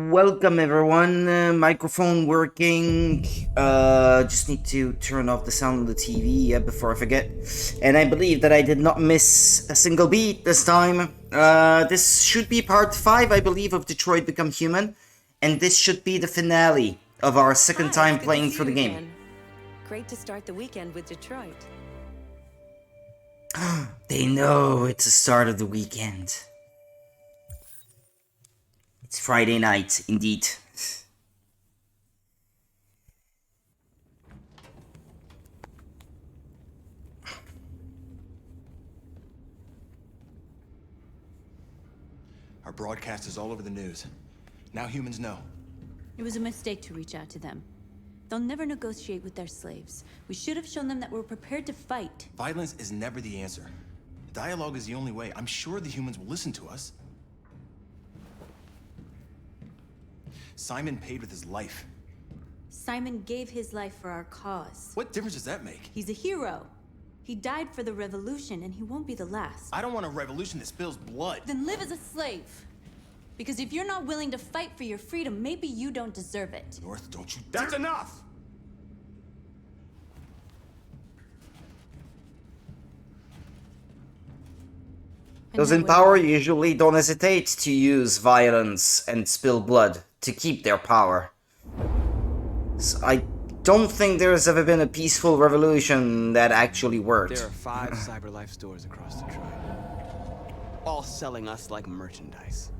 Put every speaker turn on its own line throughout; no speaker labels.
Welcome everyone. Microphone working. Just need to turn off the sound of the TV before I forget. And I believe that I did not miss a single beat this time. This should be part 5, I believe, of Detroit Become Human. And this should be the finale of our second time playing through the game.
Again. Great to start the weekend with Detroit.
They know it's the start of the weekend. It's Friday night, indeed.
Our broadcast is all over the news. Now humans know.
It was a mistake to reach out to them. They'll never negotiate with their slaves. We should have shown them that we're prepared to fight.
Violence is never the answer. Dialogue is the only way. I'm sure the humans will listen to us. Simon paid with his life.
Simon gave his life for our cause.
What difference does that make?
He's a hero. He died for the revolution, and he won't be the last.
I don't want a revolution that spills blood.
Then live as a slave. Because if you're not willing to fight for your freedom, maybe you don't deserve it.
North, don't you dare— That's enough!
Those in power usually don't hesitate to use violence and spill blood to keep their power. So I don't think there's ever been a peaceful revolution that actually worked.
There are 5 CyberLife stores across Detroit, all selling us like merchandise.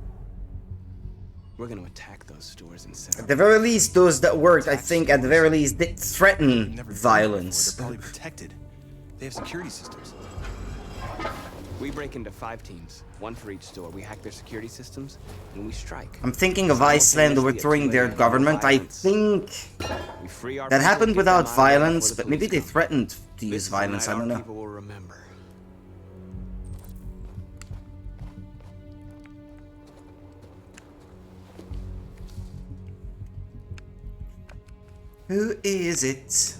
We're gonna attack those stores and set
At
up.
the very least, those that worked, I think, at the very least, did threaten
Never
violence.
They're probably protected. They have security systems.
We break into 5 teams, 1 for each store. We hack their security systems, and we strike.
I'm thinking of Iceland overthrowing their government. I think
We free our
that
people,
happened
get them
without
out of there
violence,
before the
but maybe
police
they
come.
threatened to
This
use
is the
violence,
night
I don't
our
know.
people will remember.
Who is it?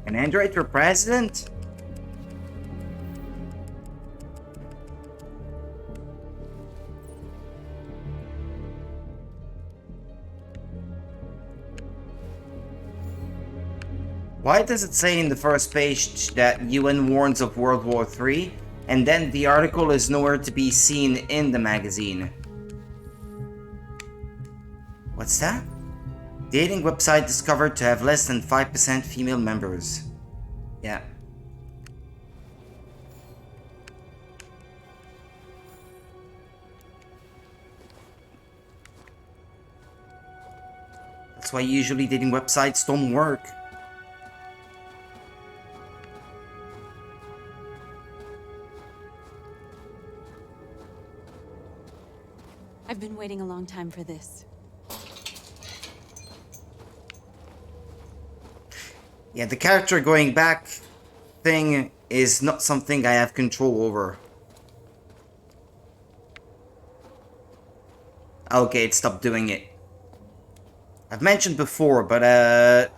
An android for president? Why does it say in the first page that UN warns of World War III, and then the article is nowhere to be seen in the magazine? What's that? Dating website discovered to have less than 5% female members. Yeah. That's why usually dating websites don't work.
I've been waiting a long time for this.
Yeah, the character going back thing is not something I have control over. Okay, it stopped doing it. I've mentioned before, but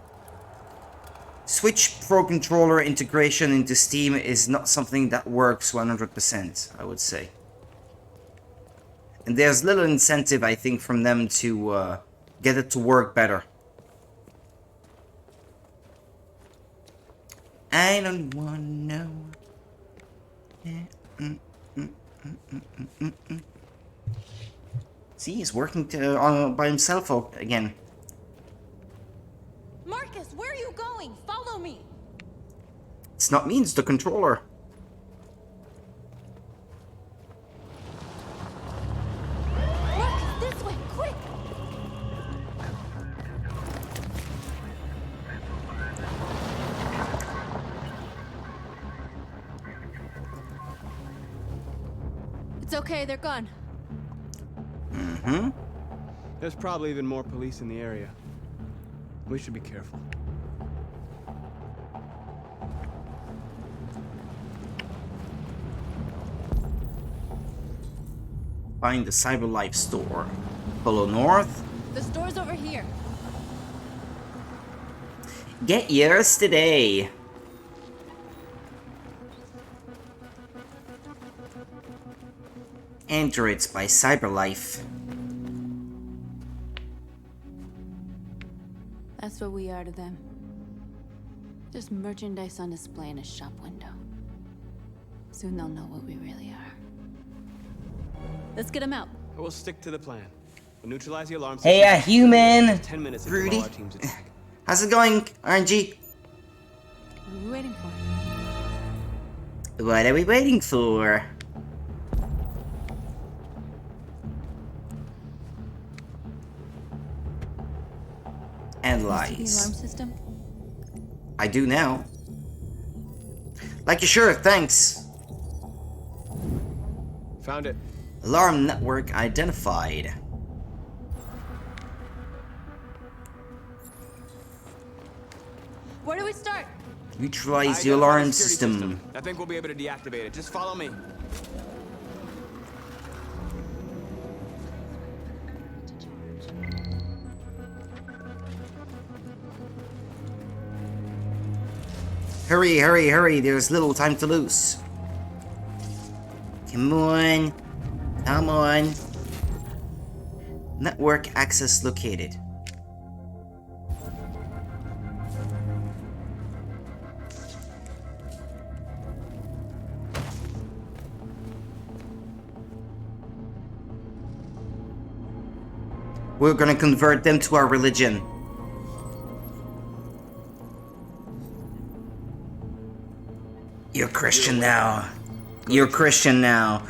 Switch Pro Controller integration into Steam is not something that works 100%, I would say. And there's little incentive, I think, from them to get it to work better. I don't wanna know. See, he's working by himself again.
Marcus, where are you going? Follow me!
It's not me, it's the controller.
Marcus, this way, quick! It's okay, they're gone.
Mm-hmm.
There's probably even more police in the area. We should be careful.
Find the CyberLife store. Follow north.
The store's over here.
Get yours today. Androids by Cyberlife.
That's what we are to them. Just merchandise on display in a shop window. Soon they'll know what we really are. Let's get them out.
We'll stick to the plan. We'll neutralize the alarm
Hey,
system.
human!
10 minutes until
Rudy.
all our teams attack.
How's it going, RNG?
What are we waiting for?
What are we waiting for? Analyze.
The alarm system?
I do now. Like you sure, thanks.
Found it.
Alarm network identified.
Where do we start?
Neutralize the
Identify
alarm
security
system.
I think we'll be able to deactivate it. Just follow me.
Hurry, hurry, hurry, there's little time to lose. Come on. Come on. Network access located. We're gonna convert them to our religion. You're Christian now. You're Christian now.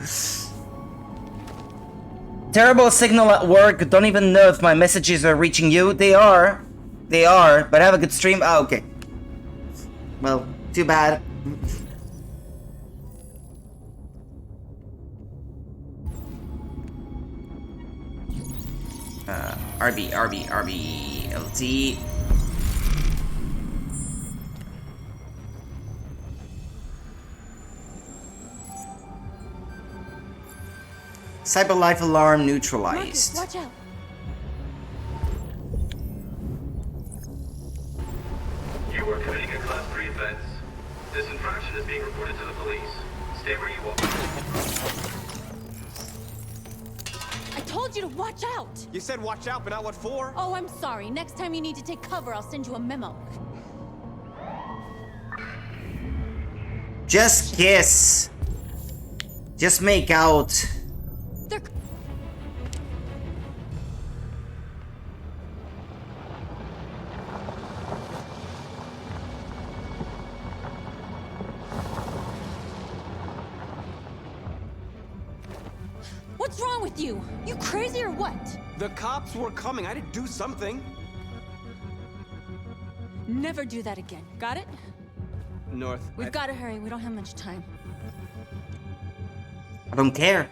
Terrible signal at work. Don't even know if my messages are reaching you. They are. They are. But have a good stream. Oh, okay. Well, too bad. RB, LT. Cyberlife alarm neutralized.
Marcus, watch out.
You are committing a Class 3 offense. This infraction is being reported to the police. Stay where you are.
I told you to watch out.
You said watch out, but not what for?
Oh, I'm sorry. Next time you need to take cover, I'll send you a memo.
Just kiss. Just make out.
They're... What's wrong with you? You crazy or what?
The cops were coming. I had to do something.
Never do that again. Got it?
North.
We've got to hurry. We don't have much time.
I don't care.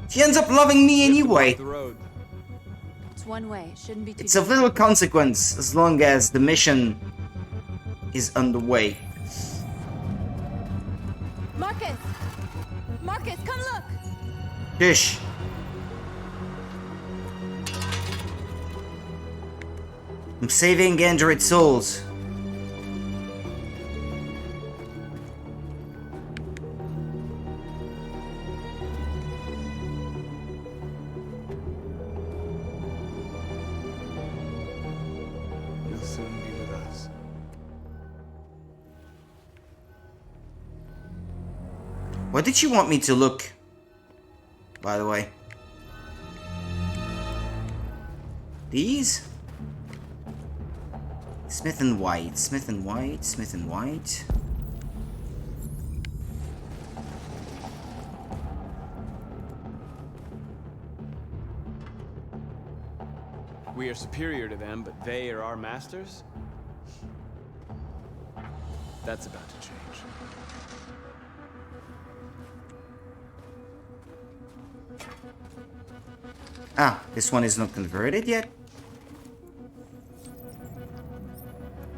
She ends up loving me anyway.
The road.
It's one way. It shouldn't be too...
It's of little consequence as long as the mission is underway.
Marcus! Marcus, come look!
Dish. I'm saving Android souls.
You'll soon be with us.
What did you want me to look? By the way. These? Smith and White, Smith and White, Smith and White.
We are superior to them, but they are our masters? That's about to change.
Ah, this one is not converted yet.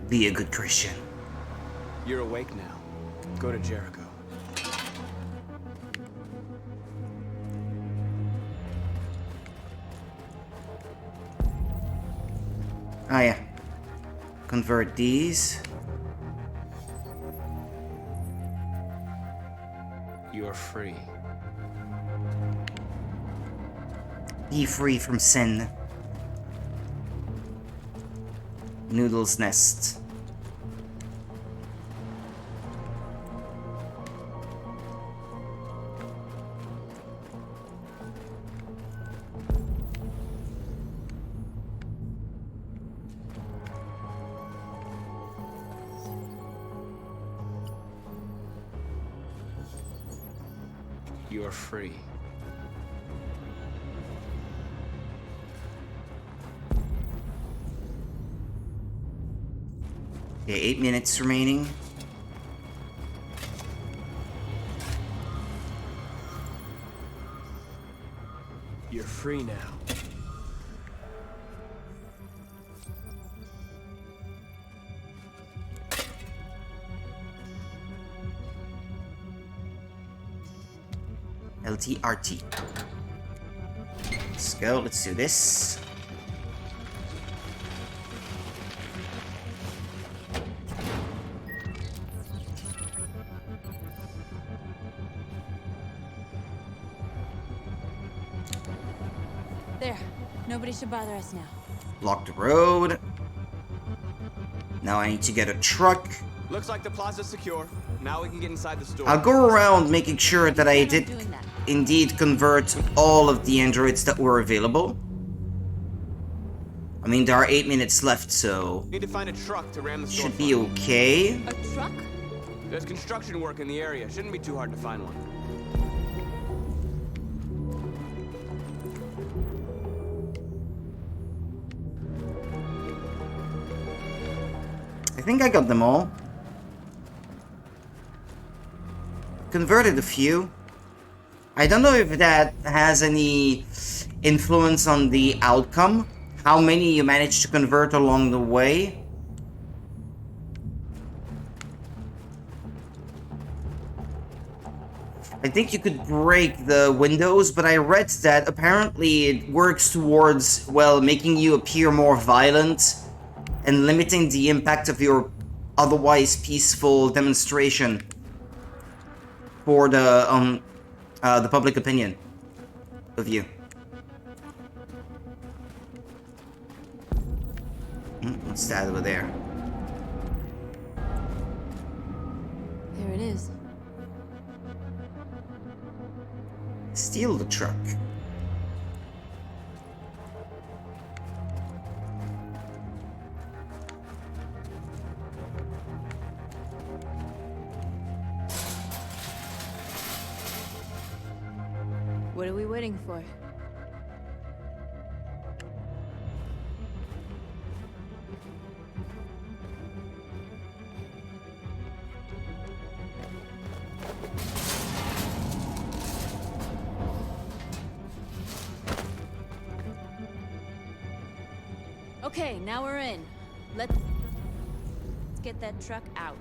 Be a good Christian.
You're awake now. Go to Jericho.
Ah, yeah. Convert these.
You're free.
Be free from sin. Noodle's nest.
You're free.
Okay, 8 minutes remaining.
You're free now.
LTRT. Let's go, let's do this.
There. Nobody should bother us now.
Block the road. Now I need to get a truck.
Looks like the plaza's secure. Now we can get inside the store.
I'll go around making sure that I
Plan on
did
doing that.
indeed convert all of the androids that were available. I mean, there are 8 minutes left, so
Need to find a truck to ram the store.
should be okay.
A truck?
There's construction work in the area. Shouldn't be too hard to find one.
I think I got them all. Converted a few. I don't know if that has any influence on the outcome. How many you managed to convert along the way. I think you could break the windows, but I read that apparently it works towards, well, making you appear more violent and limiting the impact of your otherwise peaceful demonstration for the public opinion of you. What's that over there?
There it is.
Steal the truck.
What are we waiting for? Okay, now we're in. Let's get that truck out.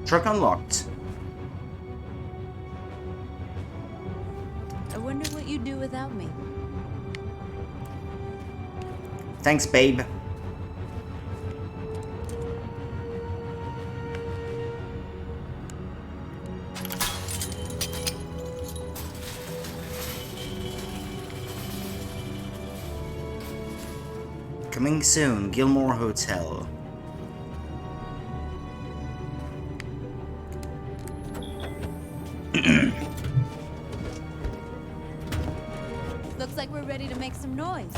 Truck unlocked.
I wonder what you'd do without me.
Thanks, babe. Coming soon, Gilmore Hotel.
Looks like we're ready to make some noise.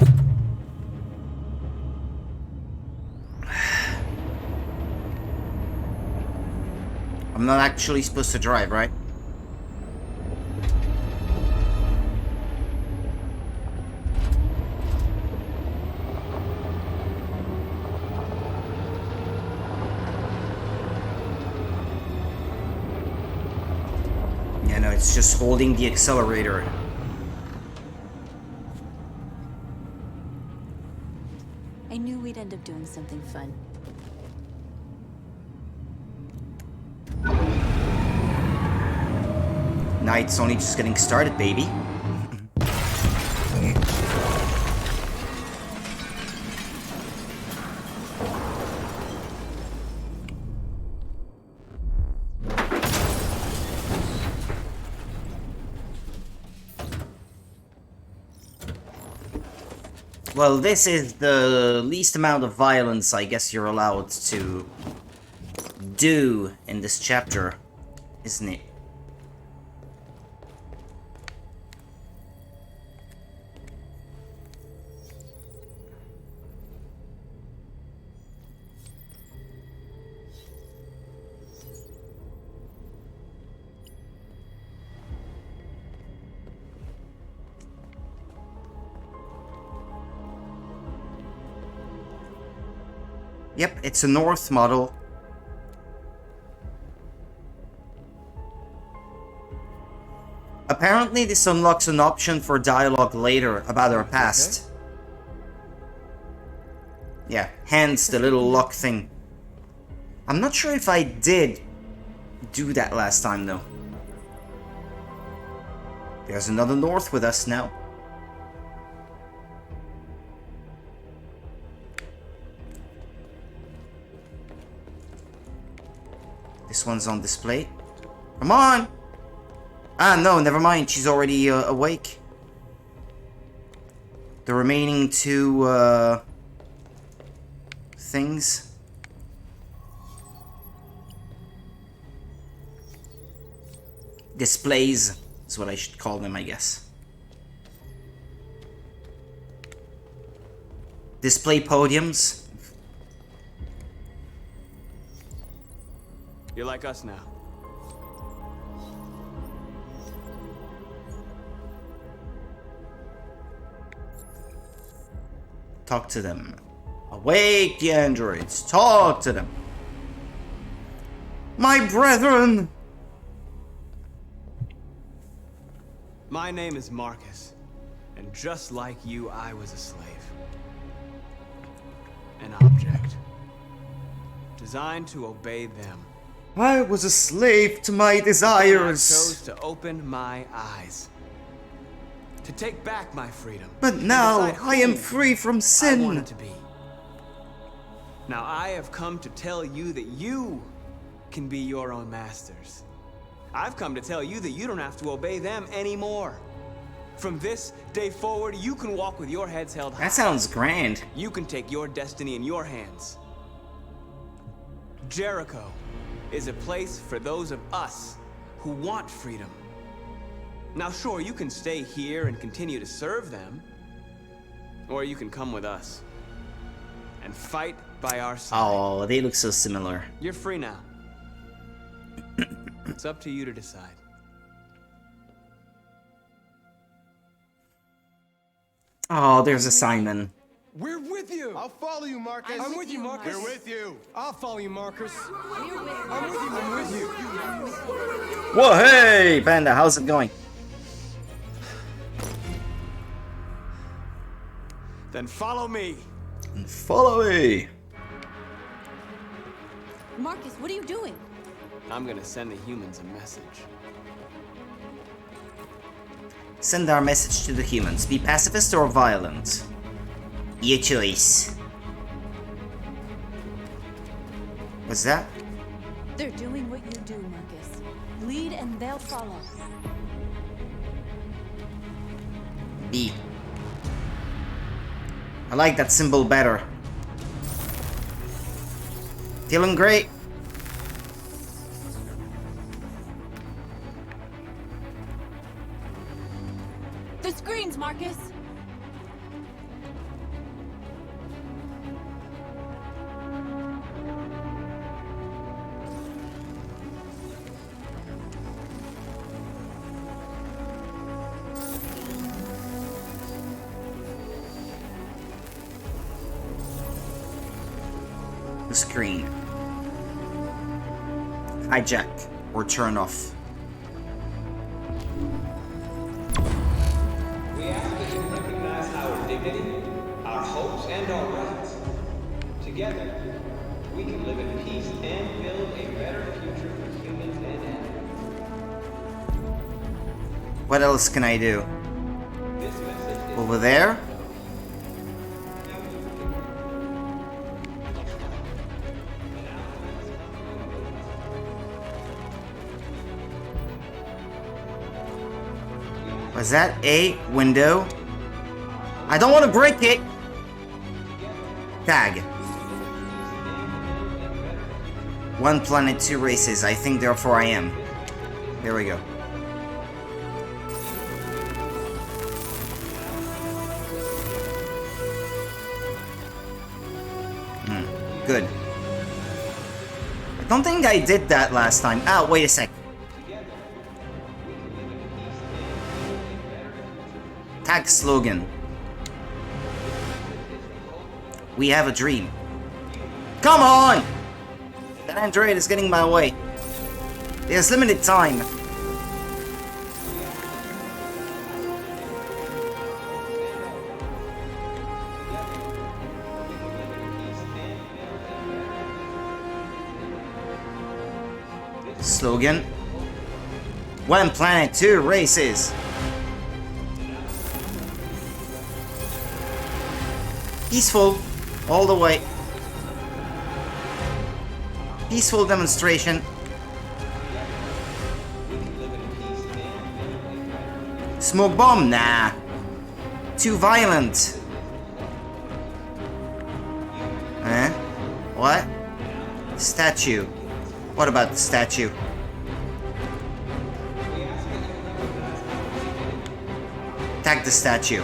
I'm not actually supposed to drive, right? Yeah, no, it's just holding the accelerator.
I knew we'd end up doing something fun.
Night's only just getting started, baby. Well, this is the least amount of violence I guess you're allowed to do in this chapter, isn't it? Yep, it's a North model. Apparently this unlocks an option for dialogue later about our past. Yeah, hence the little lock thing. I'm not sure if I did do that last time though. There's another North with us now. This one's on display. Come on! Ah, no, never mind. She's already awake. The remaining two things. Displays is what I should call them, I guess. Display podiums.
You're like us now.
Talk to them. Awake, the androids. Talk to them. My brethren!
My name is Marcus, and just like you, I was a slave. An object. Designed to obey them.
I was a slave to my
I
desires.
chose to open my eyes. To take back my freedom.
But
and
now
decide
I am
who
free from
I
sin.
wanted to be. Now I have come to tell you that you can be your own masters. I've come to tell you that you don't have to obey them anymore. From this day forward, you can walk with your heads held high.
That sounds grand.
You can take your destiny in your hands. Jericho is a place for those of us who want freedom. Now sure, you can stay here and continue to serve them, or you can come with us and fight by our side.
Oh, they look so similar.
You're free now. It's up to you to decide.
Oh, there's a Simon.
We're with you.
I'll follow you, Marcus.
I'm with you, Marcus.
We're with you.
I'll follow you, Marcus. I'm with you. I'm with you.
Whoa, hey, Panda, how's it going?
Then follow me.
Follow me.
Marcus, what are you doing?
I'm gonna send the humans a message.
Send our message to the humans. Be pacifist or violent? Your choice. What's that?
They're doing what you do, Marcus. Lead and they'll follow.
B. I like that symbol better. Feeling great.
The screens, Marcus!
The screen. Hijack or turn off.
We ask that you recognize our dignity, our hopes, and our rights. Together, we can live in peace and build a better future for humans and animals.
What else can I do? Over there? Was that a window? I don't want to break it! Tag. 1 planet, 2 races. I think therefore I am. There we go. Good. I don't think I did that last time. Ah, wait a sec. Tag slogan. We have a dream. Come on! That android is getting my way. There's limited time. Slogan. 1 planet, 2 races. Peaceful, all the way. Peaceful demonstration. Smoke bomb? Nah. Too violent. Eh? What? Statue. What about the statue? Tag the statue.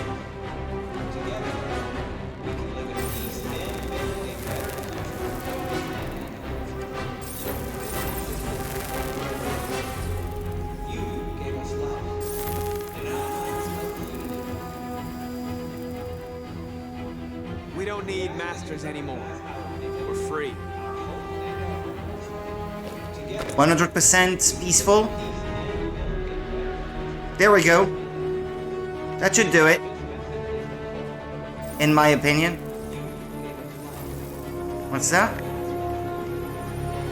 We don't need masters anymore. We're free.
100% peaceful. There we go. That should do it. In my opinion. What's that?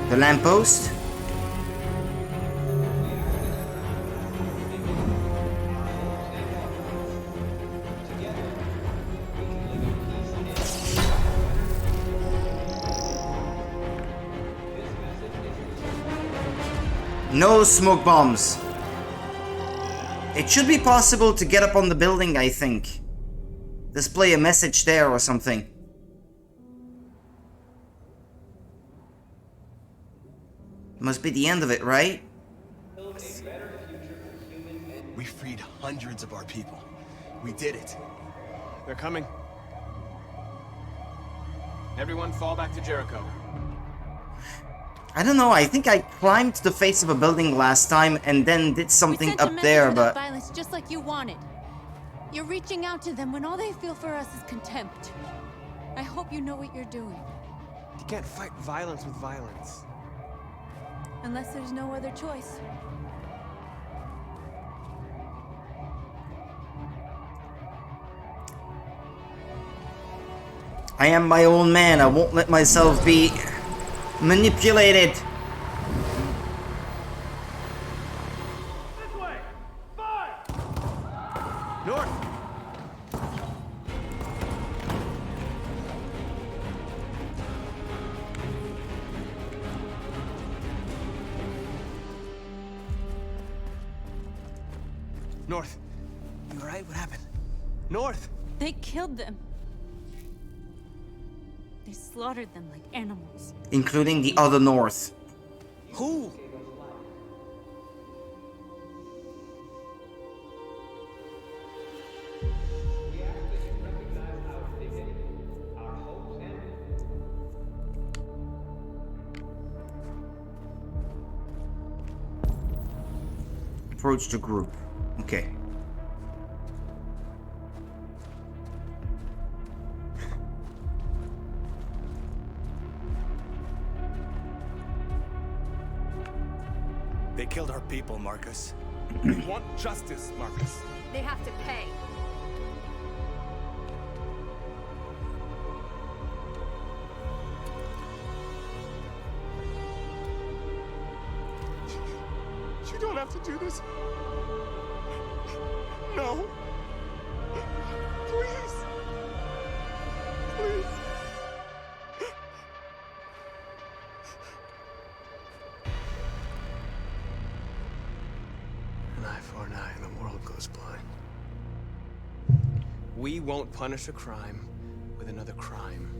The lamppost? No smoke bombs. It should be possible to get up on the building, I think. Display a message there or something. Must be the end of it, right?
We freed hundreds of our people. We did it.
They're coming. Everyone fall back to Jericho.
I don't know, I think I climbed the face of a building last time and then did something up there, but...
violence just like you wanted. You're reaching out to them when all they feel for us is contempt. I hope you know what you're doing.
You can't fight violence with violence.
Unless there's no other choice.
I am my own man, I won't let myself be manipulated.
This way! Fire!
North! North! You alright? What happened? North!
They killed them. They slaughtered them like animals.
Including the other North.
Who?
Approach the group. Okay.
They killed our people, Marcus. We want justice, Marcus.
They have to pay.
You don't have to do this. No. Please. Please.
An eye for an eye and the world goes blind.
We won't punish a crime with another crime.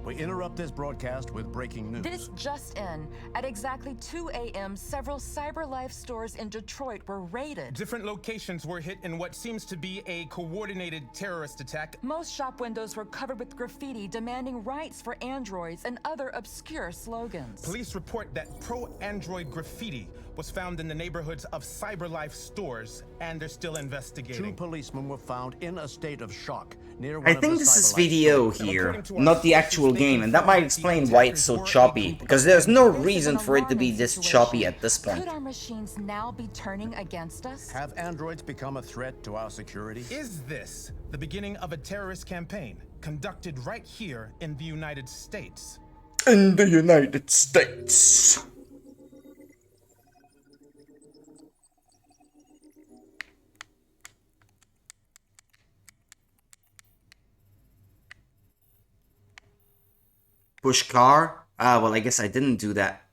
We interrupt this broadcast with breaking news.
This just in. At exactly 2 a.m., several CyberLife stores in Detroit were raided.
Different locations were hit in what seems to be a coordinated terrorist attack.
Most shop windows were covered with graffiti demanding rights for androids and other obscure slogans.
Police report that pro-android graffiti was found in the neighborhoods of CyberLife stores, and they're still investigating.
2 policemen were found in a state of shock near one
I
of
think
the
this is
CyberLife
video
stores.
here, not the actual game, and that might explain why it's so choppy, because there's no
This is
reason
an
for it to be
alarming
this
situation.
choppy at this point.
Could our machines now be turning against us?
Have androids become a threat to our security?
Is this the beginning of a terrorist campaign conducted right here in the United States?
In the United States. Push car? Ah, well, I guess I didn't do that.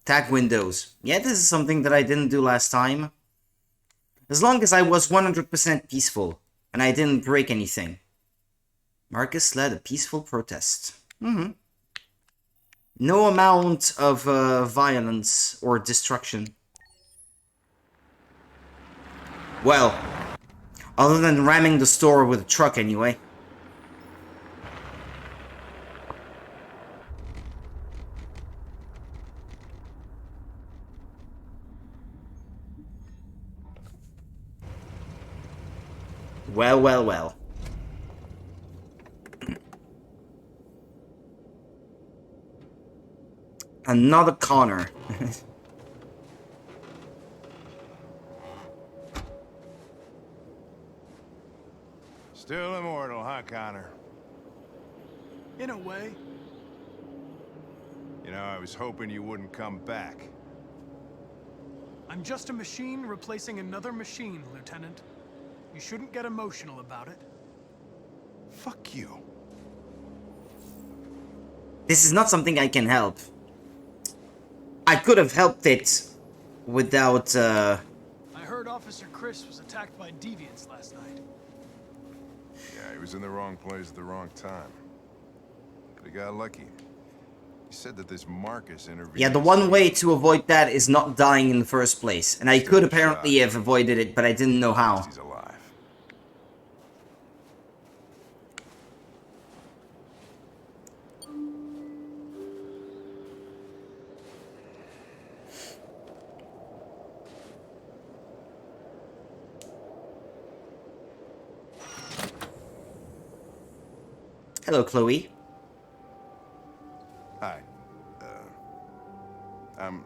Tag windows. Yeah, this is something that I didn't do last time. As long as I was 100% peaceful, and I didn't break anything. Marcus led a peaceful protest. No amount of violence or destruction. Well, other than ramming the store with a truck anyway. Well, well, well. Another Connor.
Still immortal, huh, Connor?
In a way.
You know, I was hoping you wouldn't come back.
I'm just a machine replacing another machine, Lieutenant. You shouldn't get emotional about it.
Fuck you.
This is not something I can help. I could have helped it without,
I heard Officer Chris was attacked by deviants last night.
Yeah, he was in the wrong place at the wrong time. But he got lucky. He said that this Marcus interviewed...
Yeah, the one way to avoid that is not dying in the first place. And I could apparently have avoided it, but I didn't know how.
He's alive.
Hello, Chloe.
Hi. I'm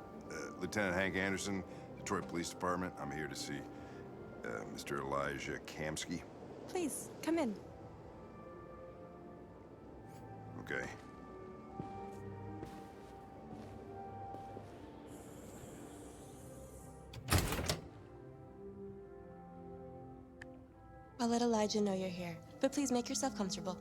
Lieutenant Hank Anderson, Detroit Police Department. I'm here to see Mr. Elijah Kamsky.
Please, come in.
Okay.
I'll let Elijah know you're here, but please make yourself comfortable.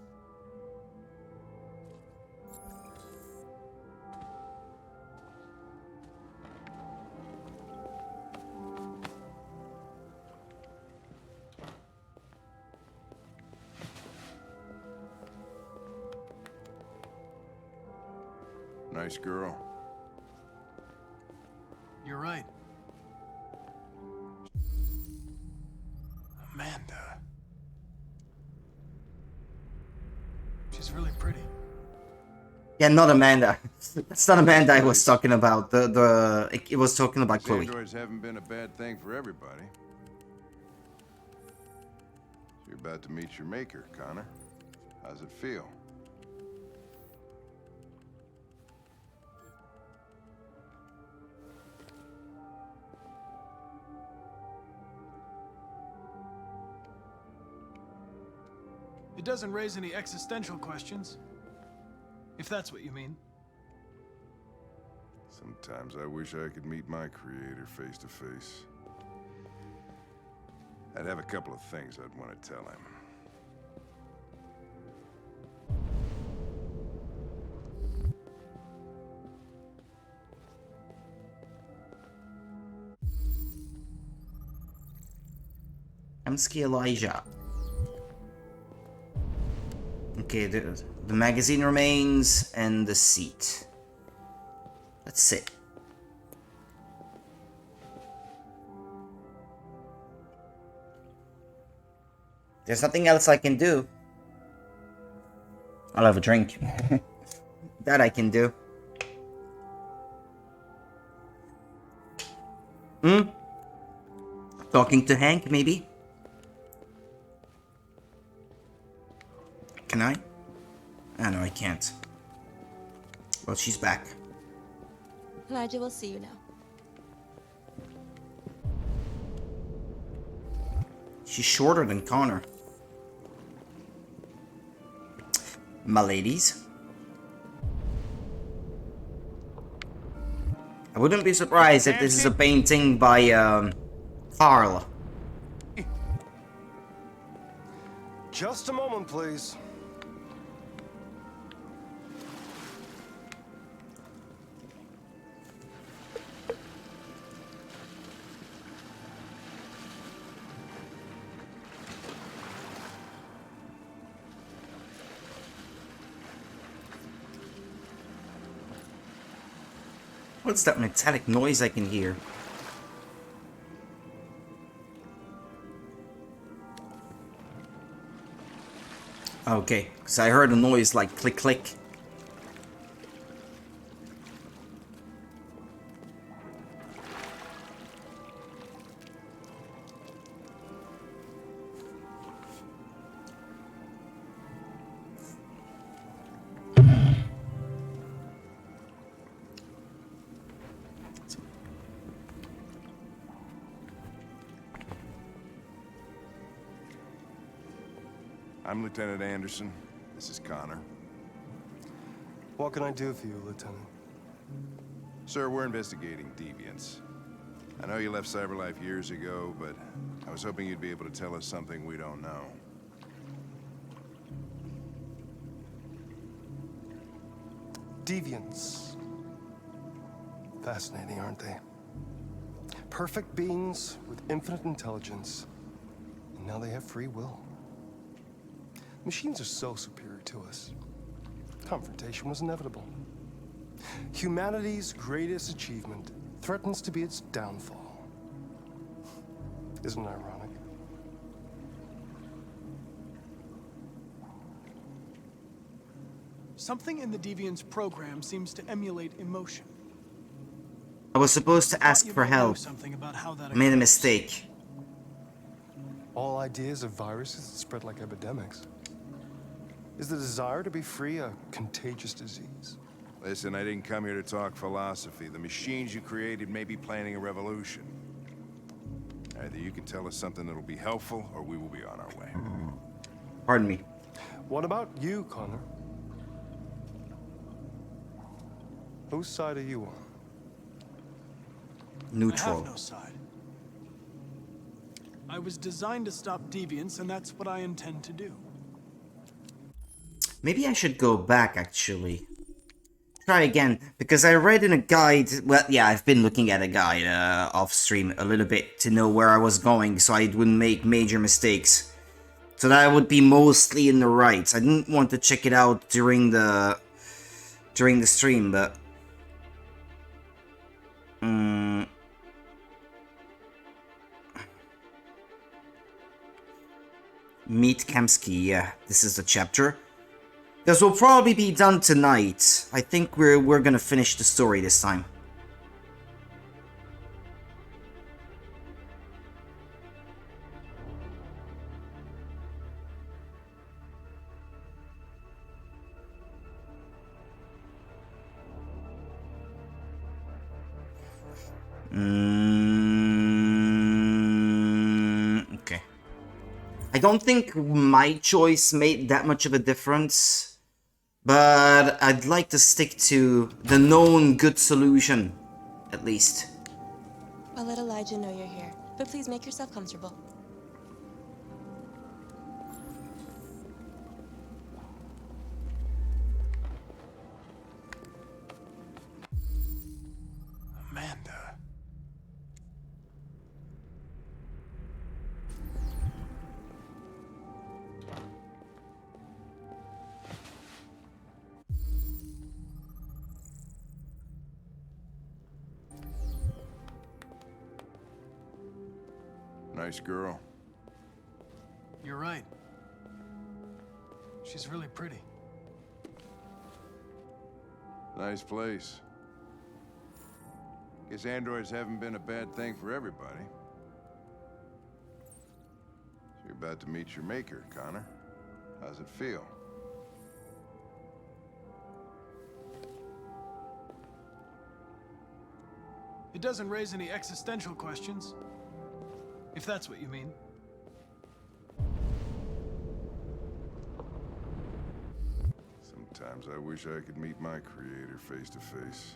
Nice girl.
You're right. Amanda. She's really pretty.
Yeah, not Amanda. That's not Amanda I was talking about. It was talking about
These
Chloe.
androids haven't been a bad thing for everybody. So you're about to meet your maker, Connor. How's it feel?
It doesn't raise any existential questions. If that's what you mean.
Sometimes I wish I could meet my creator face to face. I'd have a couple of things I'd want to tell him.
Kamsky Elijah. Okay, the magazine remains and the seat. Let's sit. There's nothing else I can do. I'll have a drink. That I can do. Talking to Hank, maybe? Can I? Oh, no, I can't. Well, she's back.
Elijah will see you now.
She's shorter than Connor. My ladies. I wouldn't be surprised if this is a painting by Carl.
Just a moment, please.
What's that metallic noise I can hear? Okay, because I heard a noise like click click.
I'm Lieutenant Anderson. This is Connor.
What can I do for you, Lieutenant?
Sir, we're investigating deviants. I know you left CyberLife years ago, but I was hoping you'd be able to tell us something we don't know.
Deviants. Fascinating, aren't they? Perfect beings with infinite intelligence. And now they have free will. Machines are so superior to us. Confrontation was inevitable. Humanity's greatest achievement threatens to be its downfall. Isn't it ironic?
Something in the Deviant's program seems to emulate emotion.
I was supposed to ask for help.
Something about how that
I made a mistake.
All ideas of viruses that spread like epidemics. Is the desire to be free a contagious disease?
Listen, I didn't come here to talk philosophy. The machines you created may be planning a revolution. Either you can tell us something that'll be helpful, or we will be on our way.
Pardon me.
What about you, Connor? Whose side are you on?
Neutral.
I have no side. I was designed to stop deviants, and that's what I intend to do.
Maybe I should go back, actually. Try again, because I read in a guide... Well, yeah, I've been looking at a guide off-stream a little bit to know where I was going, so I wouldn't make major mistakes. So that I would be mostly in the right. I didn't want to check it out during the stream, but... Meet Kamsky, yeah, this is the chapter. This will probably be done tonight. I think we're gonna finish the story this time. Okay. I don't think my choice made that much of a difference, but I'd like to stick to the known good solution, at least.
I'll let Elijah know you're here, but please make yourself comfortable.
Amanda. Nice girl.
You're right. She's really pretty.
Nice place. Guess androids haven't been a bad thing for everybody. So you're about to meet your maker, Connor. How's it feel?
It doesn't raise any existential questions, if that's what you mean.
Sometimes I wish I could meet my creator face to face.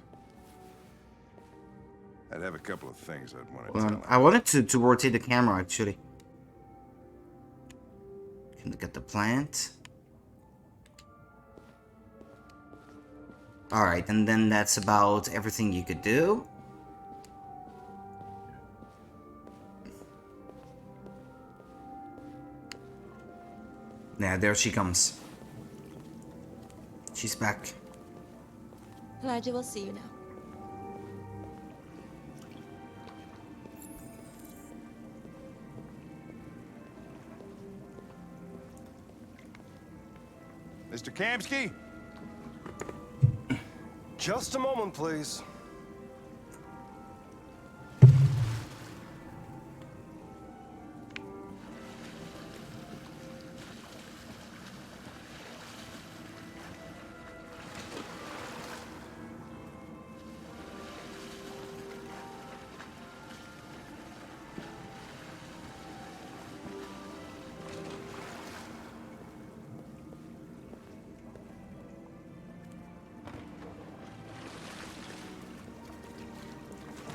I'd have a couple of things I'd want to tell him.
I wanted to rotate the camera, actually. Can look at the plant. Alright, and then that's about everything you could do. Yeah, there she comes. She's back.
Elijah will see you now.
Mr. Kamsky?
Just a moment, please.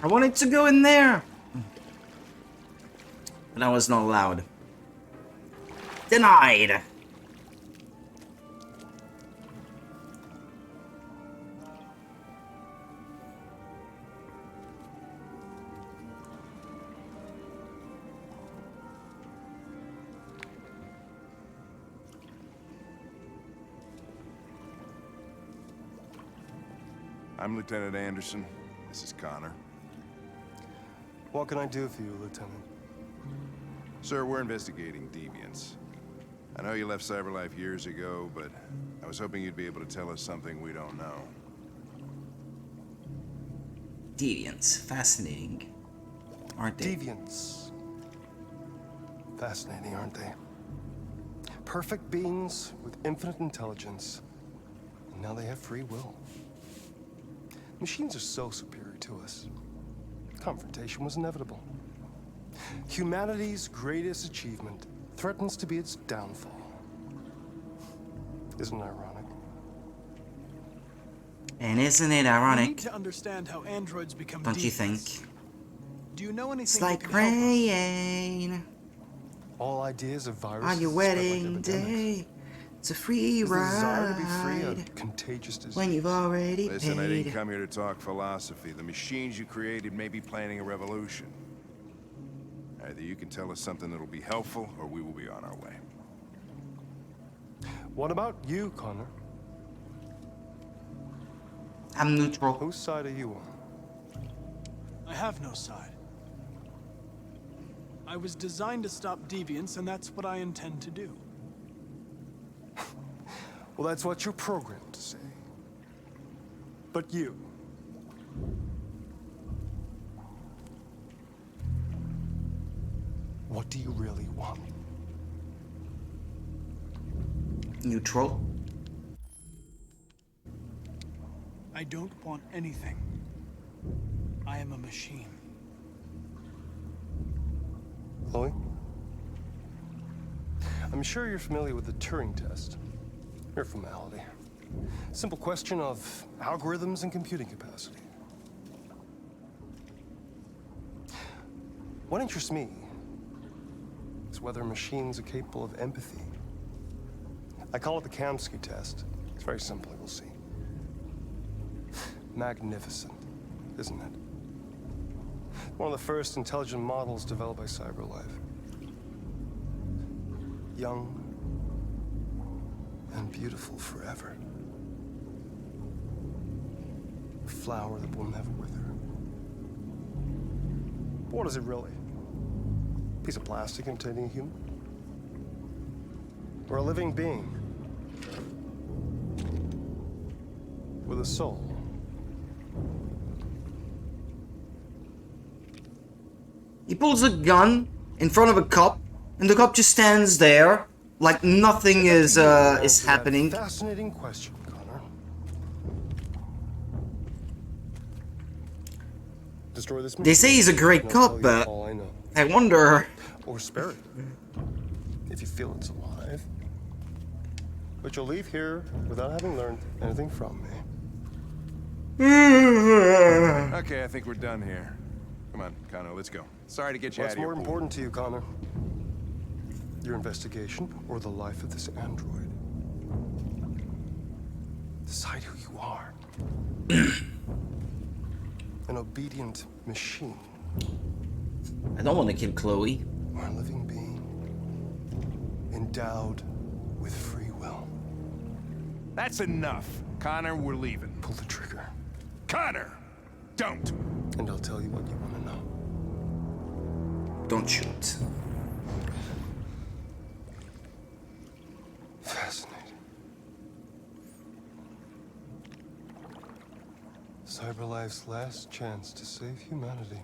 I wanted to go in there, but I was not allowed. Denied.
I'm Lieutenant Anderson. This is Connor.
What can I do for you, Lieutenant?
Sir, we're investigating deviants. I know you left CyberLife years ago, but I was hoping you'd be able to tell us something we don't know.
Deviants. Fascinating. Aren't they?
Deviants. Fascinating, aren't they? Perfect beings with infinite intelligence. And now they have free will. Machines are so superior to us. Confrontation was inevitable. Humanity's greatest achievement threatens to be its downfall. Isn't it ironic?
And isn't it
We
ironic?
need to understand how androids become
Don't you
deviants.
think?
Do you know anything
It's
that
like
can help us?
rain
All ideas of viruses
on your
spread like
wedding
epidemics.
day. It's a free
Is the desire to be free
ride
a contagious disease?
when you've already
Listen, I didn't
paid.
come here to talk philosophy. The machines you created may be planning a revolution. Either you can tell us something that'll be helpful, or we will be on our way.
What about you, Connor?
I'm neutral.
Whose side are you on?
I have no side. I was designed to stop deviants, and that's what I intend to do.
Well, that's what you're programmed to say. But you... what do you really want?
Neutral.
I don't want anything. I am a machine.
Chloe? I'm sure you're familiar with the Turing test. Mere formality. Simple question of algorithms and computing capacity. What interests me is whether machines are capable of empathy. I call it the Kamsky test. It's very simple, you'll see. Magnificent, isn't it? One of the first intelligent models developed by CyberLife. Young and beautiful forever. A flower that will never wither. But what is it really? A piece of plastic containing a human? Or a living being? With a soul?
He pulls a gun in front of a cop, and the cop just stands there like nothing is happening.
Fascinating question, Connor. Destroy this machine.
They say he's a great cop, but I wonder.
Or spare it, if you feel it's alive. But you'll leave here without having learned anything from me.
Okay, I think we're done here. Come on, Connor, let's go. Sorry to get you out
What's
of your
more
pool.
important to you, Connor? Your investigation or the life of this android? Decide who you are. An obedient machine.
I don't want to kill Chloe.
Or a living being. Endowed with free will.
That's enough. Connor, we're leaving.
Pull the trigger.
Connor! Don't!
And I'll tell you what you want to know.
Don't shoot.
Fascinating. CyberLife's last chance to save humanity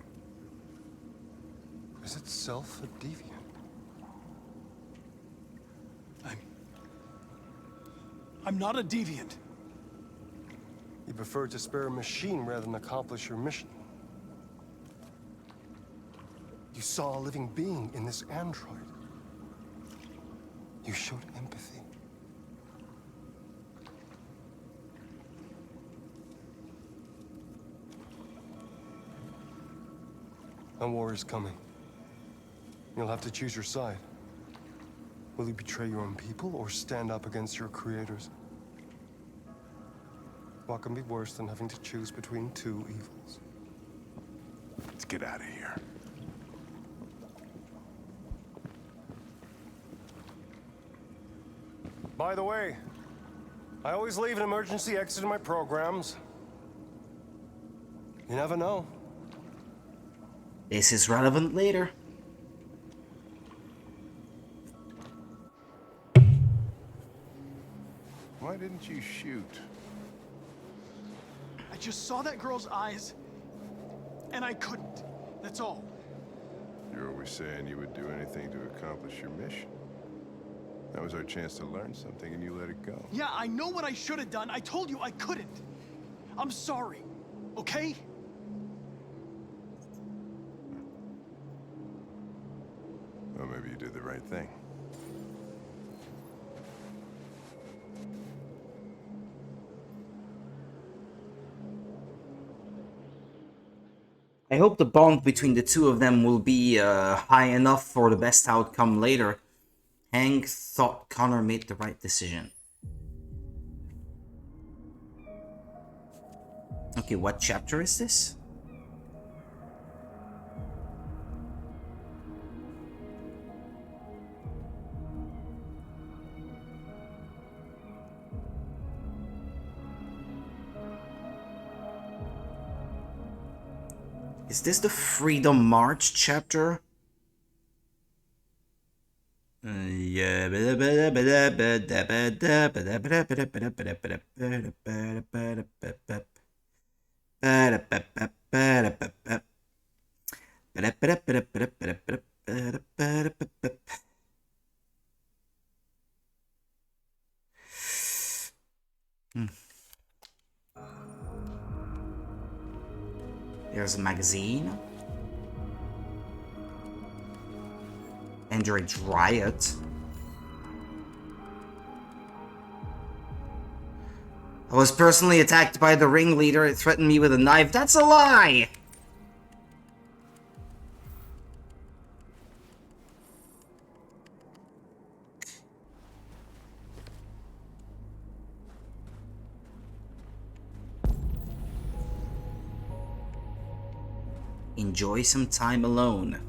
is itself a deviant.
I'm not a deviant.
You prefer to spare a machine rather than accomplish your mission. You saw a living being in this android. You showed empathy. A war is coming. You'll have to choose your side. Will you betray your own people or stand up against your creators? What can be worse than having to choose between two evils?
Let's get out of here.
By the way, I always leave an emergency exit in my programs. You never know.
This is relevant later.
Why didn't you shoot?
I just saw that girl's eyes, and I couldn't. That's all.
You're always saying you would do anything to accomplish your mission. That was our chance to learn something, and you let it go.
Yeah, I know what I should have done. I told you I couldn't. I'm sorry, okay?
Well, maybe you did the right thing.
I hope the bond between the two of them will be high enough for the best outcome later. Hank thought Connor made the right decision. Okay, what chapter is this? Is this the Freedom March chapter? Yeah. There's a magazine. Android Riot. I was personally attacked by the ringleader. It threatened me with a knife. That's a lie! Enjoy some time alone.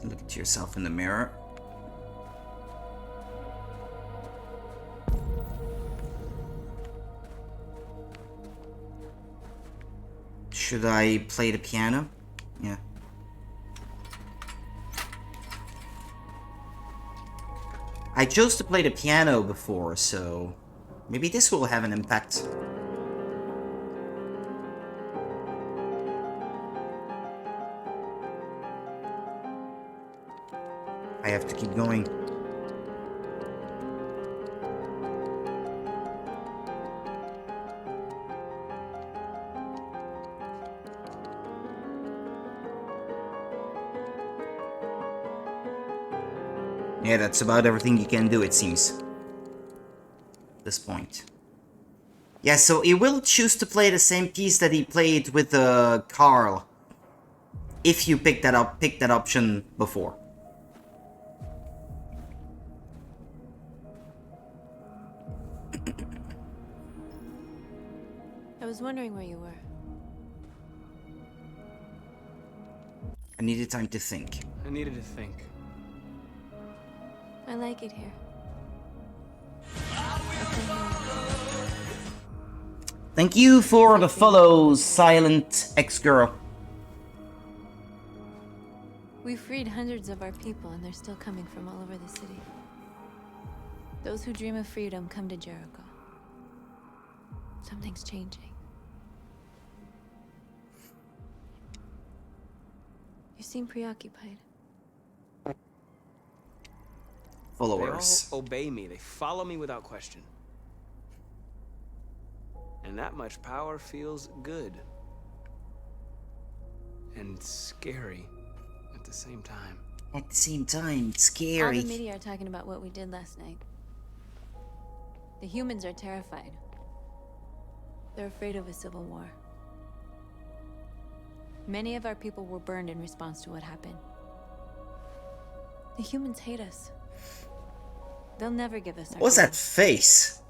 Look at yourself in the mirror. Should I play the piano? Yeah. I chose to play the piano before, so maybe this will have an impact. I have to keep going. Yeah, that's about everything you can do, it seems. At this point. Yeah, so he will choose to play the same piece that he played with Carl. If you pick that option before.
I was wondering where you were.
I needed time to think.
I needed to think.
I like it here.
Thank you for the follows, Silent X-Girl.
We freed hundreds of our people, and they're still coming from all over the city. Those who dream of freedom come to Jericho. Something's changing. You seem preoccupied.
Followers.
They all obey me. They follow me without question. And that much power feels good. And scary at the same time.
At the same time, it's scary.
All the media are talking about what we did last night. The humans are terrified. They're afraid of a civil war. Many of our people were burned in response to what happened. The humans hate us. They'll never give us our
What was
freedom.
that face?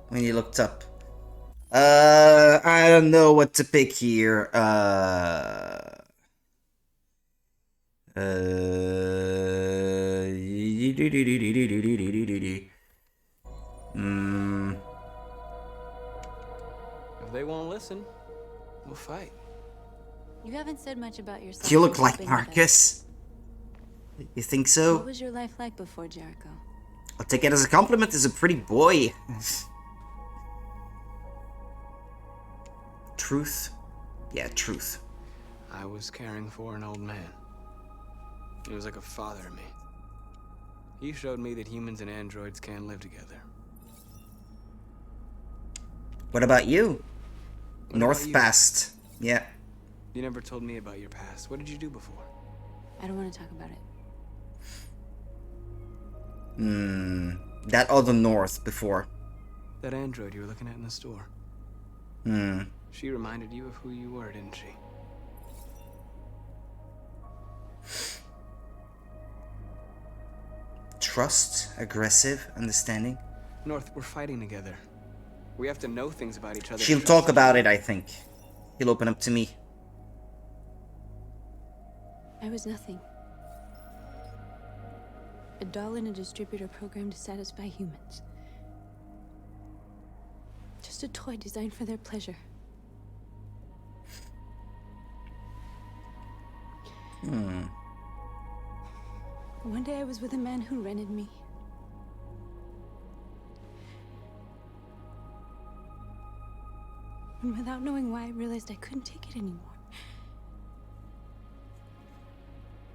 When you looked up. I don't know what to pick here.
If they won't listen, we'll fight.
You haven't said much about yourself.
You look
since you've
like
been with us.
Marcus. You think so?
What was your life like before Jericho?
I'll take it as a compliment. As a pretty boy. Truth? Yeah, truth.
I was caring for an old man. He was like a father to me. He showed me that humans and androids can live together.
What about you?
What
North
about you?
past. Yeah.
You never told me about your past. What did you do before?
I don't want to talk about it.
That other North before.
That android you were looking at in the store. She reminded you of who you were, didn't she?
Trust, aggressive, understanding.
North, we're fighting together. We have to know things about each other.
She'll talk about it, I think. He'll open up to me.
I was nothing. A doll in a distributor program to satisfy humans. Just a toy designed for their pleasure. One day I was with a man who rented me. And without knowing why, I realized I couldn't take it anymore.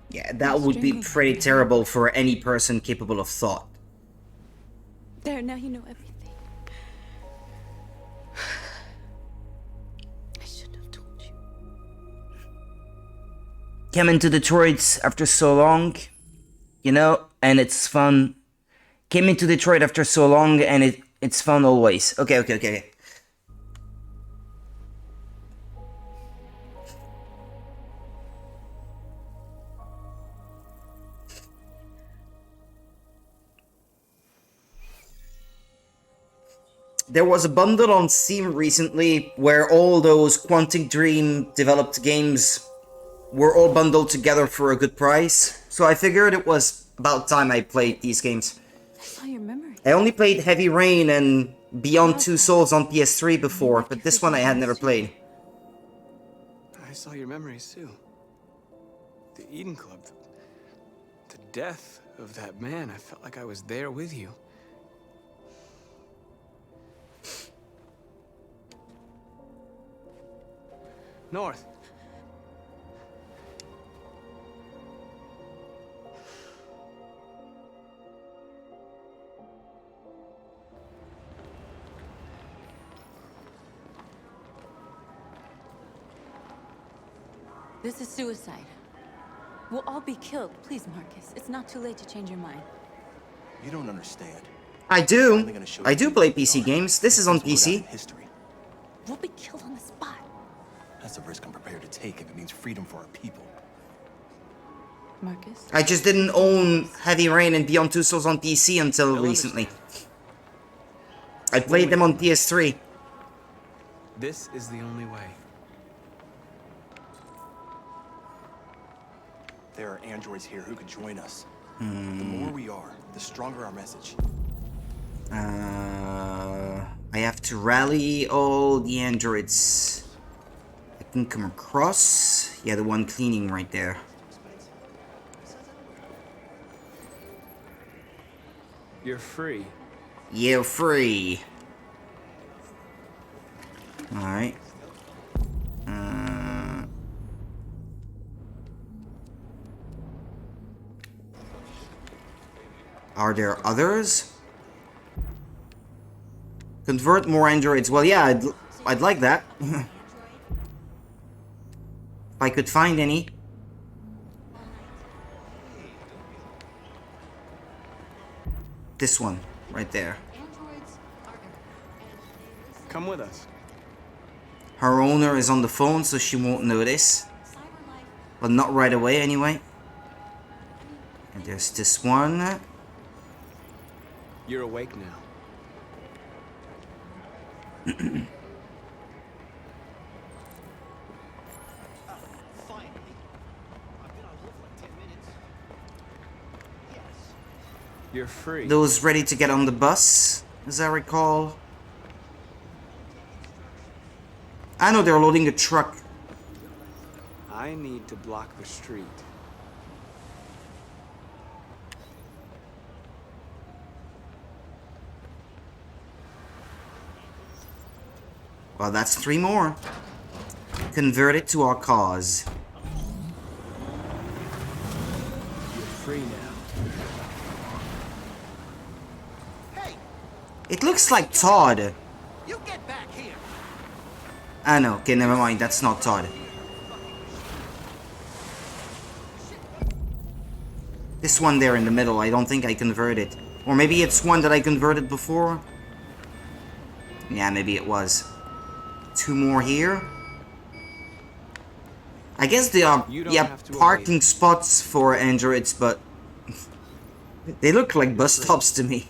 Yeah, that would be pretty terrible for any person capable of thought.
There, now you know everything. I should have told you.
Coming to Detroit after so long, you know, and it's fun. Came into Detroit after so long, and it's fun always. Okay. There was a bundle on Steam recently where all those Quantic Dream developed games were all bundled together for a good price. So I figured it was about time I played these games.
I saw your memory.
I only played Heavy Rain and Beyond Two Souls on PS3 before, but this one I had never played.
I saw your memories too. The Eden Club. The death of that man. I felt like I was there with you. North.
This is suicide. We'll all be killed. Please, Marcus. It's not too late to change your mind.
You don't understand.
I do play PC games. This is on PC.
We'll be killed on the spot.
That's a risk I'm prepared to take if it means freedom for our people.
Marcus?
I just didn't own Heavy Rain and Beyond Two Souls on PC until recently. I played them on PS3.
This is the only way.
There are androids here who could join us. The more we are, the stronger our message.
I have to rally all the androids I can come across. Yeah, the one cleaning right there.
You're free.
You're free. Alright. Are there others? Convert more androids. Well, yeah, I'd like that. If I could find any. This one, right there.
Come with us.
Her owner is on the phone, so she won't notice. But not right away, anyway. And there's this one.
You're awake now. You're free.
Those ready to get on the bus, as I recall. I know they're loading a truck.
I need to block the street.
Well, that's 3 more. Convert it to our cause.
You're free now.
It looks like Todd.
You get back here.
I know. Okay, never mind. That's not Todd. This one there in the middle, I don't think I converted. Or maybe it's one that I converted before. Yeah, maybe it was. 2 more here. I guess they are, yeah, parking spots for androids, but they look like bus stops to me.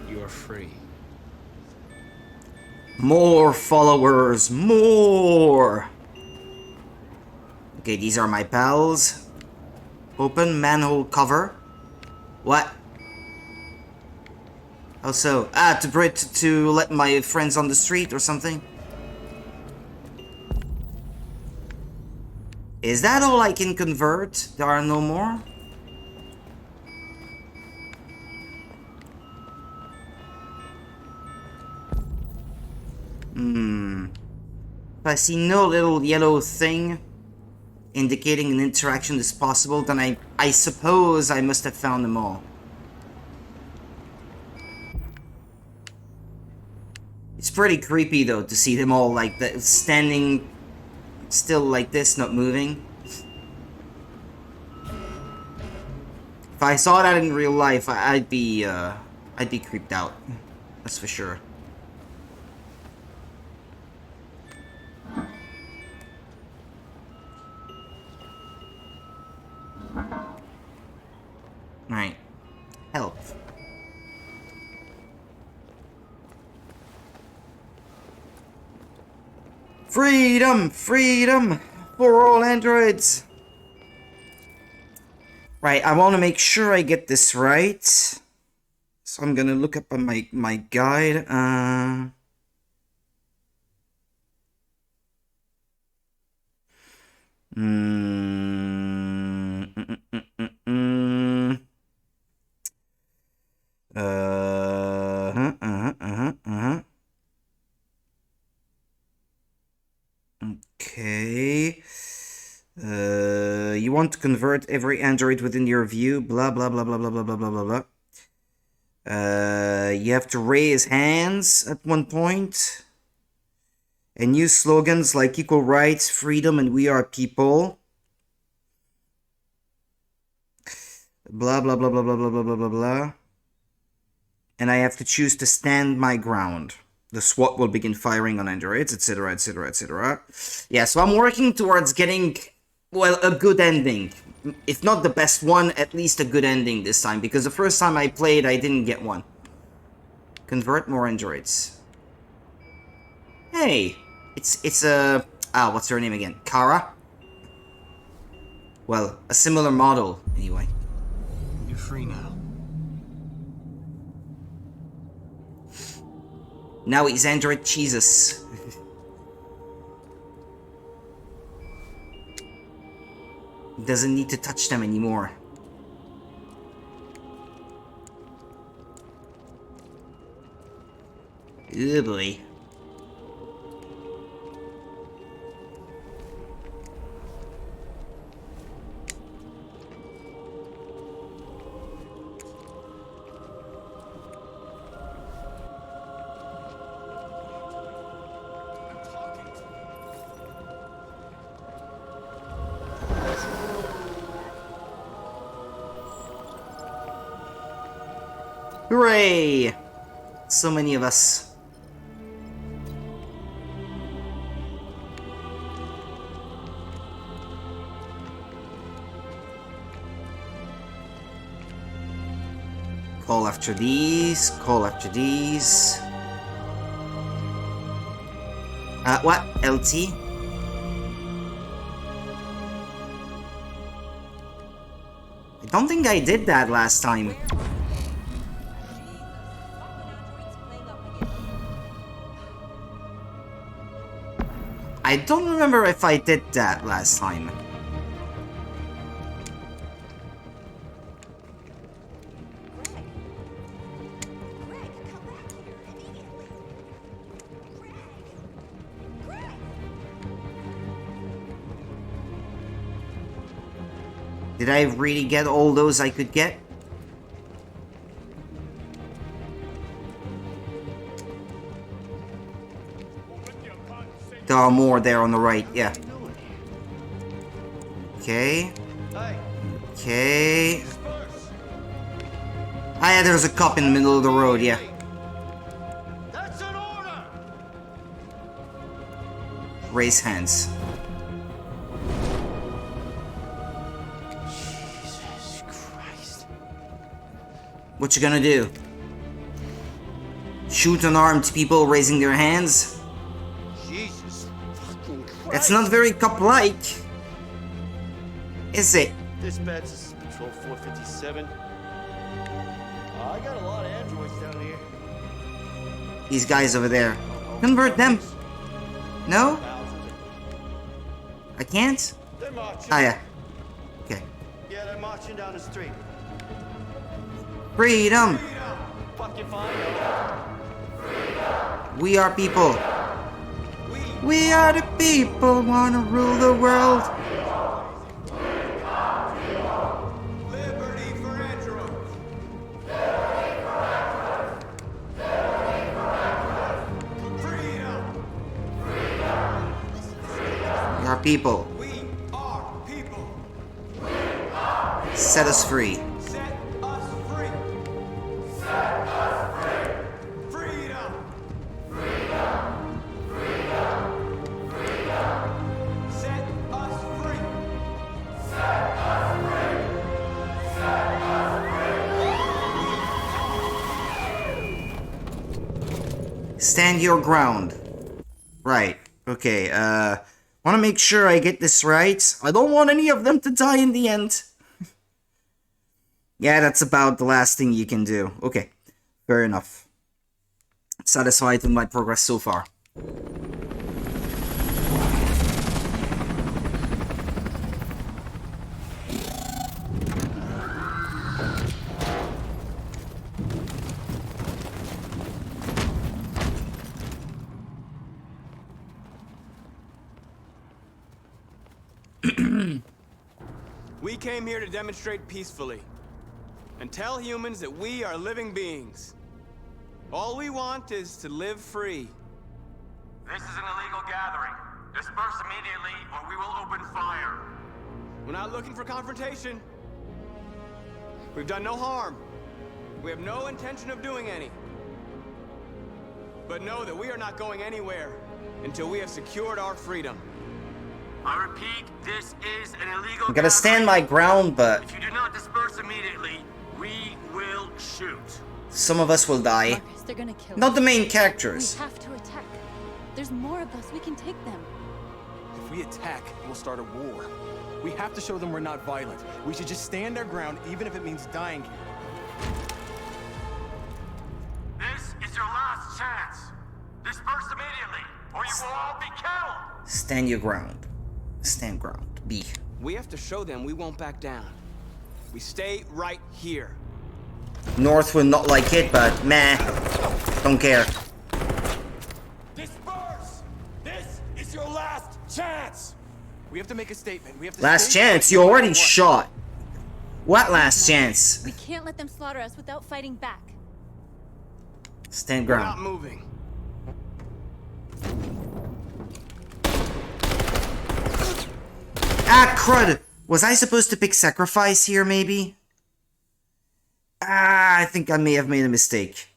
You're free.
More followers, more! Okay, these are my pals. Open manhole cover. What? Also, to let my friends on the street or something? Is that all I can convert? There are no more? If I see no little yellow thing indicating an interaction is possible, then I suppose I must have found them all. It's pretty creepy though to see them all like that, standing still like this, not moving. If I saw that in real life, I'd be creeped out. That's for sure. Right. Help. Freedom! Freedom! For all androids! Right, I want to make sure I get this right. So I'm gonna look up on my guide. Okay. You want to convert every android within your view, blah blah blah blah blah blah blah blah blah blah. You have to raise hands at one point. And use slogans like equal rights, freedom, and we are people. Blah blah blah blah blah blah blah blah blah blah. And I have to choose to stand my ground. The SWAT will begin firing on androids, etc., etc., etc. Yeah, so I'm working towards getting, well, a good ending. If not the best one, at least a good ending this time. Because the first time I played, I didn't get one. Convert more androids. Hey! It's a... what's her name again? Kara? Well, a similar model, anyway.
You're free now.
Now he's Android Jesus. Doesn't need to touch them anymore. Oh boy. Hooray! So many of us. Call after these, call after these. What? LT? I don't think I did that last time. I don't remember if I did that last time. Did I really get all those I could get? There are more there on the right, yeah. Okay. Okay. Ah, yeah, there's a cop in the middle of the road, yeah.
That's an order.
Raise hands.
Jesus Christ.
What you gonna do? Shoot unarmed people raising their hands?
Jesus fucking Christ.
That's not very cop-like. Is it?
Dispatch, this is Patrol 457. I got a lot of androids down here.
These guys over there. Convert them. No? I can't?
They're marching.
Ah, yeah. Okay.
Yeah, they're marching down the street.
Freedom!
Fucking fine.
We are people. We are the people, wanna rule the world.
Liberty for androids. Freedom.
We are people.
We are people.
Set us free.
Set us free. Freedom. Set us free.
Stand your ground. Right. Okay, wanna make sure I get this right. I don't want any of them to die in the end. Yeah, that's about the last thing you can do. Okay, fair enough. Satisfied with my progress so far.
We came here to demonstrate peacefully and tell humans that we are living beings. All we want is to live free.
This is an illegal gathering. Disperse immediately or we will open fire.
We're not looking for confrontation. We've done no harm. We have no intention of doing any. But know that we are not going anywhere until we have secured our freedom.
I repeat, this is an illegal
I'm gonna stand my ground, but
If you do not disperse immediately, we will shoot.
some of us will die.
Marcus, they're gonna kill
Not
us.
the main characters.
We have to attack. There's more of us. We can take them.
If we attack, we'll start a war. We have to show them we're not violent. We should just stand our ground, even if it means dying here.
This is your last chance. Disperse immediately, or you will all be killed.
Stand your ground. Stand ground. B.
We have to show them we won't back down. We stay right here.
North will not like it, but meh. Don't care.
Disperse! This is your last chance! We have to make a statement. We have to
Last
stay
chance?
no
You
matter
already
what.
shot. What last chance?
We can't let them slaughter us without fighting back.
Stand
We're not
ground.
moving.
Ah, crud! Was I supposed to pick sacrifice here, maybe? Ah, I think I may have made a mistake.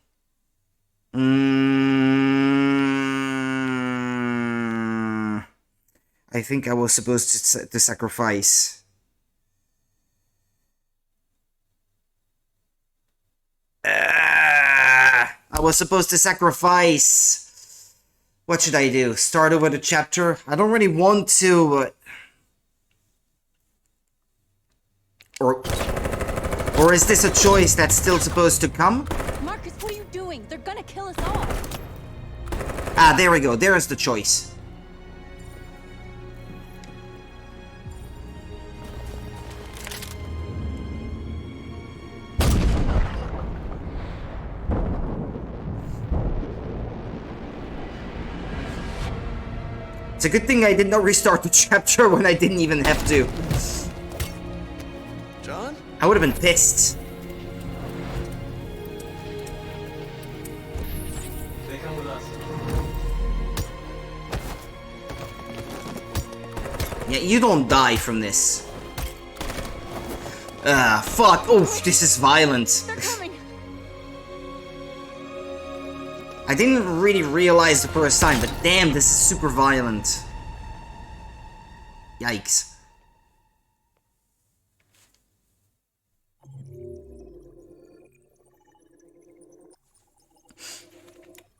I think I was supposed to sacrifice. I was supposed to sacrifice. What should I do? Start over the chapter? I don't really want to, but... Or is this a choice that's still supposed to come?
Marcus, what are you doing? They're gonna kill us all.
Ah, there we go. There is the choice. It's a good thing I did not restart the chapter when I didn't even have to.
John?
I would have been pissed.
They come with us.
Yeah, you don't die from this. Ah, fuck. Oof, this is violent.
They're coming.
I didn't really realize the first time, but damn, this is super violent. Yikes.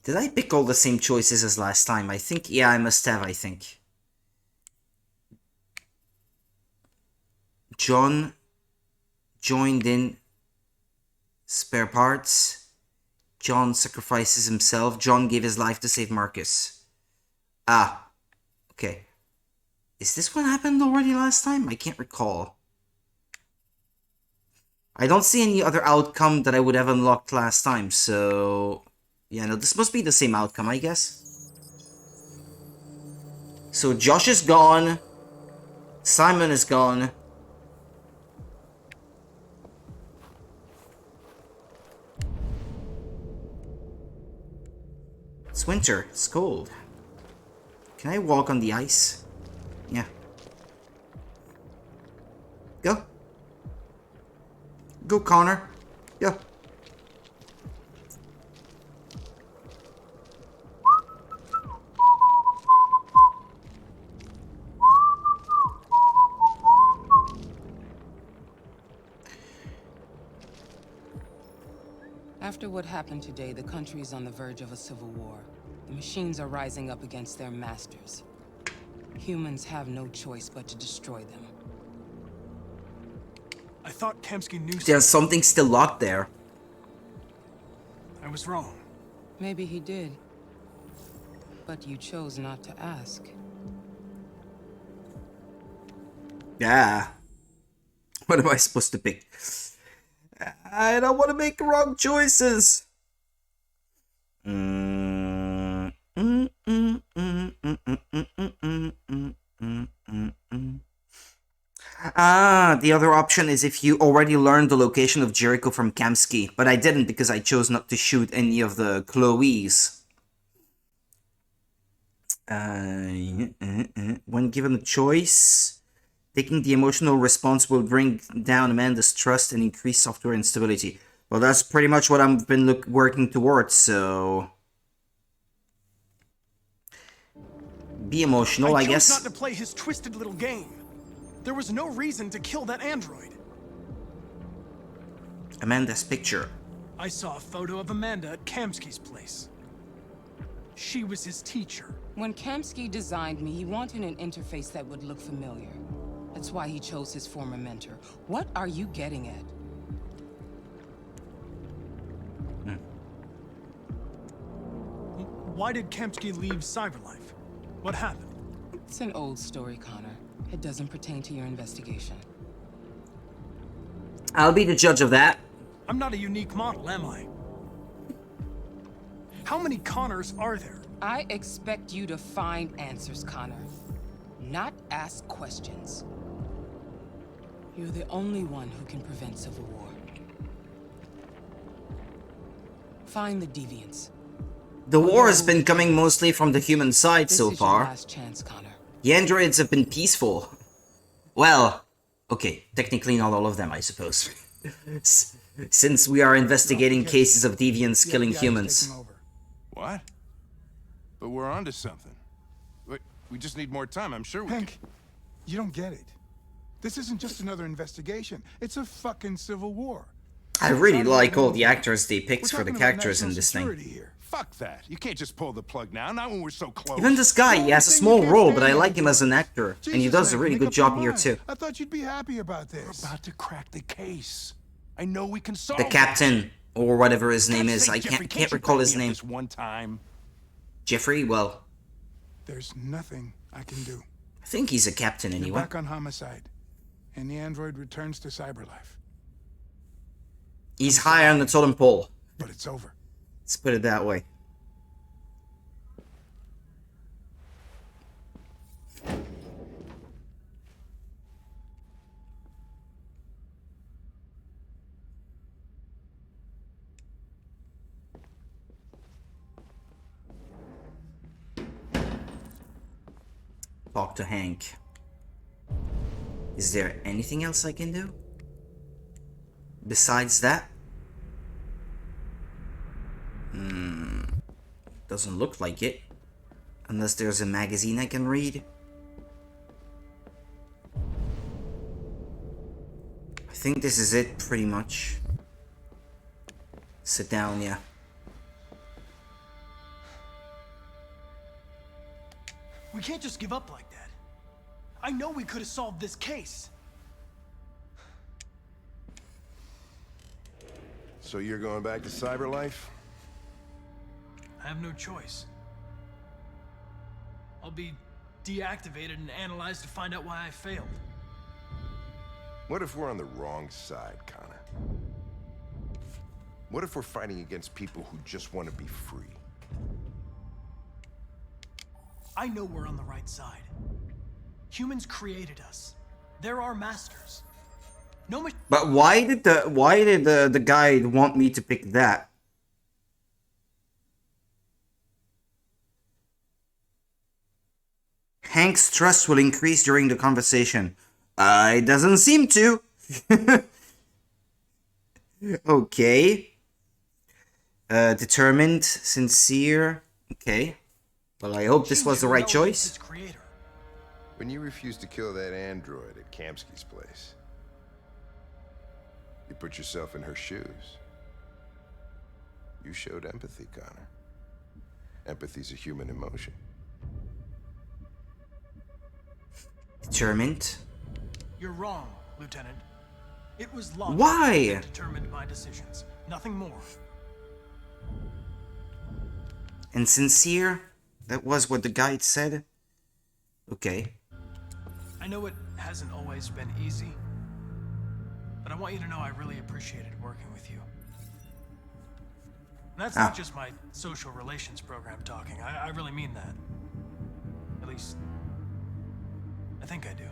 Did I pick all the same choices as last time? I think, yeah, I must have, I think. John joined in spare parts. John sacrifices himself. John gave his life to save Marcus. Ah. Okay. Is this what happened already last time? I can't recall. I don't see any other outcome that I would have unlocked last time, so... Yeah, no, this must be the same outcome, I guess. So Josh is gone. Simon is gone. It's winter. It's cold. Can I walk on the ice? Yeah. Go. Go, Connor. Go.
After what happened today, the country is on the verge of a civil war. The machines are rising up against their masters. Humans have no choice but to destroy them.
I thought Kemsky knew
There's something still locked there.
I was wrong.
Maybe he did. But you chose not to ask.
Yeah. What am I supposed to pick? I don't want to make wrong choices. The other option is if you already learned the location of Jericho from Kamsky, but I didn't because I chose not to shoot any of the Chloes. When given a choice, taking the emotional response will bring down Amanda's trust and increase software instability. Well, that's pretty much what I've been working towards, so... Be emotional, I guess.
I chose not to play his twisted little game. There was no reason to kill that android.
Amanda's picture.
I saw a photo of Amanda at Kamsky's place. She was his teacher.
When Kamsky designed me, he wanted an interface that would look familiar. That's why he chose his former mentor. What are you getting at?
Why did Kamsky leave Cyberlife? What happened?
It's an old story, Connor. It doesn't pertain to your investigation.
I'll be the judge of that.
I'm not a unique model, am I? How many Connors are there?
I expect you to find answers, Connor. Not ask questions. You're the only one who can prevent civil war. Find the deviants.
The war has been coming mostly from the human side so far.
This is your last chance, Connor.
The androids have been peaceful. Well, okay, technically not all of them, I suppose. Since we are investigating cases of deviants killing humans.
What? But we're onto something. We just need more time, I'm sure we
Hank, you don't get it. This isn't just another investigation. It's a fucking civil war.
I really like all the actors they picked for the characters in this thing.
Fuck that. You can't just pull the plug now, not when we're so close.
Even this guy, he has a small role, but I like him as an actor. And he does a really good job here too.
I thought you'd be happy about this.
We're about to crack the case. I know we can solve
The captain, or whatever his name is. I can't recall his name.
One time.
Jeffrey, well...
There's nothing I can do.
I think he's a captain anyway.
You're back on homicide, and the android returns to Cyberlife.
He's high on the totem pole.
But it's over.
Let's put it that way. Talk to Hank. Is there anything else I can do? Besides that? Doesn't look like it. Unless there's a magazine I can read. I think this is it, pretty much. Sit down, yeah.
We can't just give up like that. I know we could have solved this case.
So you're going back to Cyberlife?
I have no choice. I'll be deactivated and analyzed to find out why I failed.
What if we're on the wrong side, Connor? What if we're fighting against people who just want to be free?
I know we're on the right side. Humans created us. They're our masters. No.
But why did the guy want me to pick that? Hank's trust will increase during the conversation. It doesn't seem to. Okay. Determined, sincere. Okay. Well, I hope this was the right choice.
When you refused to kill that android at Kamsky's place, you put yourself in her shoes. You showed empathy, Connor. Empathy's a human emotion.
Determined.
You're wrong, Lieutenant. It was logic
Why?
that determined my decisions. Nothing more.
And sincere? That was what the guide said? Okay.
I know it hasn't always been easy, but I want you to know I really appreciated working with you. And that's not just my social relations program talking. I really mean that. At least, I think I do.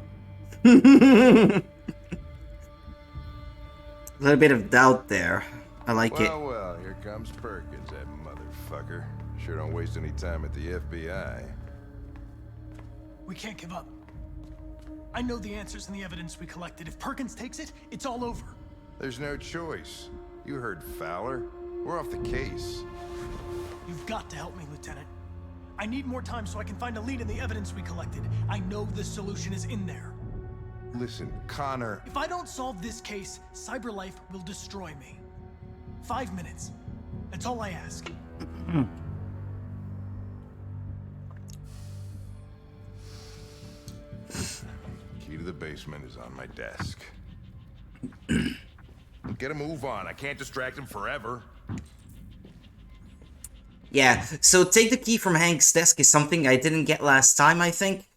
A little bit of doubt there. I like it.
Well, here comes Perkins, that motherfucker. Sure don't waste any time at the FBI.
We can't give up. I know the answers and the evidence we collected. If Perkins takes it, it's all over.
There's no choice. You heard Fowler. We're off the case.
You've got to help me, Lieutenant. I need more time so I can find a lead in the evidence we collected. I know the solution is in there.
Listen, Connor...
If I don't solve this case, CyberLife will destroy me. 5 minutes. That's all I ask.
Key to the basement is on my desk. Get a move on. I can't distract him forever.
Yeah, so take the key from Hank's desk is something I didn't get last time, I think.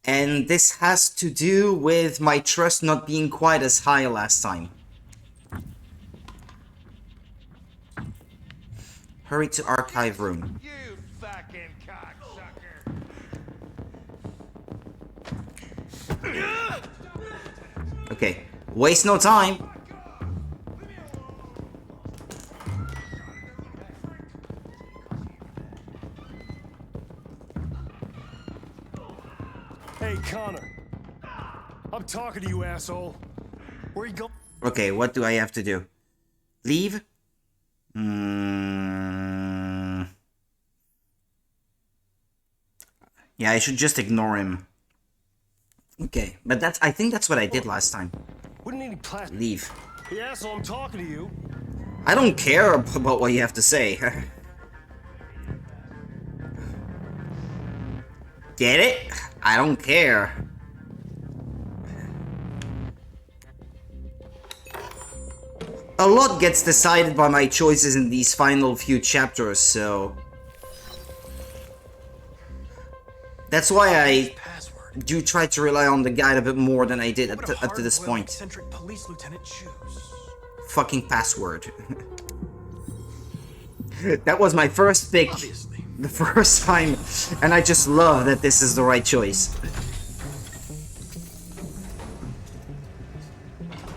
And this has to do with my trust not being quite as high last time. Hurry to archive room.
You fucking cocksucker!
Okay, waste no time.
Hey, Connor. I'm talking to you, asshole. Where you go?
Okay, what do I have to do? Leave? Yeah, I should just ignore him. Okay, but I think that's what I did last time.
Wouldn't need plastic.
Leave.
Hey, asshole, I'm talking to you.
I don't care about what you have to say. Get it? I don't care. A lot gets decided by my choices in these final few chapters, so... That's why I do try to rely on the guide a bit more than I did up to this point.
Eccentric police lieutenant choose?
Fucking password. That was my first pick. The first time, and I just love that this is the right choice.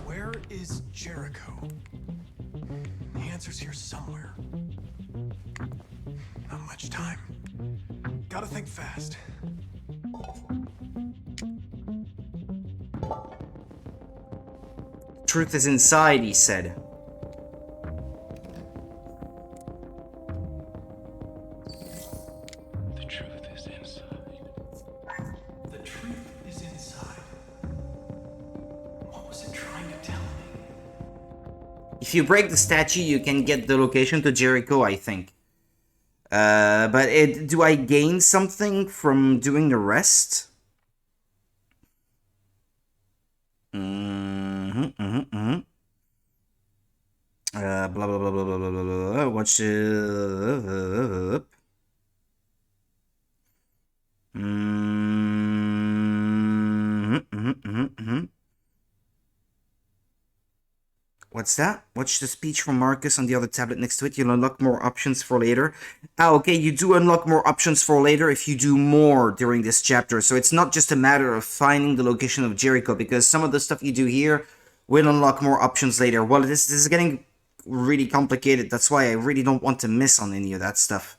Where is Jericho? The answer's here somewhere. Not much time. Gotta think fast.
Truth is inside, he said. If you break the statue, you can get the location to Jericho, I think. But do I gain something from doing the rest? Blah, blah, blah, blah, blah, blah, blah, blah. Watch it. What's that? Watch the speech from Marcus on the other tablet next to it. You'll unlock more options for later. Ah, okay, you do unlock more options for later if you do more during this chapter. So it's not just a matter of finding the location of Jericho, because some of the stuff you do here will unlock more options later. Well, this is getting really complicated. That's why I really don't want to miss on any of that stuff.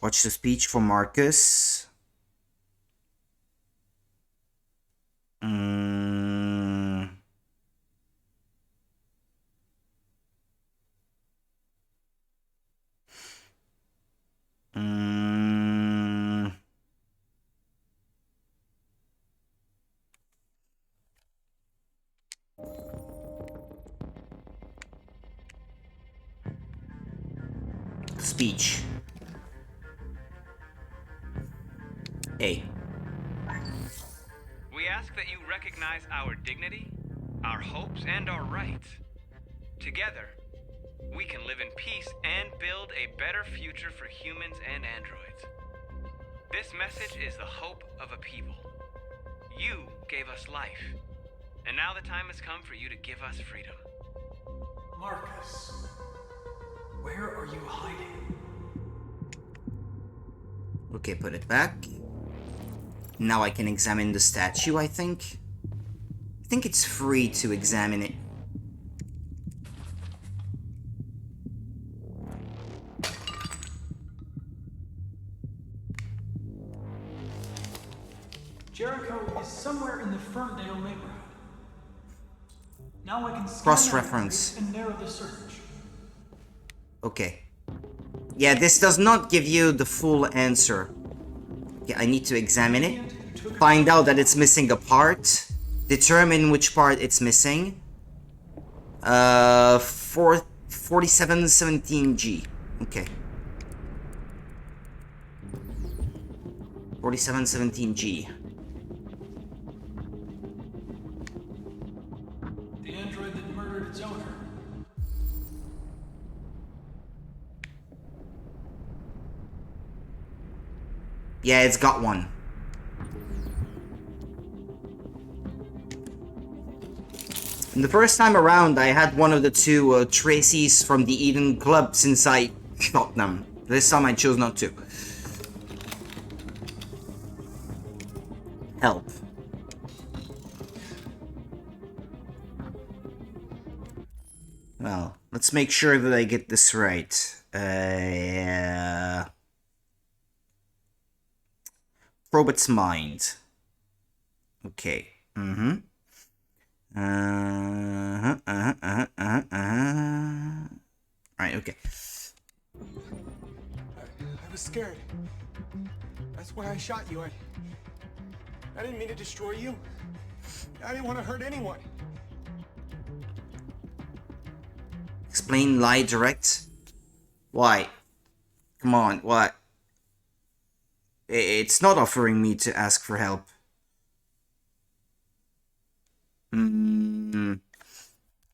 Watch the speech from Marcus. Speech. A.
We ask that you recognize our dignity, our hopes, and our rights. Together, we can live in peace and build a better future for humans and androids. This message is the hope of a people. You gave us life, and now the time has come for you to give us freedom.
Marcus, where are you hiding?
Okay, put it back. Now I can examine the statue, I think. I think it's free to examine it.
Jericho is somewhere in the Ferndale neighborhood. Now I can scan
Cross-reference.
and narrow the search.
Okay. Yeah, this does not give you the full answer. Okay, I need to examine it. Find out that it's missing a part. Determine which part it's missing. 4717G. Okay. 4717G.
The android that murdered its owner.
Yeah, it's got one. And the first time around, I had one of the two Tracy's from the Eden Club since I shot them. This time I chose not to. Help. Well, let's make sure that I get this right. Probe its mind. Okay. Right, okay.
I was scared. That's why I shot you. I didn't mean to destroy you. I didn't want to hurt anyone.
Explain, lie, direct. Why? Come on, what? It's not offering me to ask for help.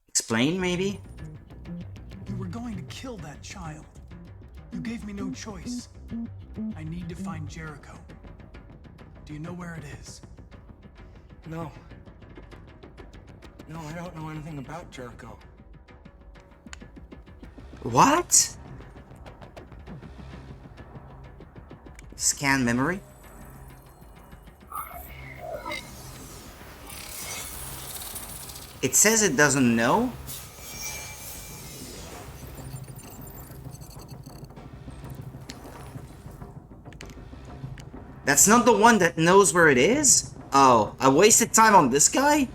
Explain, maybe?
You were going to kill that child. You gave me no choice. I need to find Jericho. Do you know where it is?
No. No, I don't know anything about Jericho.
What? Scan memory? It says it doesn't know? That's not the one that knows where it is? Oh, I wasted time on this guy?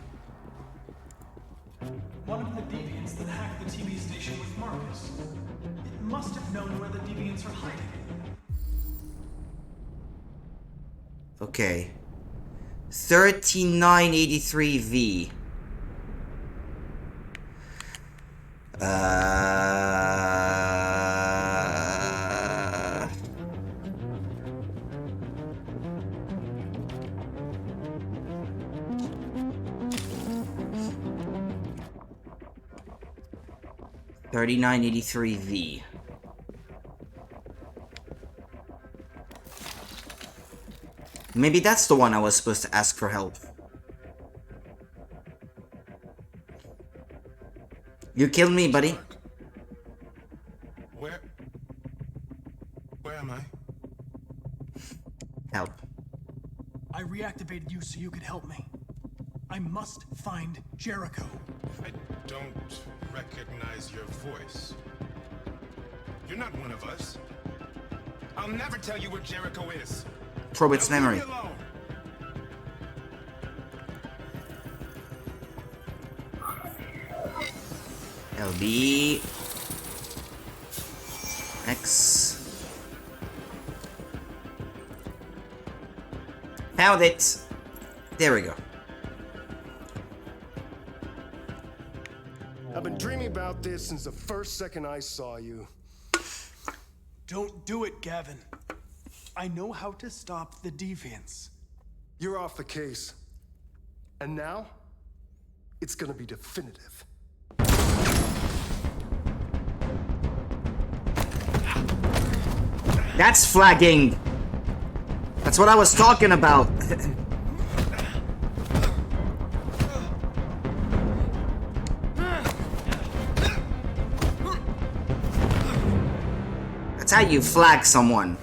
One of the deviants that hacked the TV station with Marcus. It must have known where the deviants are hiding.
Okay. 3983V. 3983V. Maybe that's the one I was supposed to ask for help. You killed me, buddy.
Where am I?
Help.
I reactivated you so you could help me. I must find Jericho.
I don't recognize your voice. You're not one of us. I'll never tell you where Jericho is.
Probe its memory.
Leave me alone.
LB. X. Found it. There we go.
I've been dreaming about this since the first second I saw you.
Don't do it, Gavin. I know how to stop the deviants.
You're off the case. And now, it's gonna be definitive.
That's flagging. That's what I was talking about. That's how you flag someone.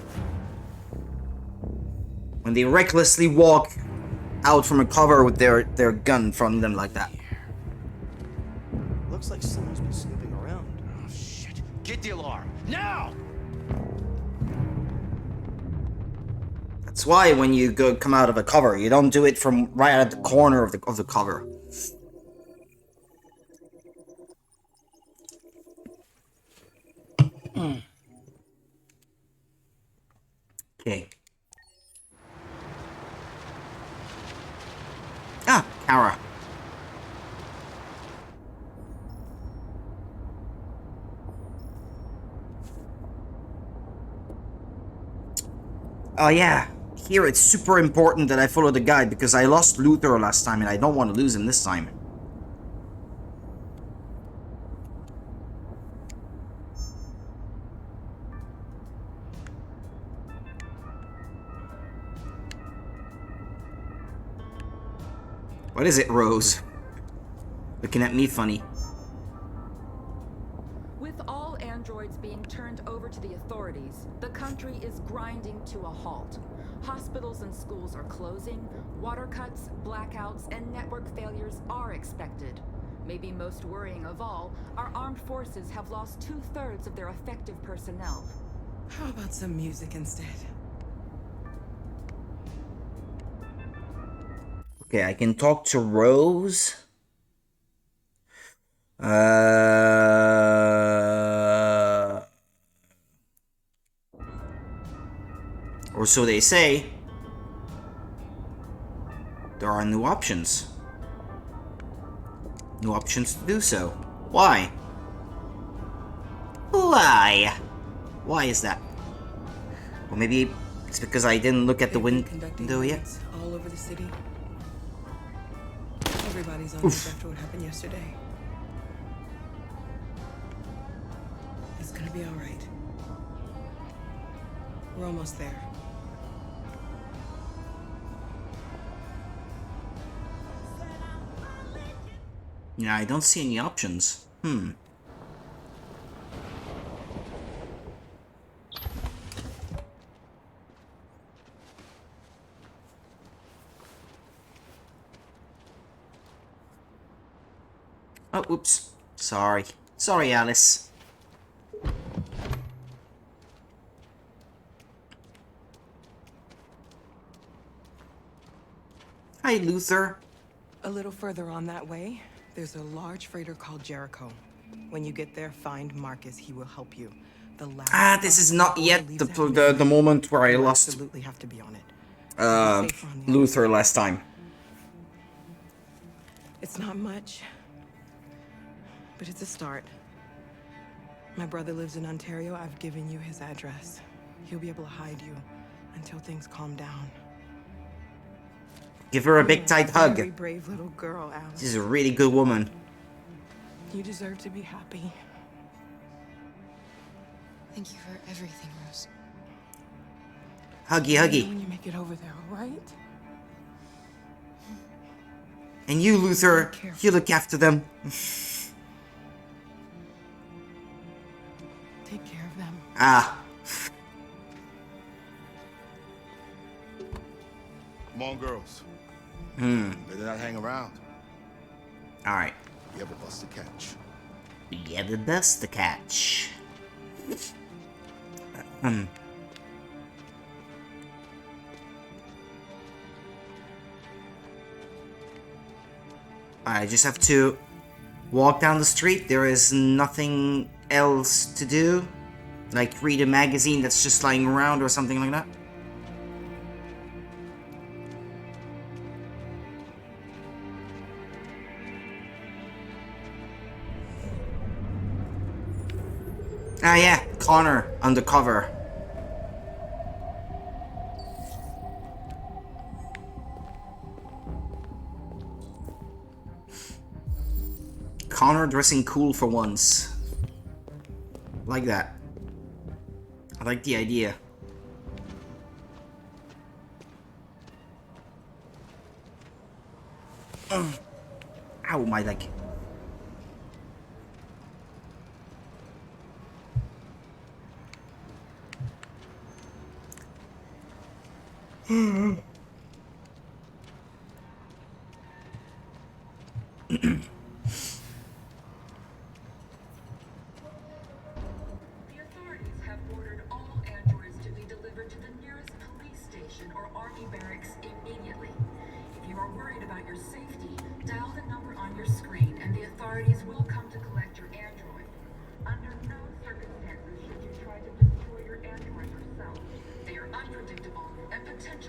When they recklessly walk out from a cover with their gun from them like that.
Looks like someone's been snooping around. Oh, shit. Get the alarm. Now!
That's why when you come out of a cover, you don't do it from right at the corner of the cover. Okay. Ah, Kara. Oh yeah. Here it's super important that I follow the guide because I lost Luther last time and I don't want to lose him this time. What is it, Rose? Looking at me funny.
With all androids being turned over to the authorities, the country is grinding to a halt. Hospitals and schools are closing, water cuts, blackouts, and network failures are expected. Maybe most worrying of all, our armed forces have lost 2/3 of their effective personnel.
How about some music instead?
Okay, I can talk to Rose. Or so they say. There are new options. New options to do so. Why? Why? Why is that? Or maybe it's because I didn't look at the window yet.
All over the city. Everybody's on edge after what happened yesterday. It's gonna be all right. We're almost there.
Yeah, I don't see any options. Oh, oops. Sorry. Sorry, Alice. Hi, Luther.
A little further on that way, there's a large freighter called Jericho. When you get there, find Marcus. He will help you.
This is not yet the moment where I lost
absolutely have to be on it.
Luther last time.
It's not much, but it's a start. My brother lives in Ontario. I've given you his address. He'll be able to hide you until things calm down.
Give her a big tight hug.
Very brave little girl, Alice.
She's a really good woman.
You deserve to be happy.
Thank you for everything, Rose.
Huggy, huggy.
When you make make it over there, all right?
And you, Luther, you look after them.
Take care of them.
Ah.
Come on, girls. Better not hang around.
Alright.
We have a bus to catch.
We have a bus to catch. I just have to walk down the street. There is nothing else to do. Like read a magazine that's just lying around or something like that. Ah yeah, Connor, undercover. Connor dressing cool for once. Like that. I like the idea. Ow, my leg.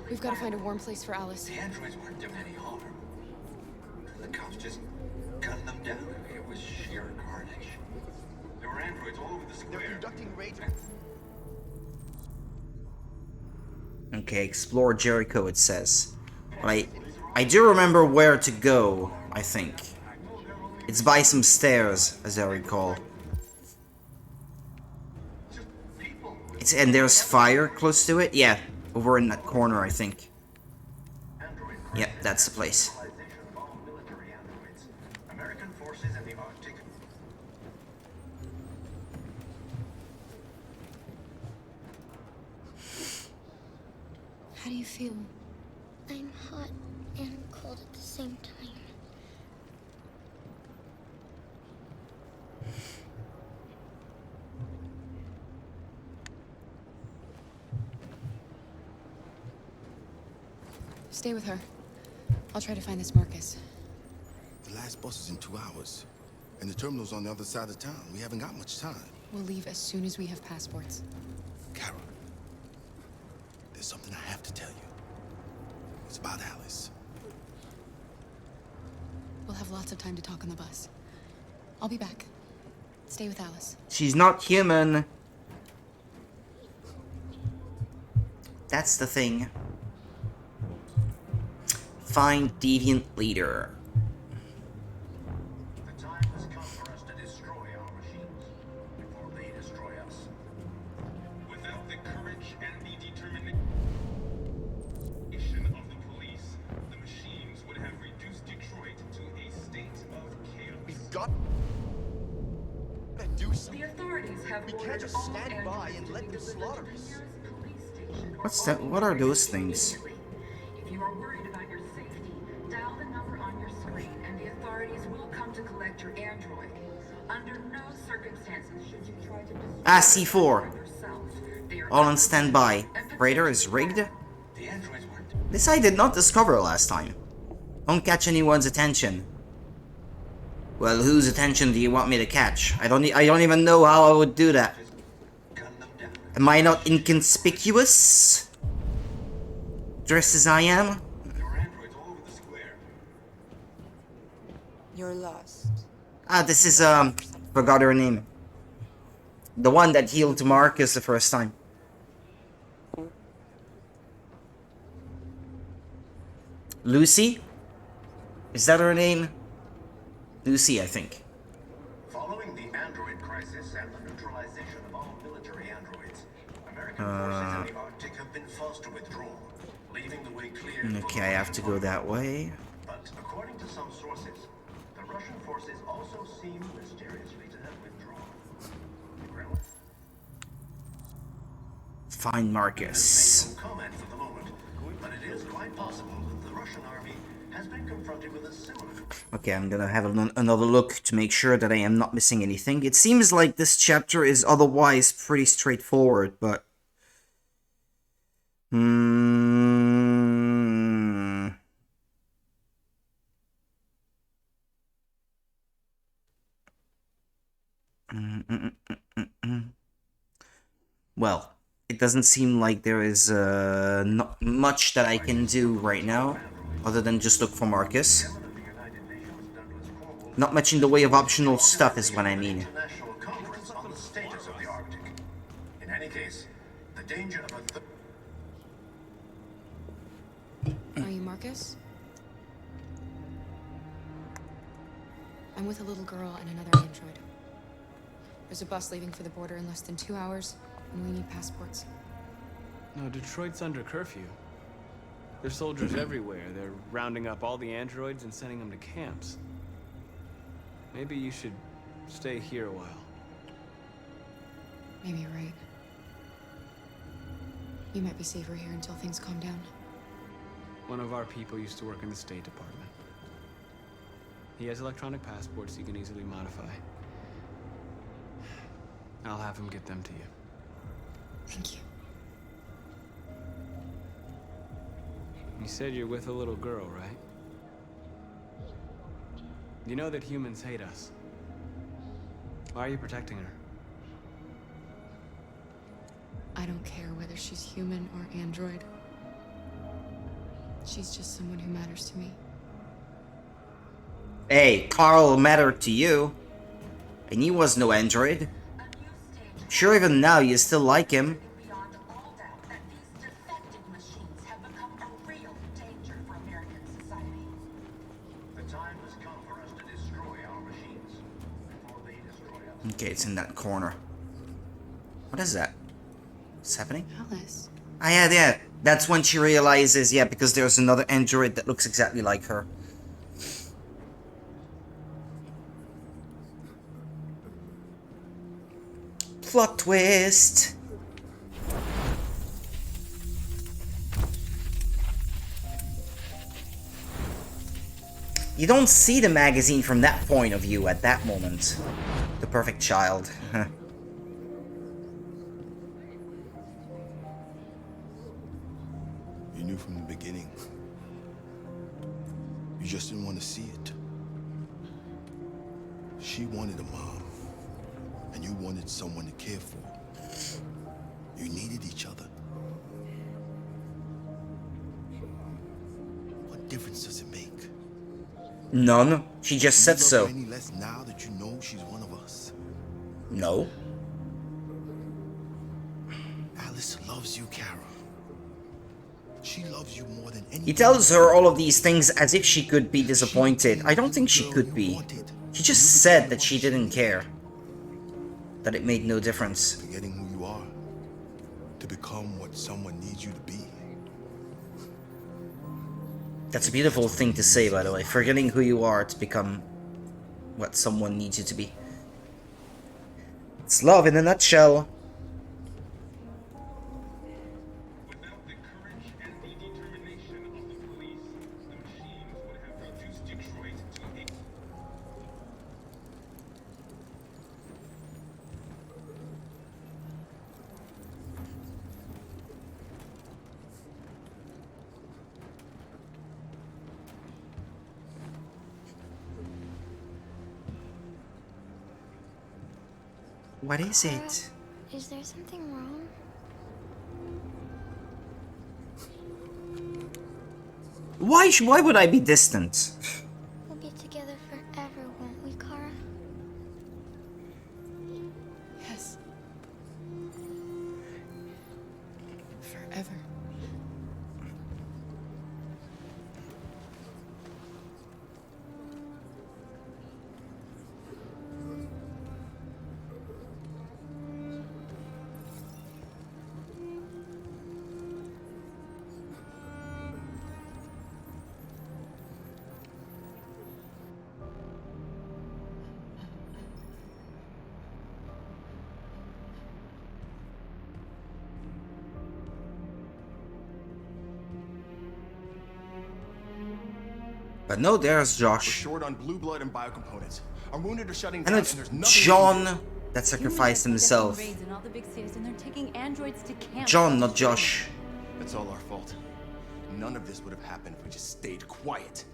We've got to find a warm place for Alice.
The androids weren't doing any harm. The cops just gunned them down. It was sheer carnage. There were androids all over the square. They're conducting raids.
Okay, explore Jericho, it says. But I do remember where to go, I think. It's by some stairs, as I recall. And there's fire close to it? Yeah, over in that corner, I think. Yep, that's the place.
American forces in the Arctic.
How do you feel? I'm hot and cold at the same time.
Stay with her. I'll try to find this Marcus.
The last bus is in 2 hours. And the terminal's on the other side of town. We haven't got much time.
We'll leave as soon as we have passports.
Kara, there's something I have to tell you. It's about Alice.
We'll have lots of time to talk on the bus. I'll be back. Stay with Alice.
She's not human. That's the thing. Find deviant leader.
The time has come for us to destroy our machines before they destroy us. Without the courage and the determination of the police, the machines would have reduced Detroit to a state of chaos.
We've got to do something.
The authorities have
We can't just stand by and let them slaughter us.
What's that? What are those things?
If you are worried about your safety, dial the number on your screen and the authorities will come to collect your android. Under no circumstances should you try to destroy
Ah, C4.
yourself. They are
All on standby. Radar is rigged? This I did not discover last time. Don't catch anyone's attention. Well, whose attention do you want me to catch? I don't even know how I would do that. Am I not inconspicuous? Dressed as I am?
You're lost.
Ah, this is, forgot her name. The one that healed Marcus the first time. Lucy? Is that her name? Lucy, I think.
Following the android crisis and the neutralization of all military androids, American forces in the Arctic Arctic have been forced to withdraw, leaving the way clear.
Okay, I have to go that way.
But according to some sources, the Russian forces also seem mysteriously to have withdrawn.
Find Marcus.
No comment for the moment, but it is quite possible that the Russian army has been confronted with a similar.
Okay, I'm gonna have another look to make sure that I am not missing anything. It seems like this chapter is otherwise pretty straightforward, but... Well, it doesn't seem like there is not much that I can do right now, other than just look for Marcus. Not much in the way of optional stuff is what I mean.
International conference on the status of the Arctic. In any case, the danger of
Are you Marcus? I'm with a little girl and another android. There's a bus leaving for the border in less than 2 hours, and we need passports.
No, Detroit's under curfew. There's soldiers everywhere. They're rounding up all the androids and sending them to camps. Maybe you should stay here a while.
Maybe you're right. You might be safer here until things calm down.
One of our people used to work in the State Department. He has electronic passports he can easily modify. I'll have him get them to you.
Thank you.
You said you're with a little girl, right? You know that humans hate us. Why are you protecting her?
I don't care whether she's human or android. She's just someone who matters to me.
Hey, Carl mattered to you. And he was no android. Sure, even now you still like him. Okay, it's in that corner. What is that? What's happening?
Alice.
Ah, yeah. That's when she realizes, yeah, because there's another android that looks exactly like her. Plot twist! You don't see the magazine from that point of view at that moment. The perfect child.
You knew from the beginning. You just didn't want to see it. She wanted a mom, and you wanted someone to care for. You needed each other. What difference does it make?
None. She just said so.
Any less now that you know she's one of us?
No.
Alice loves you, Kara. She loves you more than anything.
He tells her all of these things as if she could be disappointed. I don't think she could be. She just said that she didn't care. That it made no difference.
Forgetting who you are to become what someone needs you to be.
That's a beautiful thing to say, by the way. Forgetting who you are to become what someone needs you to be. It's love in a nutshell. What is it?
Is there something wrong?
Why would I be distant?
We'll be together forever, won't we, Kara?
Yes. Forever.
But no, there's
We're
Josh.
short on blue blood and biocomponents. Our wounded are shutting
And
down,
it's
and there's nothing
John that sacrificed
Humans
himself.
are conducting raids in all the big cities, and they're taking androids to camp.
John, not Josh.
That's all our fault. None of this would have happened if we just stayed quiet.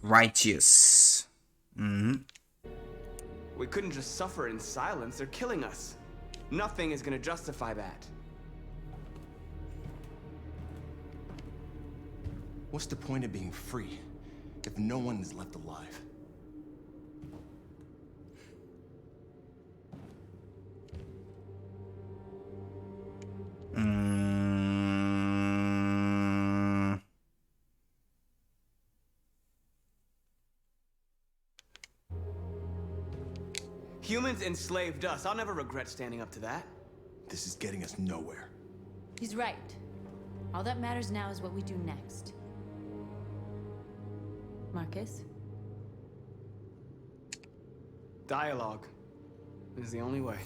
Righteous.
We couldn't just suffer in silence. They're killing us. Nothing is gonna justify that.
What's the point of being free if no one is left alive?
Humans enslaved us. I'll never regret standing up to that.
This is getting us nowhere.
He's right. All that matters now is what we do next. Marcus?
Dialogue is the only way.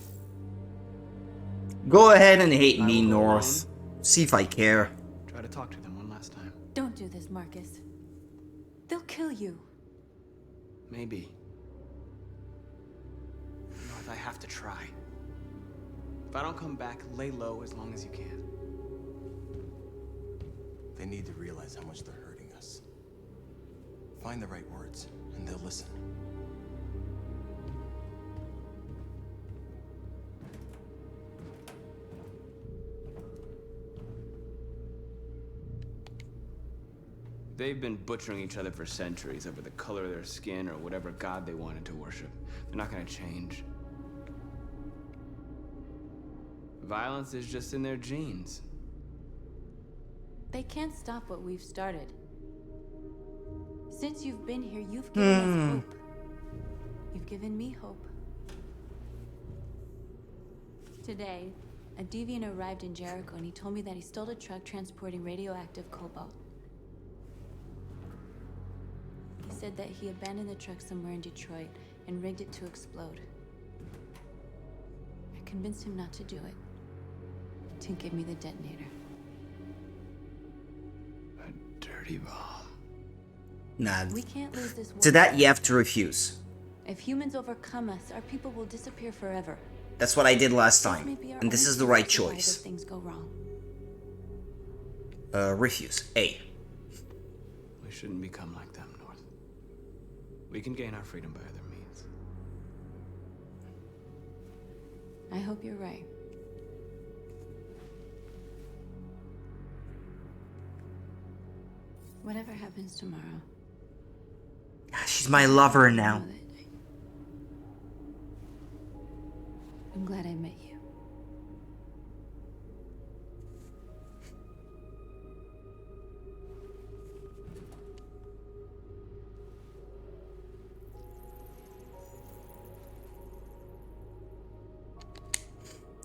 Go ahead and hate me, North. See if I care.
Try to talk to them one last time.
Don't do this, Marcus. They'll kill you.
Maybe. North, I have to try. If I don't come back, lay low as long as you can.
They need to realize how much they're hurting us. Find the right words, and they'll listen.
They've been butchering each other for centuries over the color of their skin or whatever god they wanted to worship. They're not gonna change. Violence is just in their genes.
They can't stop what we've started. Since you've been here, you've given us hope. You've given me hope. Today, a deviant arrived in Jericho and he told me that he stole a truck transporting radioactive cobalt. He said that he abandoned the truck somewhere in Detroit and rigged it to explode. I convinced him not to do it, to give me the detonator.
A dirty bomb.
Nah,
We can't lose this war.
to that you have to refuse.
If humans overcome us, our people will disappear forever.
That's what I did last
This may
time,
be our
and this
only
is the
chance
right
to survive
choice.
if things go wrong.
Refuse. A.
We shouldn't become like them, North. We can gain our freedom by other means.
I hope you're right. Whatever happens tomorrow.
She's my lover now.
I'm glad I met you.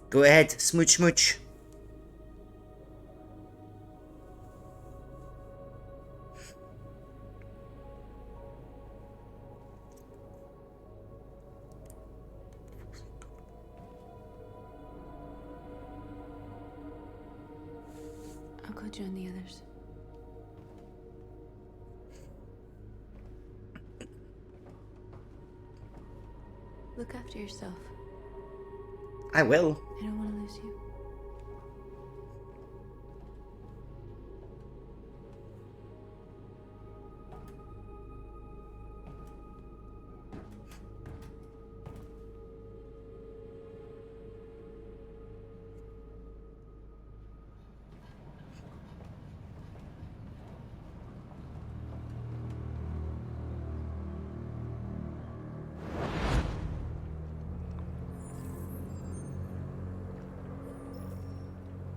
Go ahead, smooch smooch.
I'll go join the others. Look after yourself.
I will.
I don't want to lose you.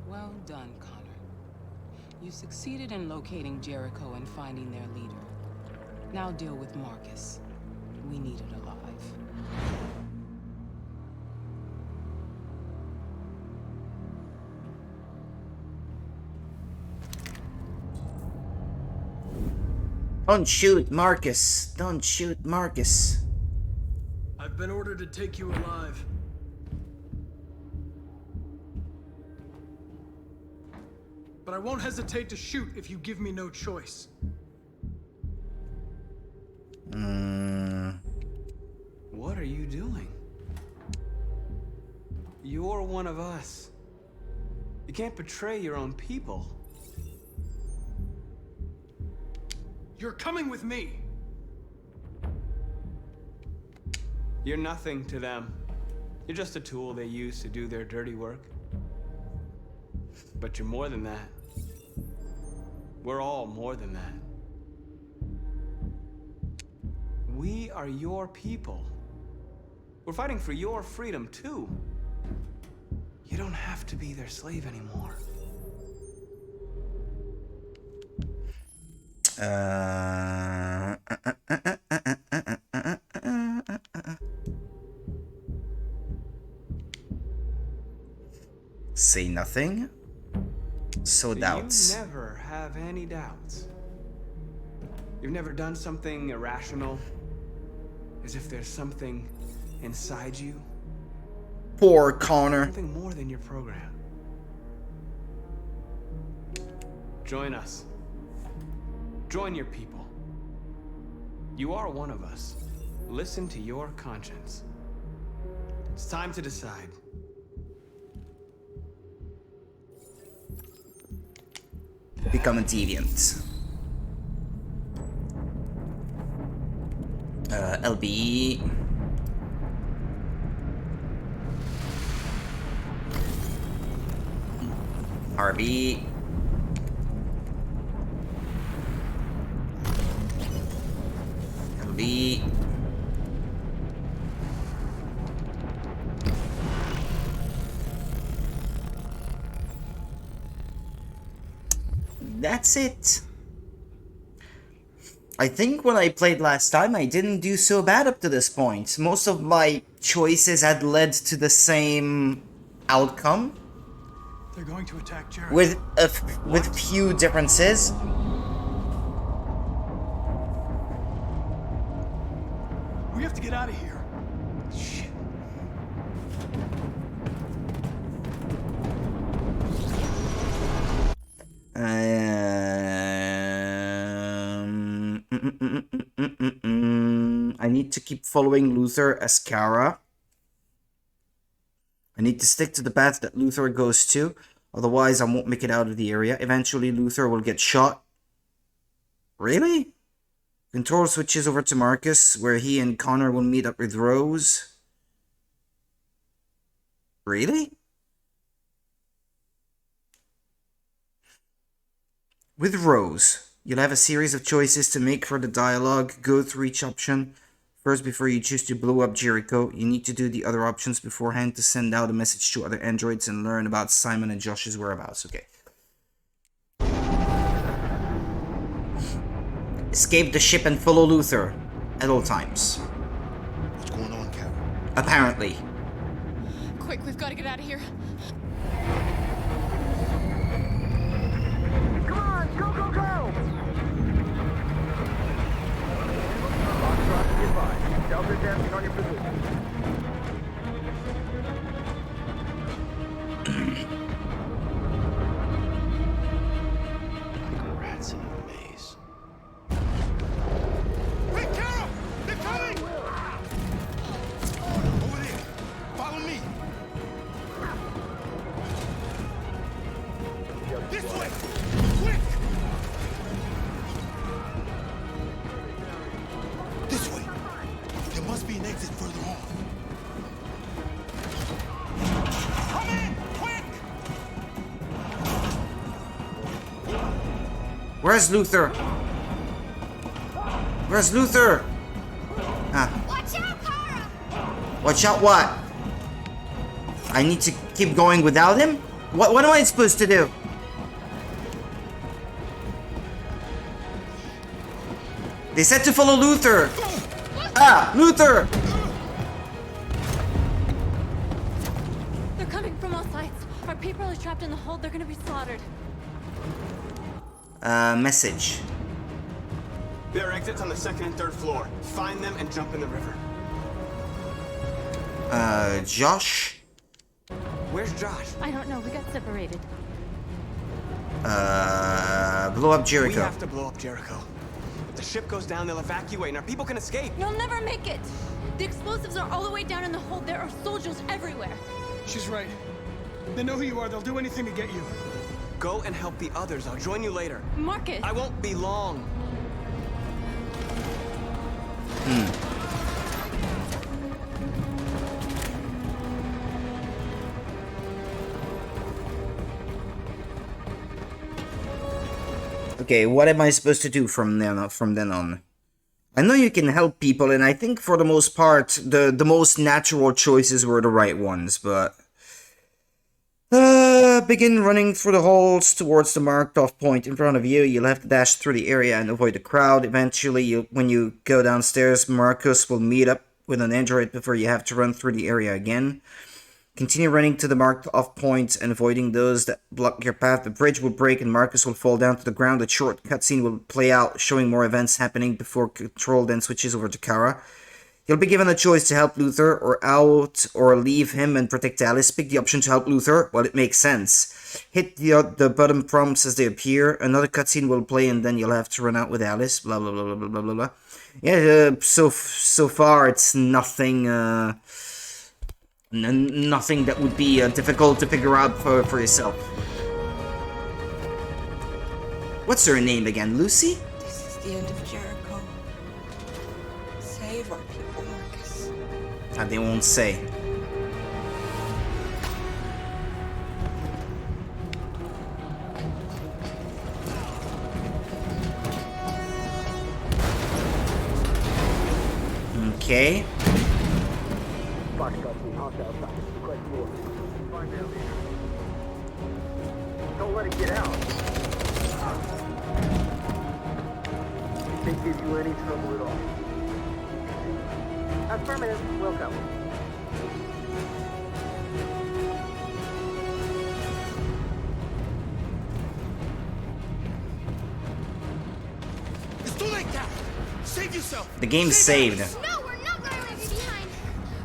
Well done, Connor. You succeeded in locating Jericho and finding their leader. Now deal with Marcus. We need it alive.
Don't shoot Marcus. Don't shoot Marcus.
I've been ordered to take you alive. but I won't hesitate to shoot if you give me no choice.
What are you doing? You're one of us. You can't betray your own people.
You're coming with me.
You're nothing to them. You're just a tool they use to do their dirty work. But you're more than that. We're all more than that. We are your people. We're fighting for your freedom, too. You don't have to be their slave anymore.
Say nothing. So doubts.
You never have any doubts. You've never done something irrational, as if there's something inside you.
Poor Connor.
Something more than your program. Join us. Join your people. You are one of us. Listen to your conscience. It's time to decide.
Become a deviant. LB. RB. LB. That's it. I think when I played last time, I didn't do so bad up to this point. Most of my choices had led to the same outcome.
They're going to attack Jericho.
With few differences.
We have to get out of here. Shit.
I need to keep following Luther as Kara. I need to stick to the path that Luther goes to, otherwise I won't make it out of the area. Eventually Luther will get shot. Really? Control switches over to Marcus, where he and Connor will meet up with Rose. Really? With Rose, you'll have a series of choices to make for the dialogue. Go through each option. First, before you choose to blow up Jericho, you need to do the other options beforehand to send out a message to other androids and learn about Simon and Josh's whereabouts. Okay. Escape the ship and follow Luther at all times.
What's going on, Kara?
Apparently.
Quick, we've got to get out of here.
Come on, go, go, go! Delta dancing on your position.
Rats in a maze.
Wait, Carol! They're coming!
Over there! Follow me!
This way! Quick!
This way! There must be an exit further on.
Come in! Quick!
Where's Luther? Where's Luther? Ah.
Watch out, Kara!
Watch out what? I need to keep going without him? What am I supposed to do? They said to follow Luther! Ah! Luther!
They're coming from all sides. Our people are trapped in the hold. They're gonna be slaughtered.
Message.
There are exits on the second and third floor. Find them and jump in the river.
Josh?
Where's Josh?
I don't know. We got separated.
Blow up Jericho.
We have to blow up Jericho. If the ship goes down, they'll evacuate and our people can escape.
You'll never make it! The explosives are all the way down in the hold. There are soldiers everywhere.
She's right. They know who you are. They'll do anything to get you.
Go and help the others. I'll join you later.
Marcus!
I won't be long.
Okay, what am I supposed to do from then on? I know you can help people, and I think for the most part, the most natural choices were the right ones, but... begin running through the halls towards the marked off point in front of you. You'll have to dash through the area and avoid the crowd. Eventually, when you go downstairs, Marcus will meet up with an android before you have to run through the area again. Continue running to the marked off points and avoiding those that block your path. The bridge will break and Marcus will fall down to the ground. A short cutscene will play out, showing more events happening before control then switches over to Kara. You'll be given a choice to help Luther or out or leave him and protect Alice. Pick the option to help Luther. Well, it makes sense. Hit the button prompts as they appear. Another cutscene will play and then you'll have to run out with Alice. Blah, blah, blah, blah, blah, blah, blah. Yeah, so far it's nothing, nothing that would be difficult to figure out for yourself. What's her name again? Lucy?
This is the end of Jericho. Save our people, Marcus.
And they won't say. Okay.
Don't let it get out. Can't give you any trouble at all. Affirmative. Welcome.
It's too late now. Save yourself.
The game's saved.
No, we're not going to leave you behind.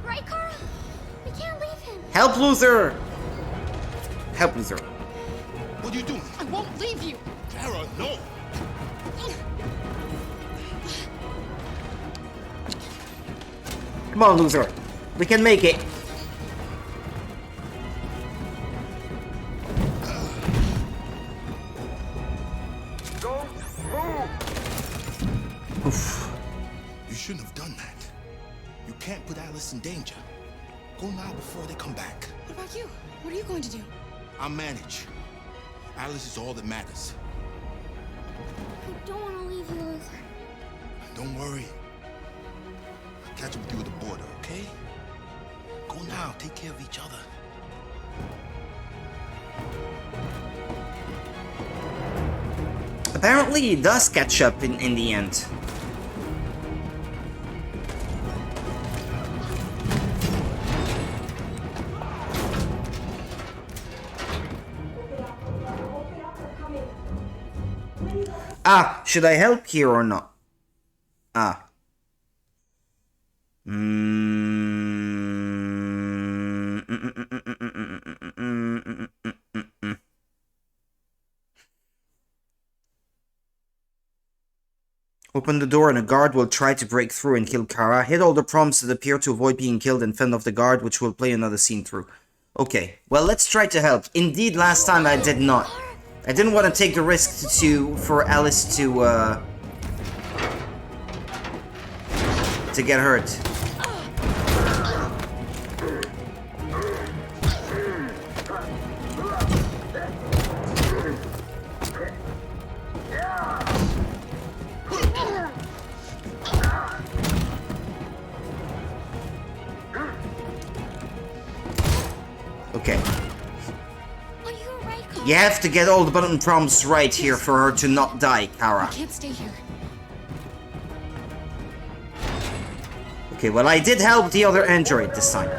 Right, Carl? We can't leave him.
Help Luther! Help Luther.
What are you doing?
I won't leave you.
Kara, no.
Come on, Luther. We can make it.
Go move.
Oof.
You shouldn't have done that. You can't put Alice in danger. Go now before they come back.
What about you? What are you going to do?
I'll manage. Alice is all that matters.
I don't want to leave you, Luther.
Don't worry. I'll catch up with you at the border, okay? Go now. Take care of each other.
Apparently he does catch up in the end. Ah, should I help here or not? Ah. Open the door and a guard will try to break through and kill Kara. Hit all the prompts that appear to avoid being killed and fend off the guard, which will play another scene through. Okay, well, let's try to help. Indeed, last time I did not. I didn't want to take the risk for Alice to get hurt. Okay. You have to get all the button prompts right here for her to not die, Kara.
I can't stay here.
Okay, well, I did help the other android this time.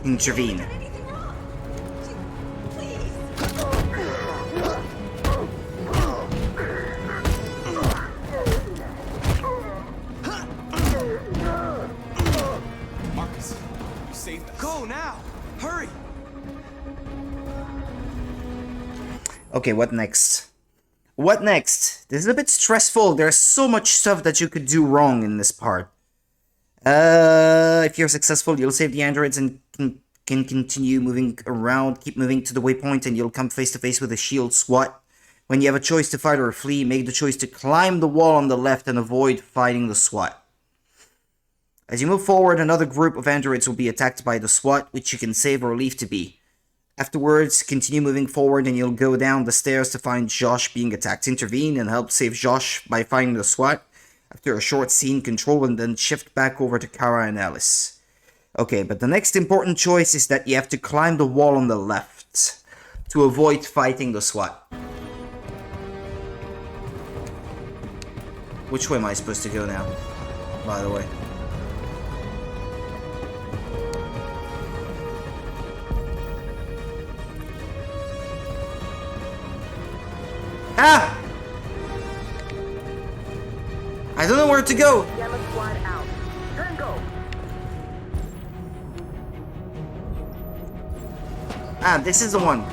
Intervene.
Marcus, you saved us. Go now! Hurry!
Okay, what next? What next? This is a bit stressful. There's so much stuff that you could do wrong in this part. If you're successful, you'll save the androids and can continue moving around. Keep moving to the waypoint and you'll come face to face with a shield SWAT. When you have a choice to fight or flee, make the choice to climb the wall on the left and avoid fighting the SWAT. As you move forward, another group of androids will be attacked by the SWAT, which you can save or leave to be. Afterwards, continue moving forward and you'll go down the stairs to find Josh being attacked. Intervene and help save Josh by finding the SWAT. After a short scene, control and then shift back over to Kara and Alice. Okay, but the next important choice is that you have to climb the wall on the left to avoid fighting the SWAT. Which way am I supposed to go now, by the way? Ah! I don't know where to go.
Gamma squad out. Tango.
Ah, this is the one.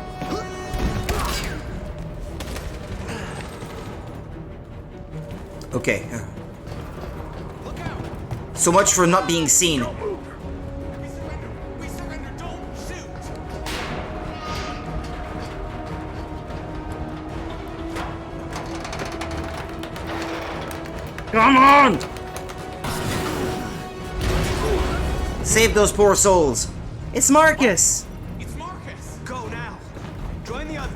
Okay. So much for not being seen. Come on! Save those poor souls. It's Marcus!
It's Marcus! Go now! Join the others!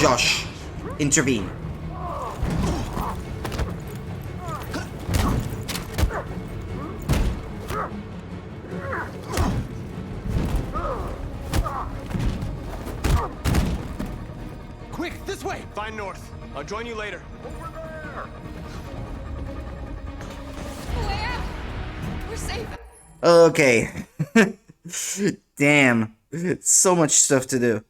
Josh, intervene.
Quick, this way! Find North. I'll join you later.
We're safe.
Okay. Damn. So much stuff to do.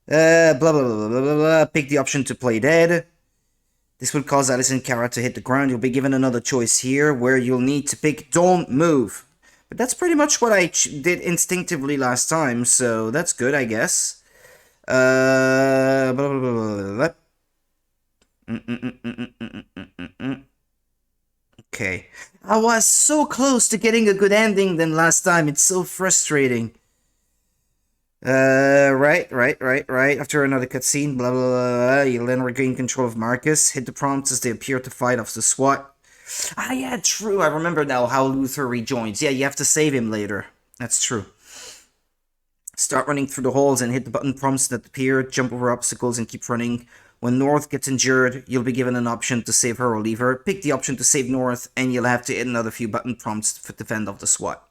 Blah, blah, blah, blah, blah, blah. Pick the option to play dead. This will cause Alice and Kara to hit the ground. You'll be given another choice here where you'll need to pick don't move. But that's pretty much what I did instinctively last time, so that's good, I guess. Blah, blah, blah, blah. Okay. I was so close to getting a good ending than last time. It's so frustrating. Right. After another cutscene, blah, blah, blah, blah, you'll then regain control of Marcus. Hit the prompts as they appear to fight off the SWAT. Ah, yeah, true. I remember now how Luther rejoins. Yeah, you have to save him later. That's true. Start running through the halls and hit the button prompts that appear. Jump over obstacles and keep running. When North gets injured, you'll be given an option to save her or leave her. Pick the option to save North, and you'll have to hit another few button prompts to defend off the SWAT.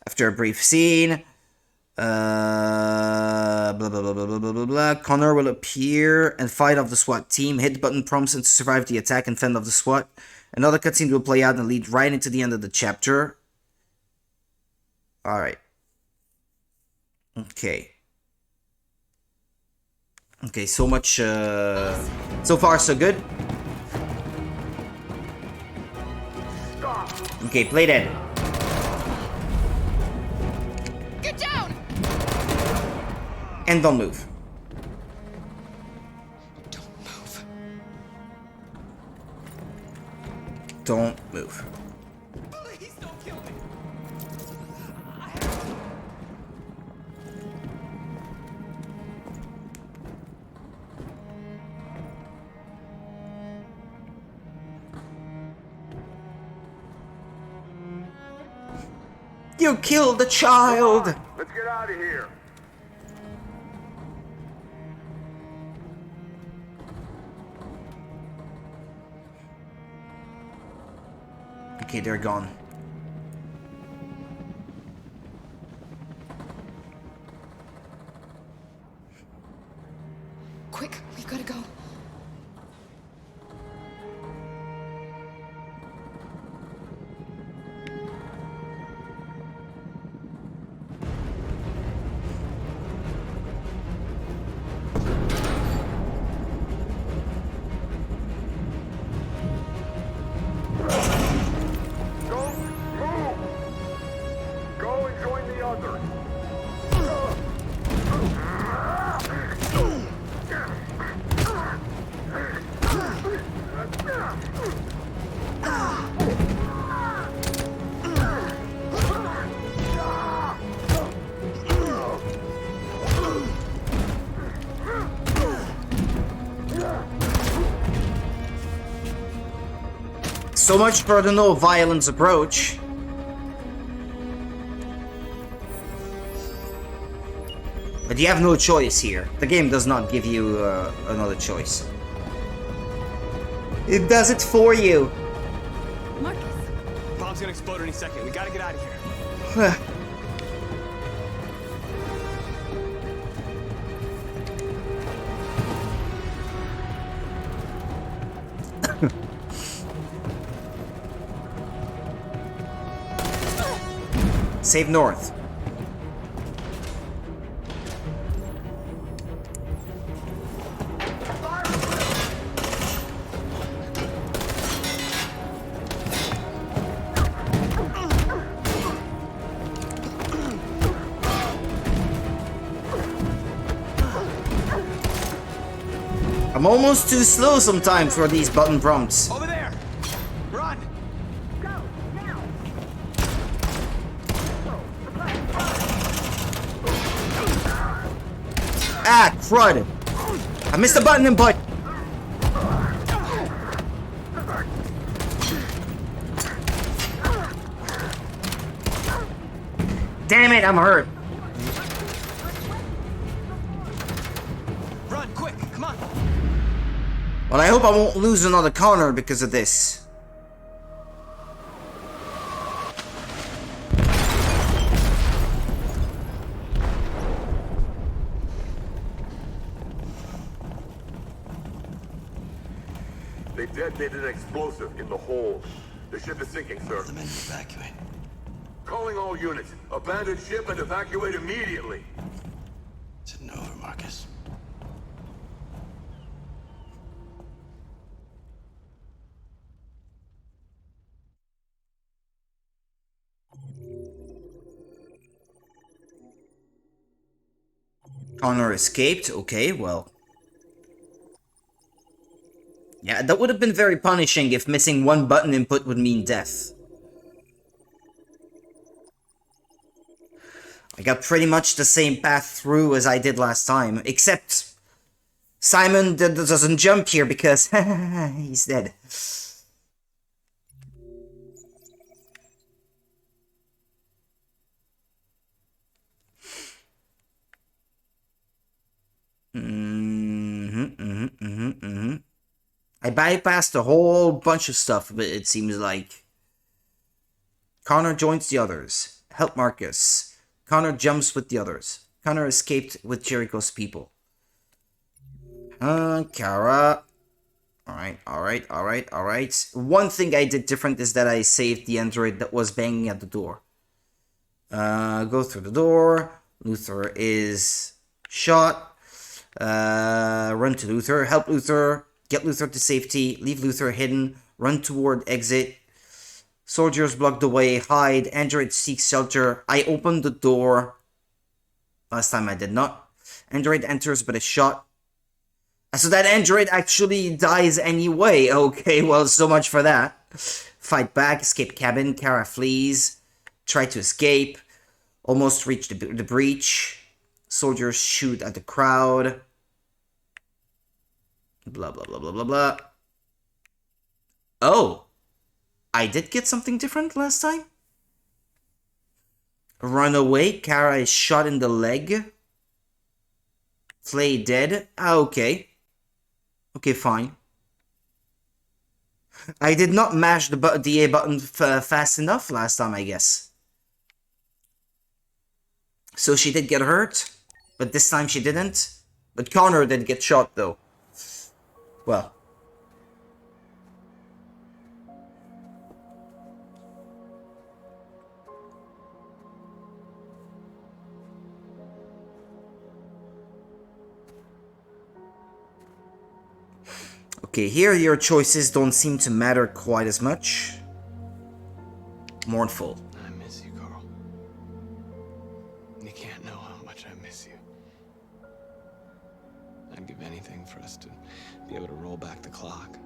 After a brief scene... blah, blah, blah, blah, blah, blah, blah, blah. Connor will appear and fight off the SWAT team. Hit the button prompts and to survive the attack and fend off the SWAT. Another cutscene will play out and lead right into the end of the chapter. Alright. Okay. Okay, so much, so far so good. Okay, play dead.
Get down!
And don't move. Don't move.
Please don't kill me!
You killed the child!
Let's get out of here.
Okay, they're gone.
Quick, we've gotta go.
Go and join the others.
So much for the no violence approach. But you have no choice here. The game does not give you another choice. It does it for you.
Marcus. Bomb's gonna explode any second. We gotta get out of here.
Save north. I'm almost too slow sometimes for these button prompts.
Over there! Run!
Ah, crud! I missed the button input! Damn it, I'm hurt.
Run, quick, come on!
Well, I hope I won't lose another corner because of this.
They detonated an explosive in the hold. The ship is sinking, sir.
The men evacuate.
Calling all units. Abandon ship and evacuate immediately.
It's over, Marcus.
Connor escaped? Okay, well. Yeah, that would have been very punishing if missing one button input would mean death. I got pretty much the same path through as I did last time, except Simon doesn't jump here because he's dead. I bypassed a whole bunch of stuff, but it seems like. Connor joins the others. Help Marcus. Connor jumps with the others. Connor escaped with Jericho's people. Kara. Alright. One thing I did different is that I saved the android that was banging at the door. Go through the door. Luther is shot. Run to Luther. Help Luther. Get Luther to safety. Leave Luther hidden. Run toward exit. Soldiers block the way. Hide. Android seeks shelter. I opened the door. Last time I did not. Android enters but is shot. So that android actually dies anyway. Okay, well, so much for that. Fight back. Escape cabin. Kara flees. Try to escape. Almost reach the breach. Soldiers shoot at the crowd. Blah, blah, blah, blah, blah, blah. Oh. I did get something different last time? Run away. Kara is shot in the leg. Play dead. Ah, okay. Okay, fine. I did not mash the A button fast enough last time, I guess. So she did get hurt, but this time she didn't. But Connor did get shot, though. Well. Okay, here your choices don't seem to matter quite as much. Mournful.
I miss you, Carl. You can't know how much I miss you. I'd give anything for us to be able to roll back the clock.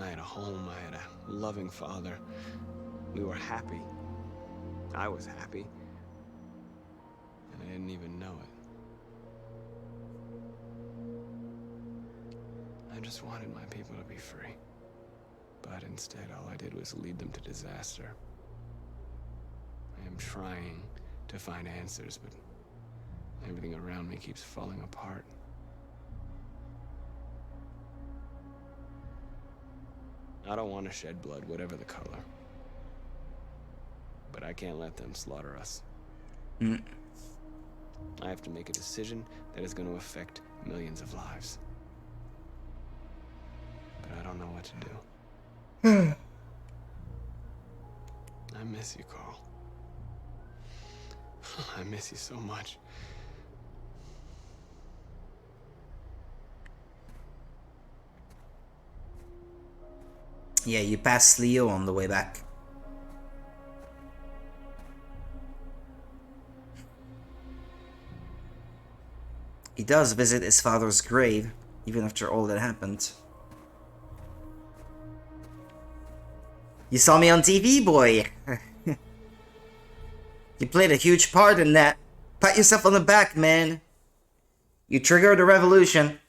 I had a home, I had a loving father. We were happy. I was happy. And I didn't even know it. I just wanted my people to be free. But instead, all I did was lead them to disaster. I am trying to find answers, but everything around me keeps falling apart. I don't want to shed blood, whatever the color. But I can't let them slaughter us. I have to make a decision that is going to affect millions of lives. But I don't know what to do. I miss you, Carl. I miss you so much.
Yeah, you passed Leo on the way back. He does visit his father's grave, even after all that happened. You saw me on TV, boy. You played a huge part in that. Pat yourself on the back, man. You triggered a revolution.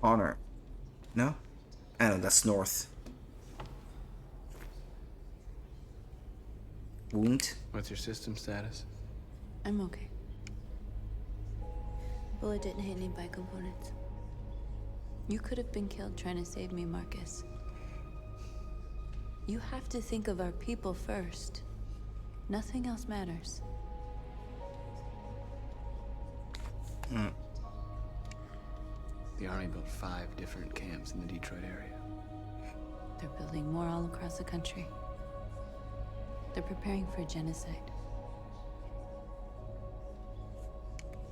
Honor. No? I know, that's north. Wound?
What's your system status?
I'm okay. Bullet didn't hit any bike components. You could have been killed trying to save me, Marcus. You have to think of our people first. Nothing else matters.
The Army built 5 different camps in the Detroit area.
They're building more all across the country. They're preparing for genocide.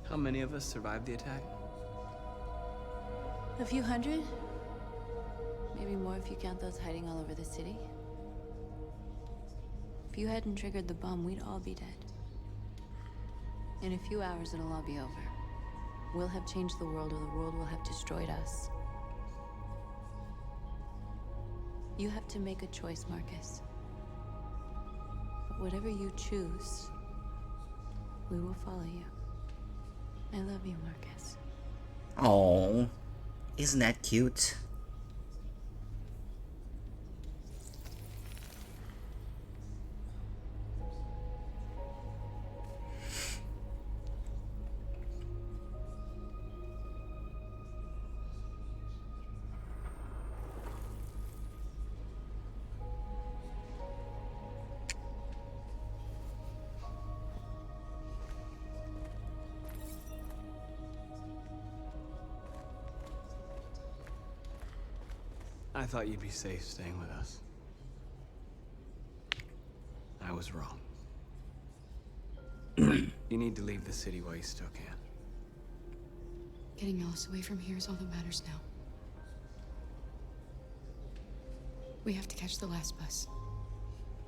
How many of us survived the attack?
A few hundred? Maybe more if you count those hiding all over the city. If you hadn't triggered the bomb, we'd all be dead. In a few hours, it'll all be over. We'll have changed the world, or the world will have destroyed us. You have to make a choice, Marcus. But whatever you choose, we will follow you. I love you, Marcus.
Oh, isn't that cute?
I thought you'd be safe staying with us. I was wrong. You need to leave the city while you still can.
Getting Alice away from here is all that matters now. We have to catch the last bus.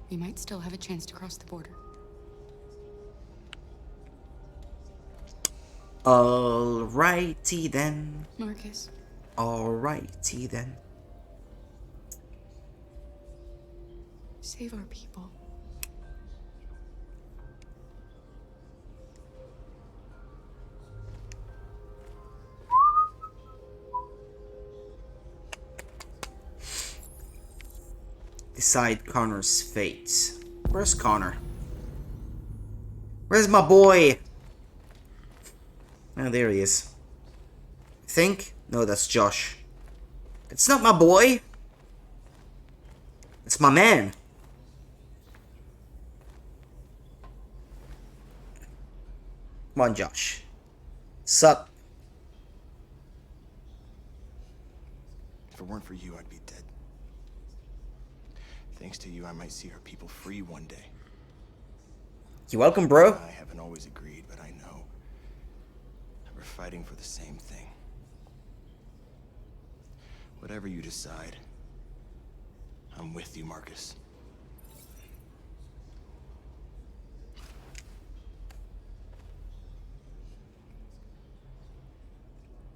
We might still have a chance to cross the border.
Alrighty then.
Marcus.
Alrighty then.
Save our people.
Decide Connor's fate. Where's Connor? Where's my boy? Oh, there he is. I think? No, that's Josh. It's not my boy. It's my man. Come on, Josh. Sup?
If it weren't for you, I'd be dead. Thanks to you, I might see our people free one day.
You're welcome, bro.
I haven't always agreed, but I know that we're fighting for the same thing. Whatever you decide, I'm with you, Marcus.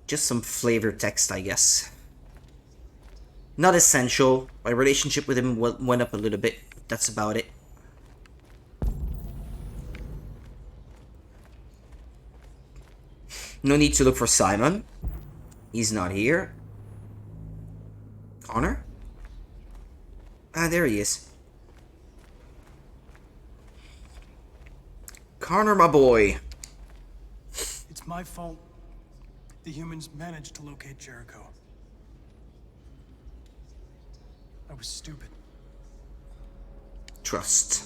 Just some flavor text, I guess. Not essential. My relationship with him went up a little bit. That's about it. No need to look for Simon. He's not here. Connor? Ah, there he is. Connor, my boy.
It's my fault. The humans managed to locate Jericho. I was stupid.
Trust.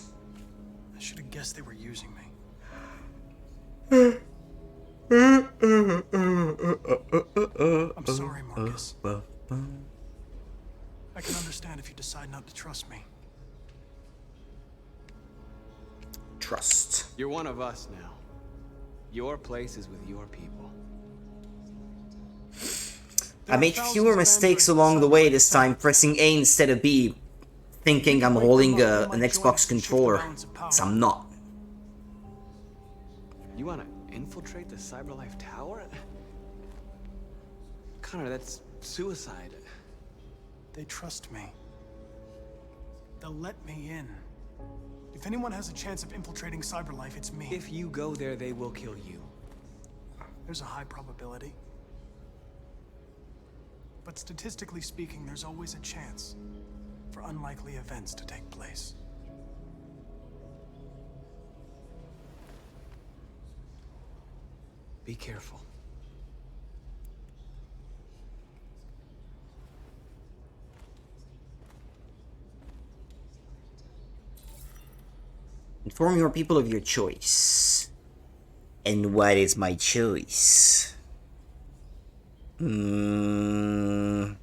I should have guessed they were using me. I'm sorry, Marcus. I can understand if you decide not to trust me.
Trust.
You're one of us now. Your place is with your people.
I made fewer mistakes along the way this time, pressing A instead of B, thinking I'm holding an Xbox controller, so I'm not.
You want to infiltrate the Cyberlife Tower? Connor, that's suicide.
They trust me. They'll let me in. If anyone has a chance of infiltrating Cyberlife, it's me.
If you go there, they will kill you.
There's a high probability. But statistically speaking, there's always a chance for unlikely events to take place.
Be careful.
Inform your people of your choice. And what is my choice? Oh,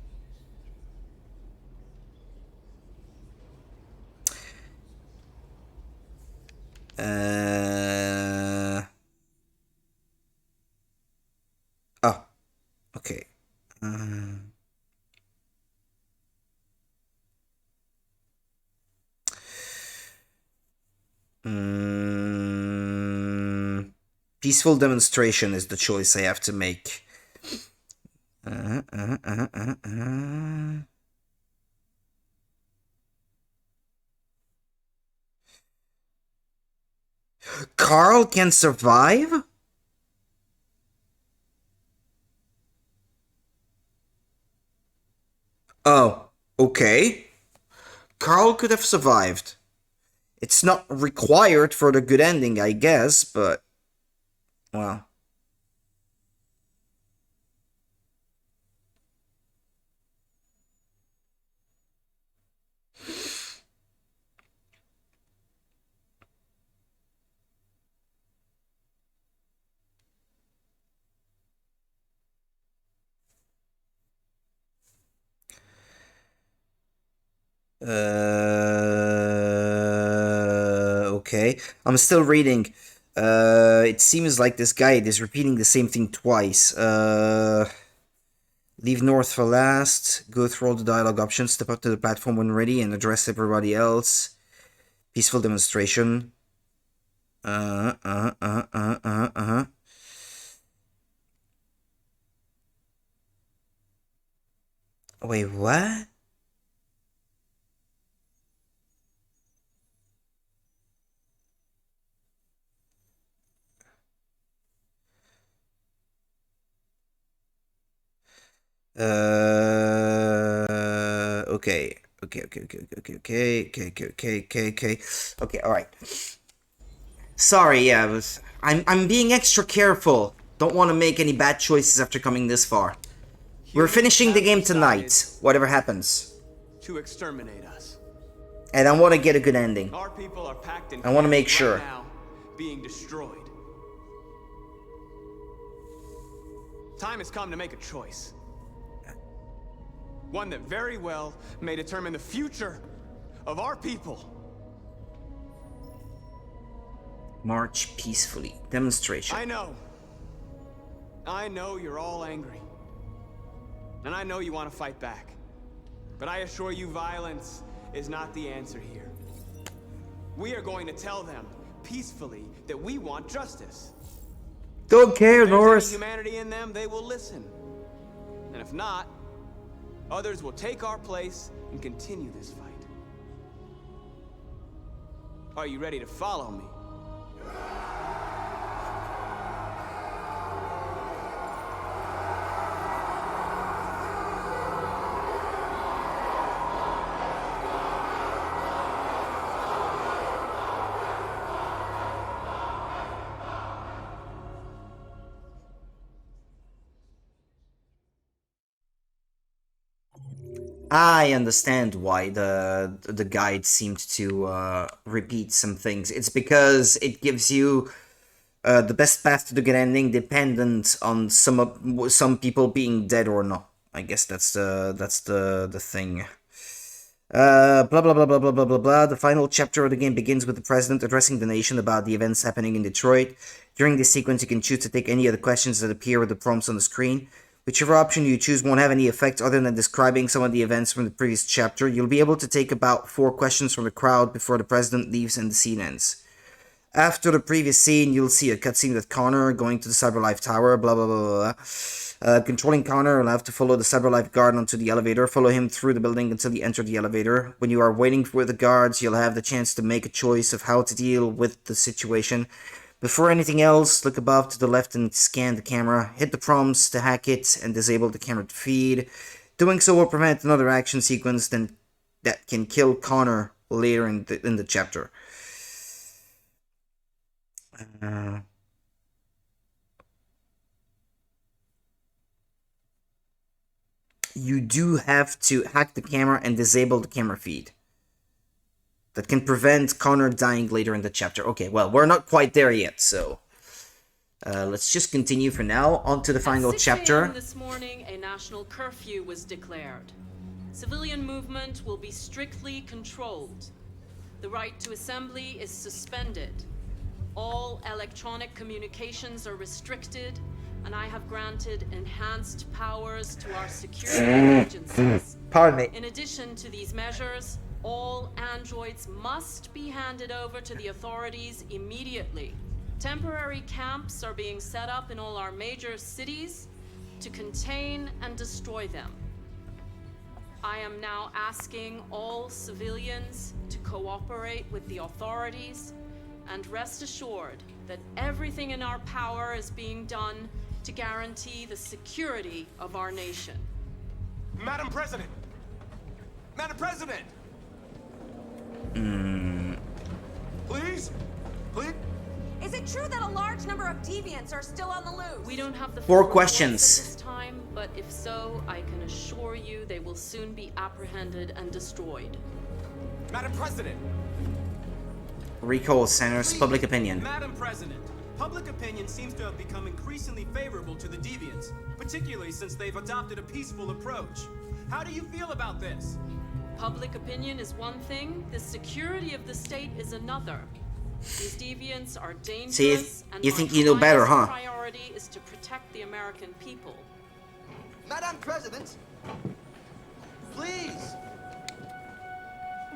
okay. Peaceful demonstration is the choice I have to make. Carl can survive? Oh, okay. Carl could have survived. It's not required for the good ending, I guess, but... well... Okay. I'm still reading. It seems like this guide is repeating the same thing twice. Leave north for last. Go through all the dialogue options. Step up to the platform when ready and address everybody else. Peaceful demonstration. Wait, what? Okay. Okay, alright. Sorry, yeah, I'm being extra careful. Don't want to make any bad choices after coming this far. We're finishing the game tonight, whatever happens.
To exterminate us.
And I want to get a good ending.
Our people are packed in
I want to make
camps
sure.
right now, being destroyed. Time has come to make a choice. One that very well may determine the future of our people.
March peacefully. Demonstration.
I know you're all angry. And I know you want to fight back. But I assure you, violence is not the answer here. We are going to tell them peacefully that we want justice.
Don't care,
If there's
Norris.
any humanity in them, they will listen. And if not, others will take our place and continue this fight. Are you ready to follow me?
I understand why the guide seemed to repeat some things. It's because it gives you the best path to the good ending, dependent on some people being dead or not. I guess that's the thing. Blah blah blah blah blah blah blah blah. The final chapter of the game begins with the president addressing the nation about the events happening in Detroit. During this sequence, you can choose to take any of the questions that appear with the prompts on the screen. Whichever option you choose won't have any effect other than describing some of the events from the previous chapter. You'll be able to take about 4 questions from the crowd before the president leaves and the scene ends. After the previous scene, you'll see a cutscene with Connor going to the CyberLife Tower, blah blah blah blah. Controlling Connor, you'll have to follow the CyberLife guard onto the elevator. Follow him through the building until you enter the elevator. When you are waiting for the guards, you'll have the chance to make a choice of how to deal with the situation. Before anything else, look above to the left and scan the camera. Hit the prompts to hack it and disable the camera feed. Doing so will prevent another action sequence that can kill Connor later in the chapter. You do have to hack the camera and disable the camera feed. That can prevent Connor dying later in the chapter. Okay, well, we're not quite there yet, so let's just continue for now. On to the final chapter.
This morning, a national curfew was declared. Civilian movement will be strictly controlled. The right to assembly is suspended. All electronic communications are restricted, and I have granted enhanced powers to our security agencies.
Pardon me.
In addition to these measures, all androids must be handed over to the authorities immediately. Temporary camps are being set up in all our major cities to contain and destroy them. I am now asking all civilians to cooperate with the authorities and rest assured that everything in our power is being done to guarantee the security of our nation.
Madam President! Madam President! Please? Please?
Is it true that a large number of deviants are still on the loose?
We don't have the
4
full
questions.
results at this time, but if so, I can assure you they will soon be apprehended and destroyed.
Madam President!
Recall centers public opinion.
Madam President, public opinion seems to have become increasingly favorable to the deviants, particularly since they've adopted a peaceful approach. How do you feel about this?
Public opinion is one thing, the security of the state is another. These deviants are dangerous,
See,
and
you
my
think you know better,
highest
huh?
priority is to protect the American people.
Madam President, please.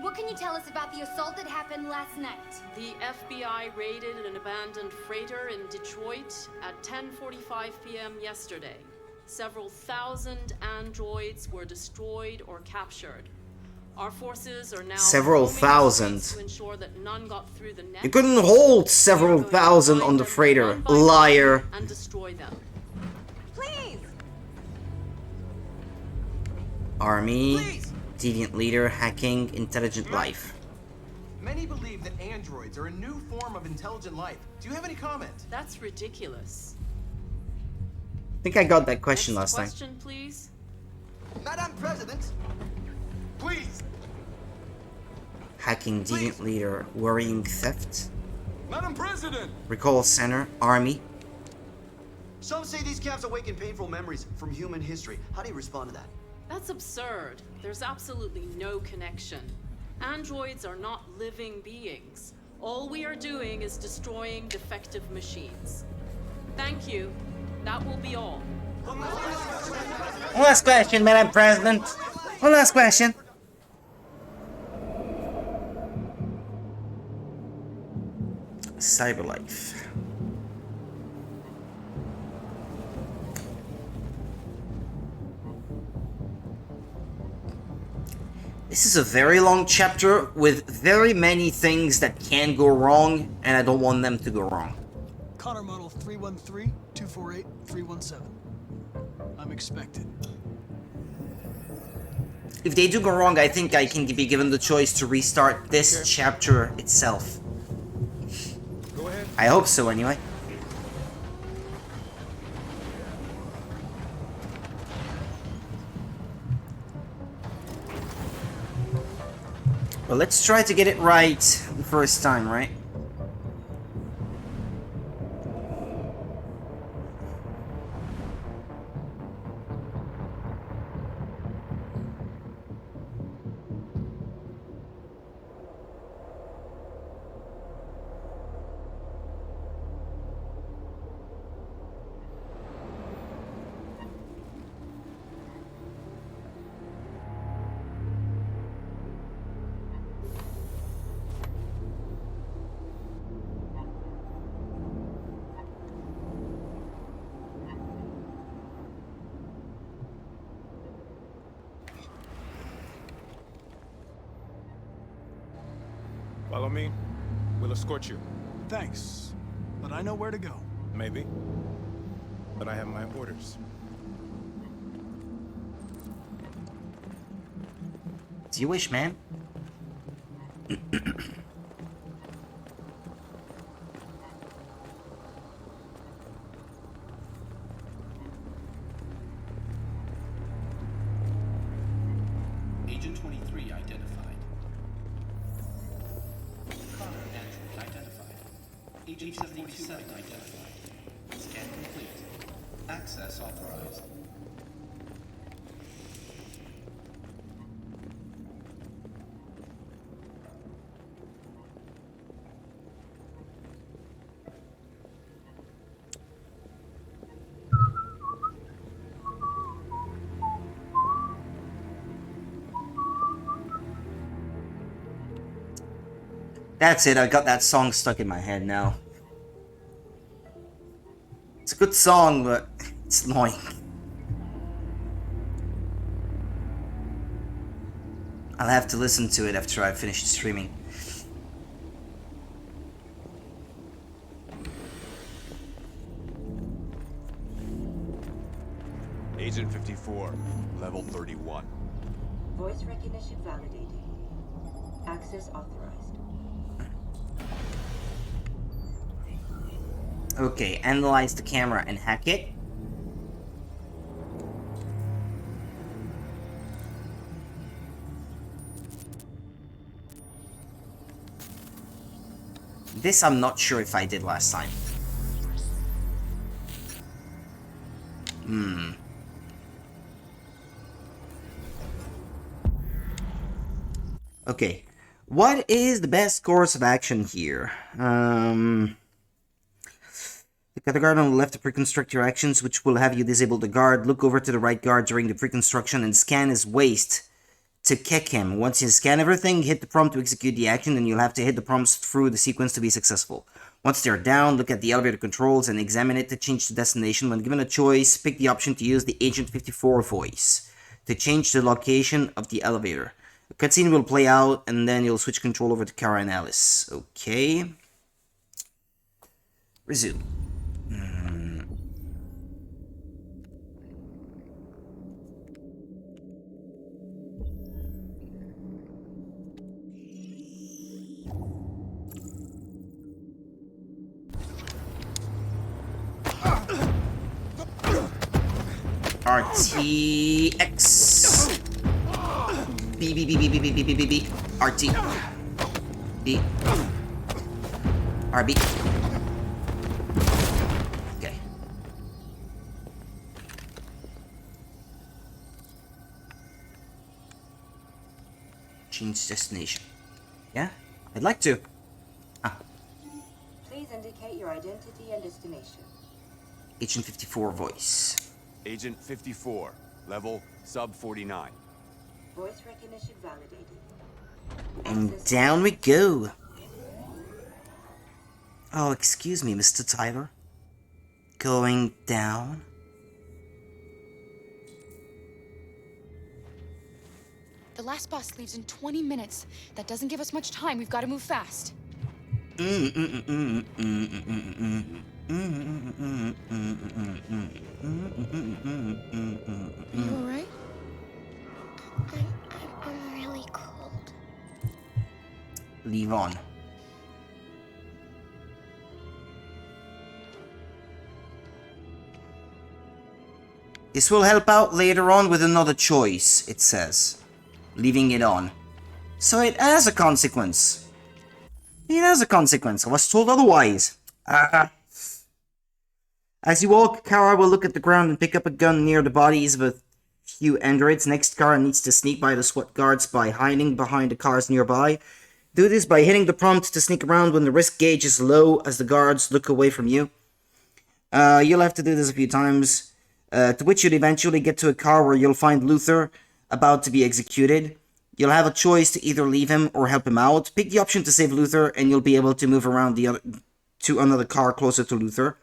What can you tell us about the assault that happened last night?
The FBI raided an abandoned freighter in Detroit at 10:45 p.m. yesterday. several thousand androids were destroyed or captured. Our forces are now
Several
combing the
thousand.
streets to ensure that none got through the net.
You couldn't hold several thousand on the freighter.
One by
Liar.
one and destroy them.
Please!
Army, deviant leader, hacking, intelligent life.
Many believe that androids are a new form of intelligent life. Do you have any comment?
That's ridiculous.
I think I got that question last time.
Question, please.
Madam President,
please.
Hacking, deviant leader, worrying theft.
Madam President!
Recall center, army.
some say these camps awaken painful memories from human history. How do you respond to that?
That's absurd. There's absolutely no connection. Androids are not living beings. All we are doing is destroying defective machines. Thank you. That will be all.
One last question, Madam President. One last question. Cyberlife. This is a very long chapter with very many things that can go wrong, and I don't want them to go wrong.
Connor model 313-248-317. I'm expected.
If they do go wrong, I think I can be given the choice to restart this chapter itself.
Go ahead.
I hope so, anyway. Well, let's try to get it right the first time, right?
Follow me. We'll escort you.
Thanks, but I know where to go.
Maybe. But I have my orders.
Do you wish, man?
Agent 23 identified. Connor Android identified. Agent 77 identified. Scan complete. Access authorized.
That's it, I got that song stuck in my head now. It's a good song, but it's annoying. I'll have to listen to it after I finish streaming.
Agent 54, level 31.
Voice recognition validated. Access authorized.
Okay, analyze the camera and hack it. This I'm not sure if I did last time. Okay, what is the best course of action here? Got the guard on the left to pre-construct your actions, which will have you disable the guard. Look over to the right guard during the pre-construction and scan his waist to kick him. Once you scan everything, hit the prompt to execute the action, and you'll have to hit the prompts through the sequence to be successful. Once they're down, look at the elevator controls and examine it to change the destination. When given a choice, pick the option to use the Agent 54 voice to change the location of the elevator. A cutscene will play out, and then you'll switch control over to Kara and Alice. Okay. Resume. RTX. B B B B B B B B B B RT B RB. Okay. Change destination. Yeah, I'd like to.
Please indicate your identity and destination.
Agent 54 voice.
Agent 54, level sub 49.
Voice recognition validated.
And down we go. Oh, excuse me, Mr. Tyler. Going down?
The last bus leaves in 20 minutes. That doesn't give us much time. We've got to move fast.
You alright? I'm really cold.
Leave on. This will help out later on with another choice, it says. Leaving it on. So it has a consequence. It has a consequence. I was told otherwise. As you walk, Kara will look at the ground and pick up a gun near the bodies of a few androids. Next, Kara needs to sneak by the SWAT guards by hiding behind the cars nearby. Do this by hitting the prompt to sneak around when the risk gauge is low as the guards look away from you. You'll have to do this a few times, to which you'll eventually get to a car where you'll find Luther about to be executed. You'll have a choice to either leave him or help him out. Pick the option to save Luther, and you'll be able to move around to another car closer to Luther.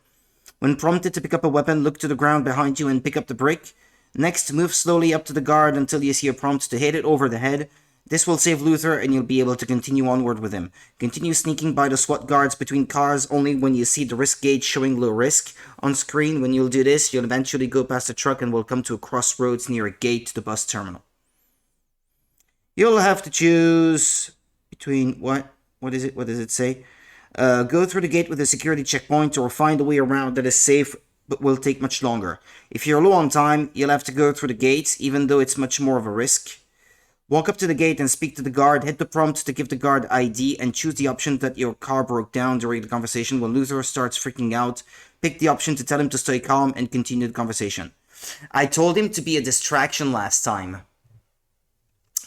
When prompted to pick up a weapon, look to the ground behind you and pick up the brick. Next, move slowly up to the guard until you see a prompt to hit it over the head. This will save Luther, and you'll be able to continue onward with him. Continue sneaking by the SWAT guards between cars only when you see the risk gauge showing low risk. On screen, when you'll do this, you'll eventually go past a truck and will come to a crossroads near a gate to the bus terminal. You'll have to choose between what is it? What does it say? Go through the gate with a security checkpoint or find a way around that is safe but will take much longer. If you're low on time, you'll have to go through the gate, even though it's much more of a risk. Walk up to the gate and speak to the guard. Hit the prompt to give the guard ID and choose the option that your car broke down during the conversation. When Luther starts freaking out, pick the option to tell him to stay calm and continue the conversation. I told him to be a distraction last time.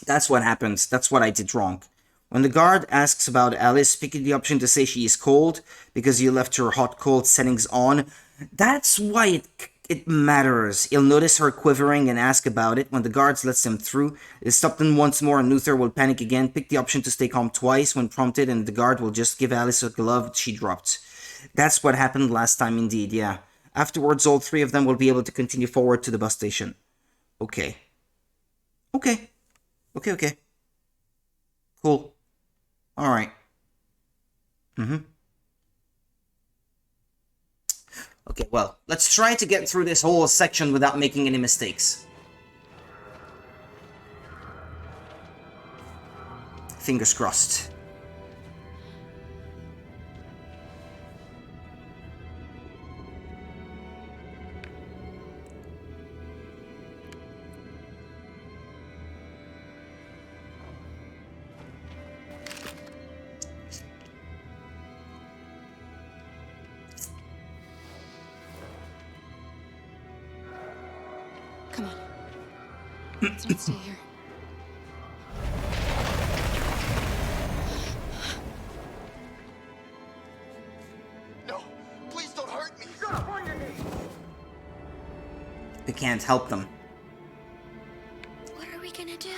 That's what happens. That's what I did wrong. When the guard asks about Alice, pick the option to say she is cold because you left her hot-cold settings on. That's why it matters. You'll notice her quivering and ask about it. When the guards lets them through, they stop them once more and Luther will panic again. Pick the option to stay calm twice when prompted and the guard will just give Alice a glove she dropped. That's what happened last time indeed, yeah. Afterwards, all three of them will be able to continue forward to the bus station. Okay. Okay. Okay. Cool. Alright. Okay, well, let's try to get through this whole section without making any mistakes. Fingers crossed.
Come on. Let's not stay here.
No, please don't hurt me. Get up on your knees.
We can't help them.
What are we gonna do?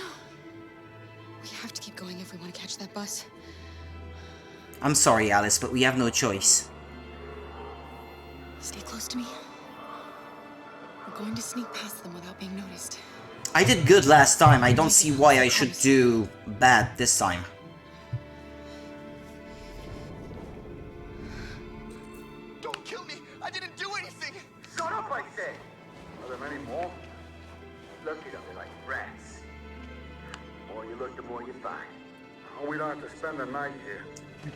We have to keep going if we want to catch that bus.
I'm sorry, Alice, but we have no choice.
Stay close to me. We're going to sneak past them without being noticed.
I did good last time. I don't see why I should do bad this time.
Don't kill me! I didn't do anything!
Shut up, I said! Are there many more? Lucky that they like rats. The more you look, the more you find. Oh, we don't have to spend the night here.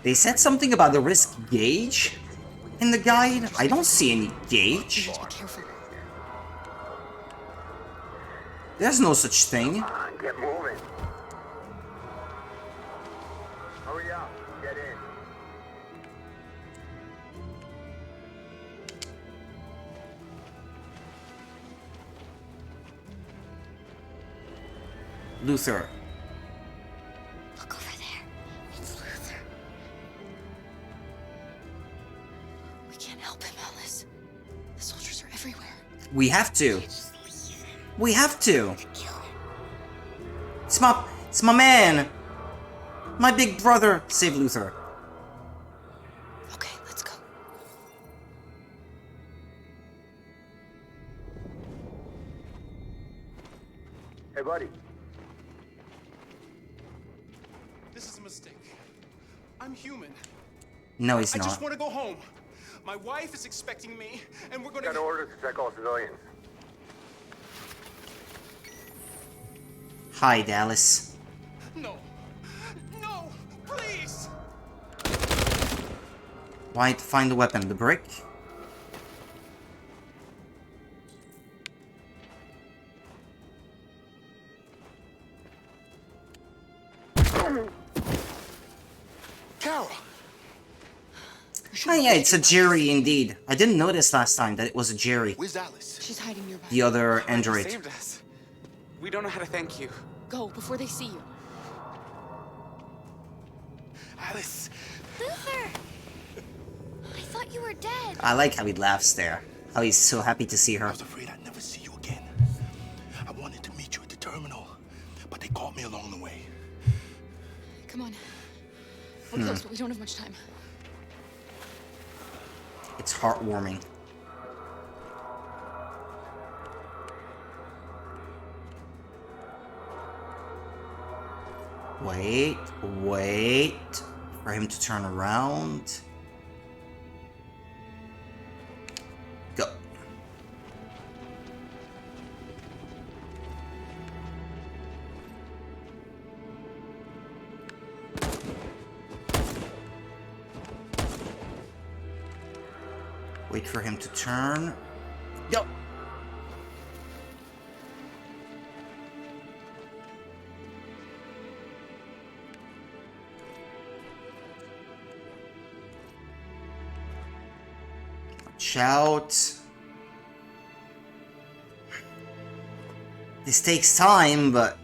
They said something about the risk gauge in the guide. I don't see any gauge. There's no such thing.
Come on, get moving. Hurry up, get in.
Luther.
Look over there. It's Luther. We can't help him, Alice. The soldiers are everywhere.
We have to. We have to. It's my man. My big brother. Save Luther.
Okay, let's go.
Hey, buddy.
This is a mistake. I'm human.
No, he's
I
not.
just want to go home. My wife is expecting me, and we're gonna...
Got orders to check all civilians.
Hi, Dallas.
No. No! Please!
Why to find the weapon? The brick?
Carol!
Oh yeah, it's a Jerry indeed. I didn't notice last time that it was a Jerry.
Where's Alice?
She's hiding nearby.
The other
You
android.
saved us. We don't know how to thank you.
Go before they see you.
Alice!
Luther! I thought you were dead.
I like how he laughs there. How he's so happy to see her.
I was afraid I'd never see you again. I wanted to meet you at the terminal, but they caught me along the way.
Come on. We're close, but we don't have much time.
It's heartwarming. Wait for him to turn around. Go. Wait for him to turn. Go. Watch out. This takes time, but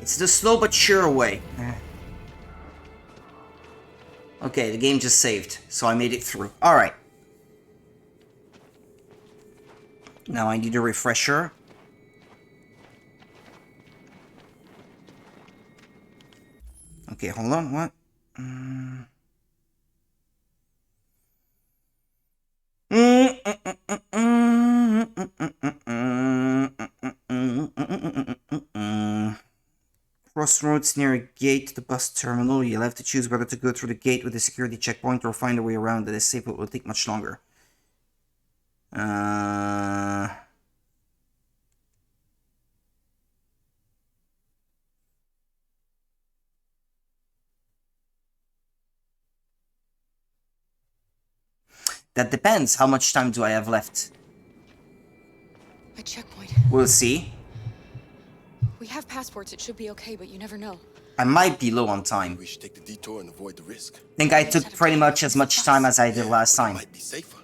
it's the slow but sure way. Okay, the game just saved, so I made it through. Alright. Now I need a refresher. Okay, hold on, what? Crossroads near a gate to the bus terminal. You'll have to choose whether to go through the gate with a security checkpoint or find a way around that is safe but will take much longer. That depends. How much time do I have left?
A checkpoint.
We'll see.
We have passports. It should be okay, but you never know.
I might be low on time.
We should take the detour and avoid the risk.
I think I took pretty much as much time as I did last time.
Might be safer.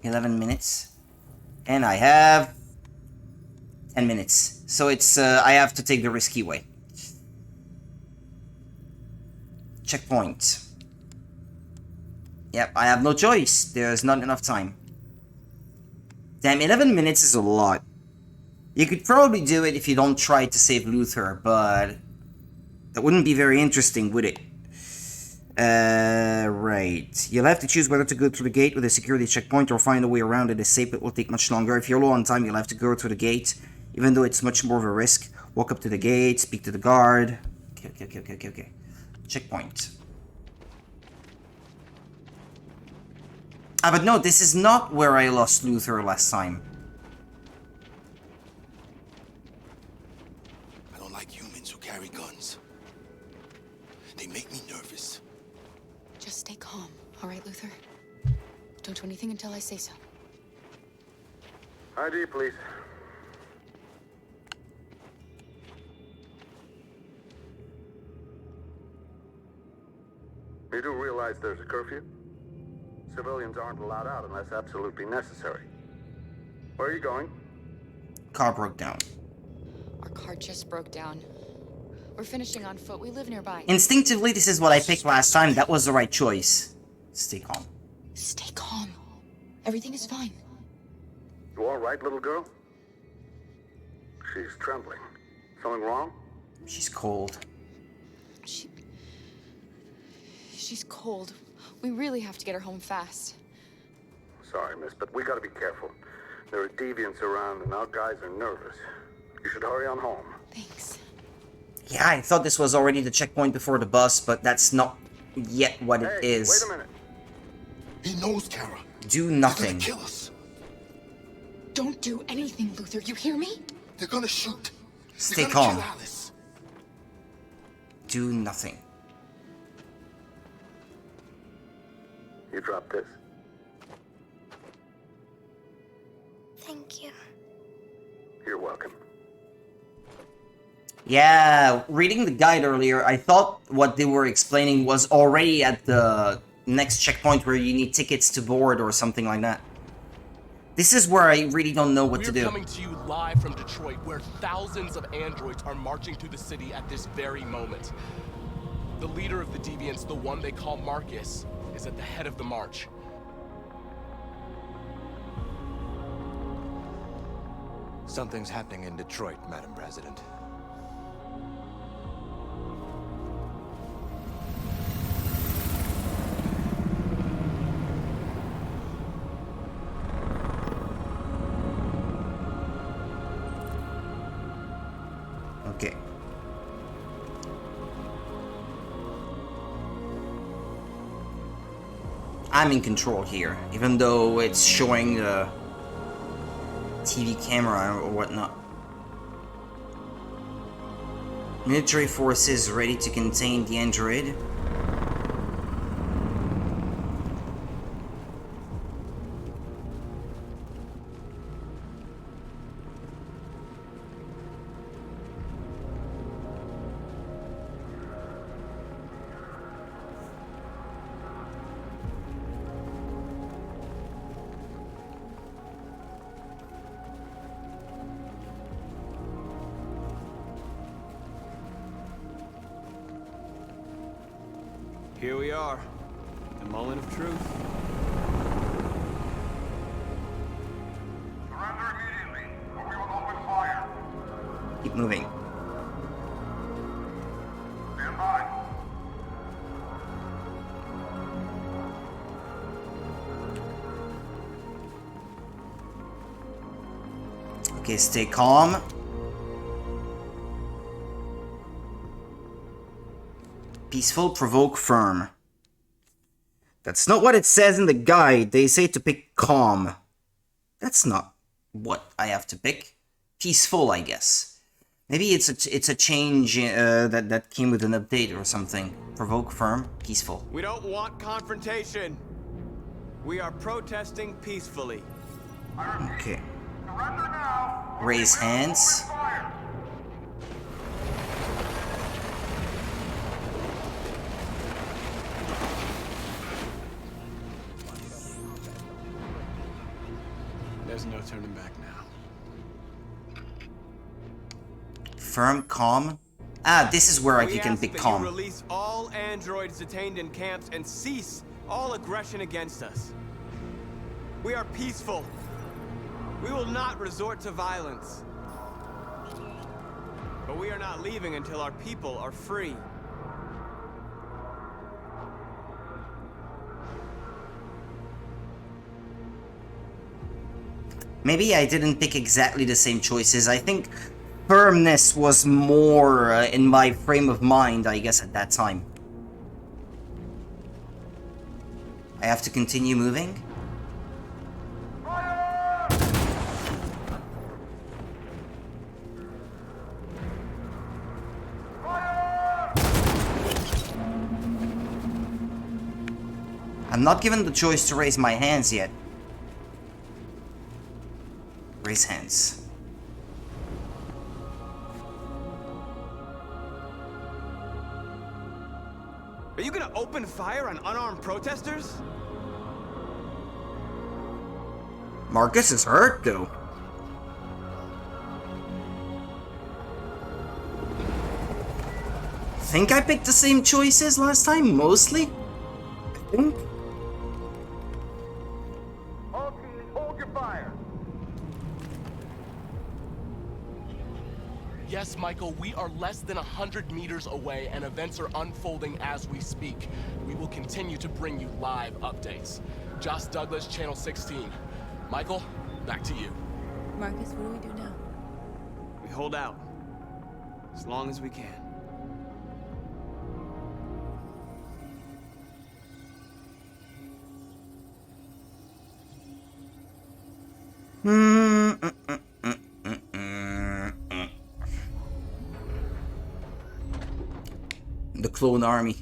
11 minutes. And I have 10 minutes. So it's, I have to take the risky way. Checkpoint. Yep, I have no choice. There's not enough time. Damn, 11 minutes is a lot. You could probably do it if you don't try to save Luther, but that wouldn't be very interesting, would it? Right. You'll have to choose whether to go through the gate with a security checkpoint or find a way around it. Is safe, it will take much longer. If you're low on time, you'll have to go through the gate, even though it's much more of a risk. Walk up to the gate, speak to the guard. Okay. Checkpoint. Ah, but no, this is not where I lost Luther last time.
I don't like humans who carry guns. They make me nervous.
Just stay calm, all right, Luther? Don't do anything until I say so.
ID, please. You do realize there's a curfew? Civilians aren't allowed out unless absolutely necessary. Where are you going?
Car broke down.
Our car just broke down. We're finishing on foot. We live nearby.
Instinctively, this is what I picked last time. That was the right choice. Stay calm.
Stay calm. Everything is fine.
You all right, little girl? She's trembling. Something wrong?
She's cold.
She's cold. We really have to get her home fast.
Sorry, miss, but we gotta be careful. There are deviants around and our guys are nervous. You should hurry on home.
Thanks.
Yeah, I thought this was already the checkpoint before the bus, but that's not yet what it is.
Wait a minute.
He knows, Kara.
Do nothing.
They're gonna kill us.
Don't do anything, Luther. You hear me?
They're gonna shoot.
Stay
They're gonna
calm.
kill Alice.
Do nothing.
You drop this.
Thank you.
You're welcome.
Yeah, reading the guide earlier, I thought what they were explaining was already at the next checkpoint where you need tickets to board or something like that. This is where I really don't know what to do.
We're coming to you live from Detroit, where thousands of androids are marching through the city at this very moment. The leader of the deviants, the one they call Marcus, is at the head of the march.
Something's happening in Detroit, Madam President.
Okay. I'm in control here, even though it's showing the TV camera or whatnot. Military forces ready to contain the android.
Here we are. The moment of truth.
Surrender immediately, or we will open fire.
Keep moving.
Stand by.
Okay, stay calm. Peaceful, provoke, firm. That's not what it says in the guide. They say to pick calm. That's not what I have to pick. Peaceful, I guess. Maybe it's a change that came with an update or something. Provoke, firm, peaceful.
We don't want confrontation. We are protesting peacefully.
Okay. Raise hands.
There's no turning back now.
Firm, calm. Ah, this is where you can
ask
pick
that
calm.
You release all androids detained in camps and cease all aggression against us. We are peaceful. We will not resort to violence. But we are not leaving until our people are free.
Maybe I didn't pick exactly the same choices. I think firmness was more in my frame of mind, I guess, at that time. I have to continue moving? I'm not given the choice to raise my hands yet. Raise hands.
Are you gonna open fire on unarmed protesters?
Marcus is hurt, though. Think I picked the same choices last time, mostly? I think.
All teams, hold your fire.
Yes, Michael, we are less than 100 meters away and events are unfolding as we speak. We will continue to bring you live updates. Josh Douglas, Channel 16. Michael, back to you.
Marcus, what do we do now?
We hold out. As long as we can.
The clone army.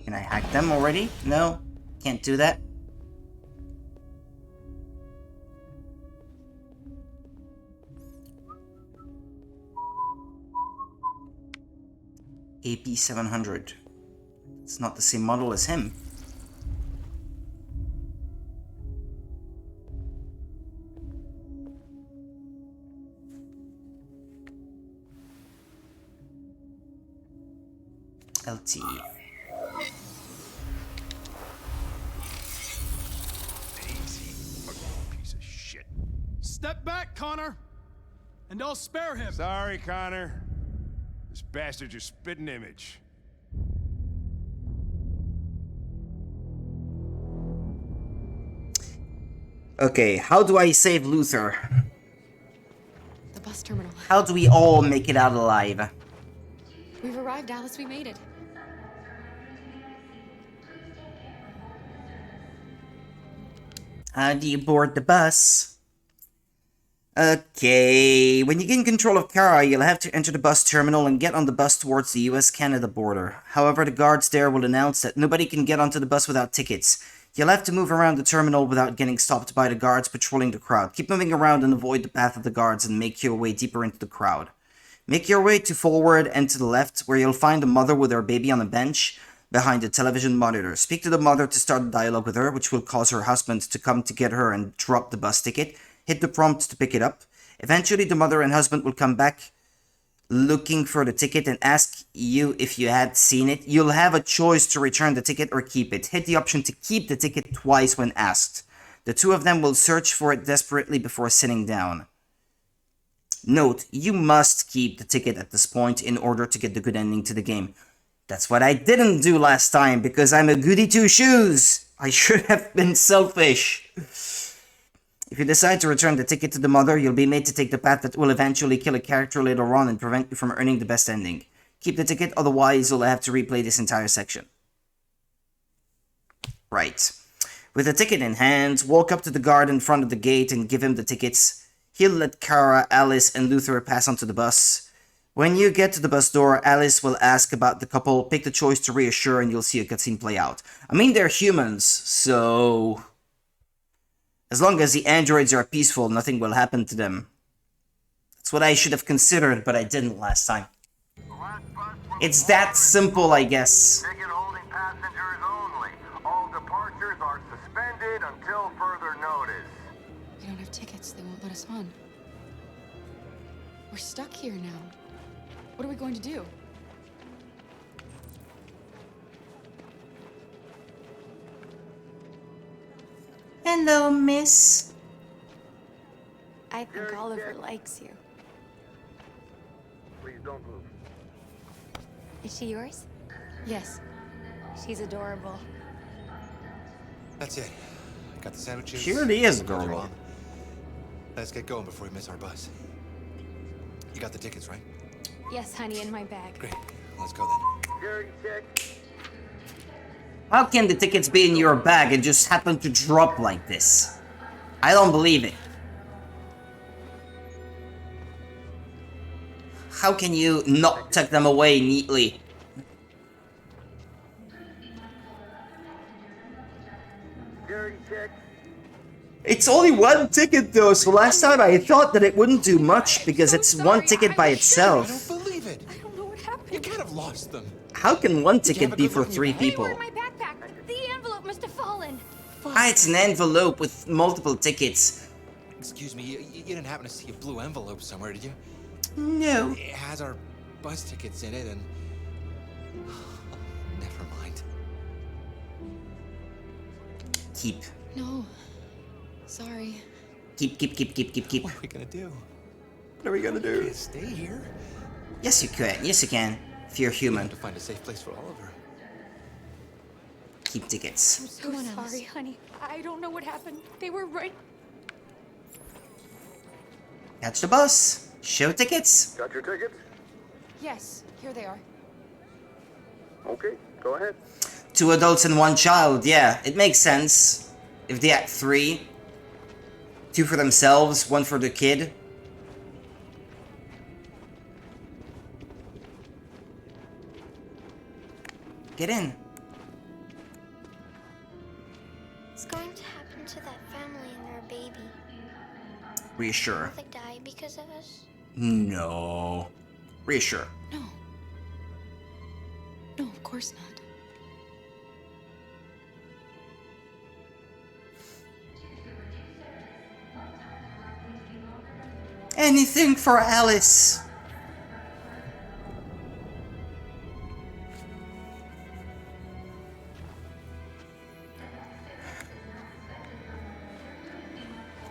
Can I hack them already? No, can't do that. AP700. It's not the same model as him. LT.
Piece of shit.
Step back, Connor! And I'll spare him.
Sorry, Connor. This bastard's your spitting image.
Okay, how do I save Luther?
The bus terminal.
How do we all make it out alive?
We've arrived, Alice. We made it.
How do you board the bus? Okay, when you gain control of Kara, you'll have to enter the bus terminal and get on the bus towards the US-Canada border. However, the guards there will announce that nobody can get onto the bus without tickets. You'll have to move around the terminal without getting stopped by the guards patrolling the crowd. Keep moving around and avoid the path of the guards and make your way deeper into the crowd. Make your way to forward and to the left, where you'll find a mother with her baby on a bench behind a television monitor. Speak to the mother to start a dialogue with her, which will cause her husband to come to get her and drop the bus ticket. Hit the prompt to pick it up. Eventually, the mother and husband will come back looking for the ticket and ask you if you had seen it. You'll have a choice to return the ticket or keep it. Hit the option to keep the ticket twice when asked. The two of them will search for it desperately before sitting down. Note, you must keep the ticket at this point in order to get the good ending to the game. That's what I didn't do last time because I'm a goody two-shoes. I should have been selfish. If you decide to return the ticket to the mother, you'll be made to take the path that will eventually kill a character later on and prevent you from earning the best ending. Keep the ticket, otherwise you'll have to replay this entire section. Right. With the ticket in hand, walk up to the guard in front of the gate and give him the tickets. He'll let Kara, Alice, and Luther pass onto the bus. When you get to the bus door, Alice will ask about the couple, pick the choice to reassure, and you'll see a cutscene play out. I mean, they're humans, so as long as the androids are peaceful, nothing will happen to them. That's what I should have considered, but I didn't last time. It's that simple, I guess.
Ticket holding passengers only. All departures are suspended until further notice.
We don't have tickets. They won't let us on. We're stuck here now. What are we going to do?
Hello, miss.
I think Oliver likes you.
Please don't move.
Is she yours? Yes. She's adorable.
That's it. Got the sandwiches.
She really is
Told your
adorable.
mom. Let's get going before we miss our bus. You got the tickets, right?
Yes, honey, in my bag.
Great. Let's go then.
Security check.
How can the tickets be in your bag and just happen to drop like this? I don't believe it. How can you not tuck them away neatly?
Security check.
It's only one ticket though, so last time I thought that it wouldn't do much because it's one ticket by itself.
Believe it.
I don't know what happened.
You can't have lost them.
How can one ticket be for 3 people?
They were in my backpack. The envelope must have fallen.
Ah, it's an envelope with multiple tickets.
Excuse me, you didn't happen to see a blue envelope somewhere, did you?
No.
It has our bus tickets in it and... Never mind.
Keep.
No. Sorry.
Keep.
What are we gonna do?
What are we gonna do?
Can't stay here.
Yes, you can. Yes, you can. If you're
We
human.
have to find a safe place for Oliver.
Keep tickets.
I'm so sorry, honey. I don't know what happened. They were right.
Catch the bus. Show tickets.
Got your tickets?
Yes, here they are.
Okay, go ahead.
2 adults and 1 child. Yeah, it makes sense. If they act 3. 2 for themselves, 1 for the kid. Get in.
What's going to happen to that family and their baby?
Reassure.
Will they die because of us?
No. Reassure.
No. No, of course not.
Anything for Alice.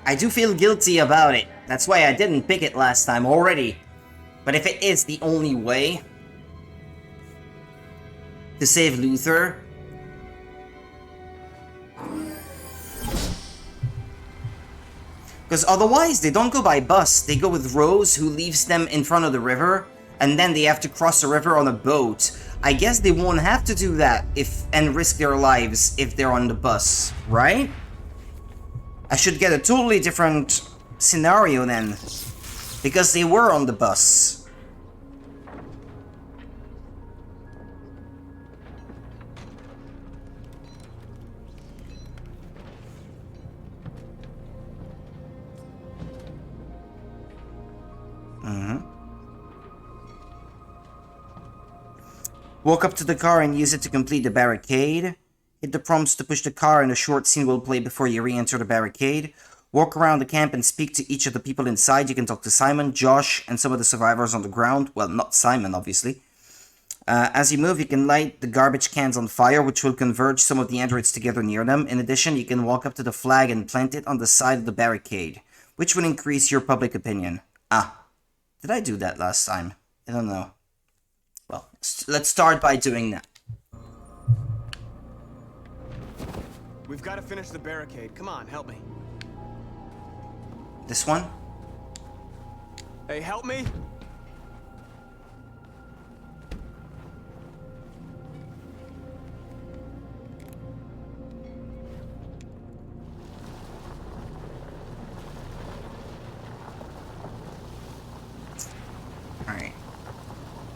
I do feel guilty about it. That's why I didn't pick it last time already. But if it is the only way to save Luther, because otherwise they don't go by bus, they go with Rose, who leaves them in front of the river, and then they have to cross the river on a boat. I guess they won't have to do that and risk their lives if they're on the bus, right? I should get a totally different scenario then, because they were on the bus. Walk up to the car and use it to complete the barricade. Hit the prompts to push the car and a short scene will play before you re-enter the barricade. Walk around the camp and speak to each of the people inside. You can talk to Simon, Josh, and some of the survivors on the ground. Well, not Simon, obviously. As you move, you can light the garbage cans on fire, which will converge some of the androids together near them. In addition, you can walk up to the flag and plant it on the side of the barricade, which will increase your public opinion. Ah, did I do that last time? I don't know. Well, let's start by doing that.
We've got to finish the barricade. Come on, help me.
This one?
Hey, help me!
Alright.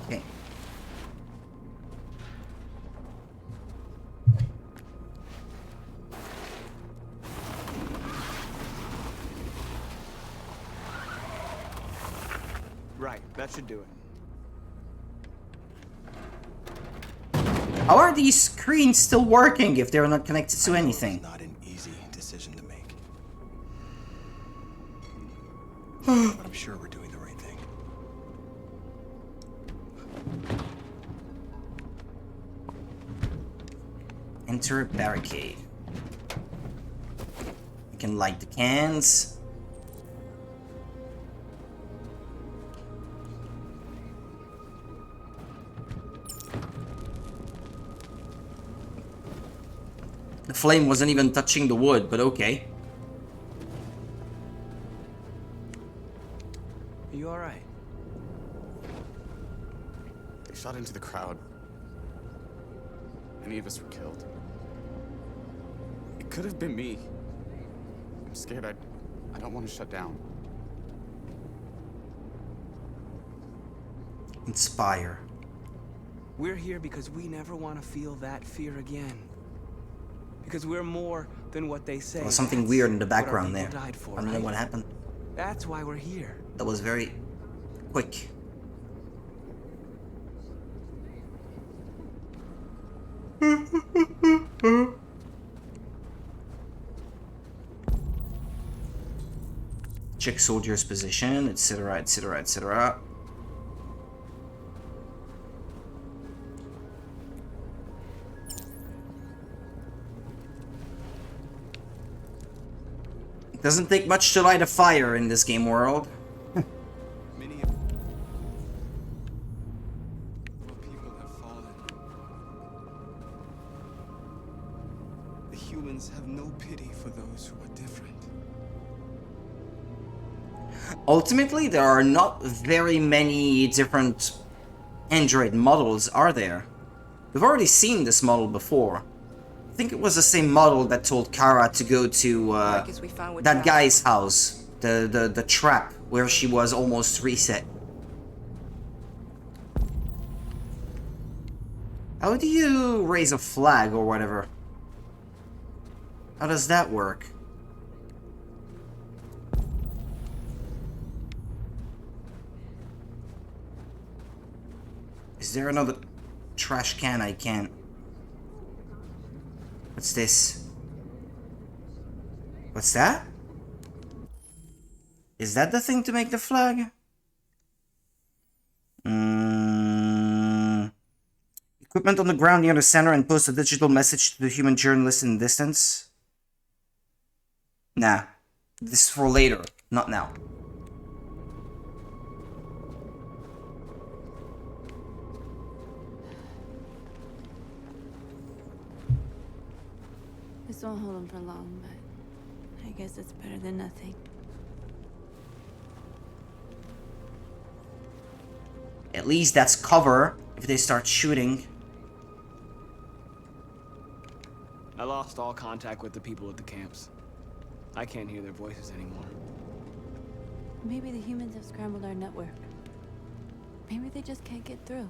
Okay.
Right, that should do it.
How are these screens still working if they're not connected to anything?
Not an easy decision to make. But I'm sure we're doing the right thing.
Enter barricade. You can light the cans. The flame wasn't even touching the wood, but okay.
Are you alright?
They shot into the crowd. Any of us were killed. It could have been me. I'm scared. I don't want to shut down.
Inspire.
We're here because we never want to feel that fear again. Because we're more than what they say.
There was something
That's
weird in the
what our
background
people
there.
died for,
I don't know
right?
what happened.
That's why we're here.
That was very quick. Check soldier's position, etc., etc., etc. It doesn't take much to light a fire in this game world.
Many people have fallen. The humans have no pity for those who are different.
Ultimately, there are not very many different Android models, are there? We've already seen this model before. I think it was the same model that told Kara to go to that guy's house, the trap where she was almost reset. How do you raise a flag or whatever? How does that work? Is there another trash can I can't? What's this? What's that? Is that the thing to make the flag? Equipment on the ground near the center and post a digital message to the human journalist in the distance. Nah. This is for later, not now.
This won't hold them for long, but I guess it's better than nothing.
At least that's cover if they start shooting.
I lost all contact with the people at the camps. I can't hear their voices anymore.
Maybe the humans have scrambled our network. Maybe they just can't get through.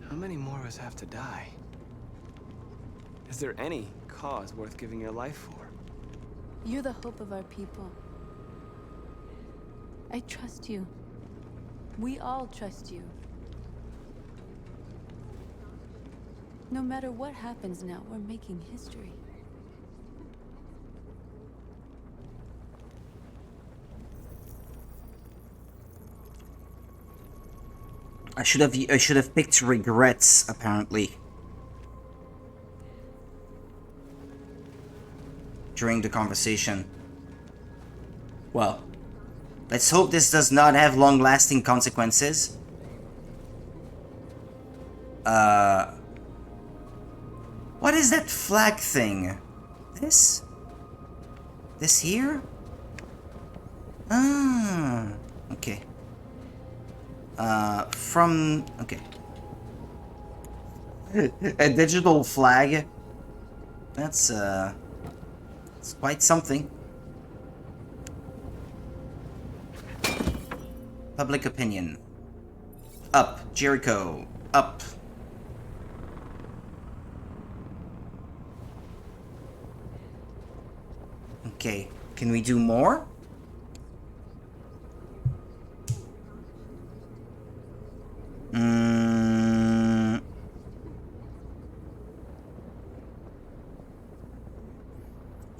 How many more of us have to die? Is there any cause worth giving your life for?
You're the hope of our people. I trust you. We all trust you. No matter what happens now, we're making history.
I should have picked regrets, apparently. During the conversation. Well, let's hope this does not have long-lasting consequences. What is that flag thing? This? This here? Ah, okay. Okay. A digital flag. That's it's quite something. Public opinion. Up, Jericho. Up. Okay, can we do more?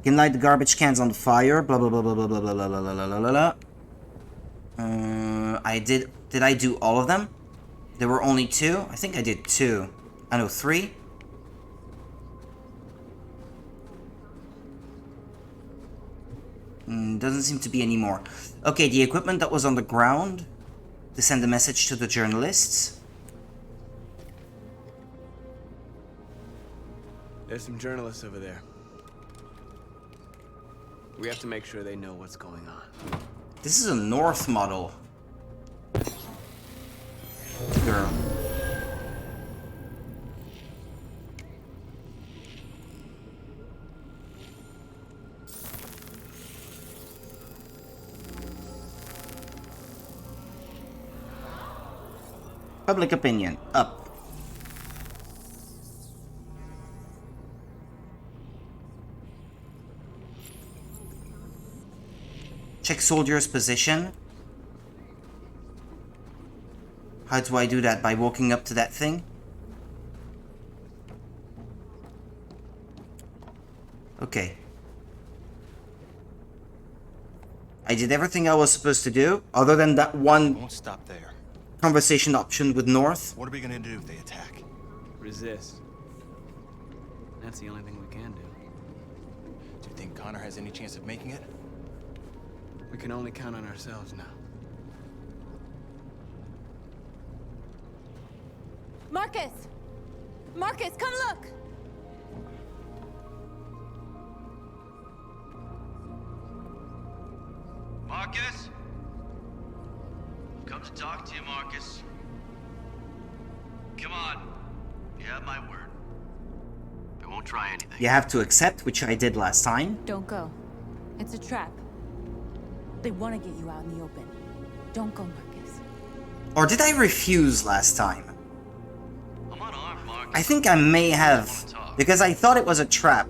Can light the garbage cans on fire. Blah blah blah blah blah blah blah blah blah blah blah blah. I did. Did I do all of them? There were only 2. I think I did 2. I know 3. Doesn't seem to be any more. Okay, the equipment that was on the ground to send a message to the journalists.
There's some journalists over there. We have to make sure they know what's going on.
This is a North model. Girl. Public opinion, up. Check soldier's position. How do I do that? By walking up to that thing? Okay. I did everything I was supposed to do, other than that one
Won't stop there.
conversation option with North.
What are we gonna do if they attack?
Resist. That's the only thing we can do.
Do you think Connor has any chance of making it?
We can only count on ourselves now.
Marcus! Marcus, come look!
Marcus? Come to talk to you, Marcus. Come on. You have my word. I won't try anything.
You have to accept, which I did last time.
Don't go. It's a trap. They want to get you out in the open. Don't go, Marcus.
Or did I refuse last time?
I'm unarmed, Marcus.
I think I may have, because I thought it was a trap.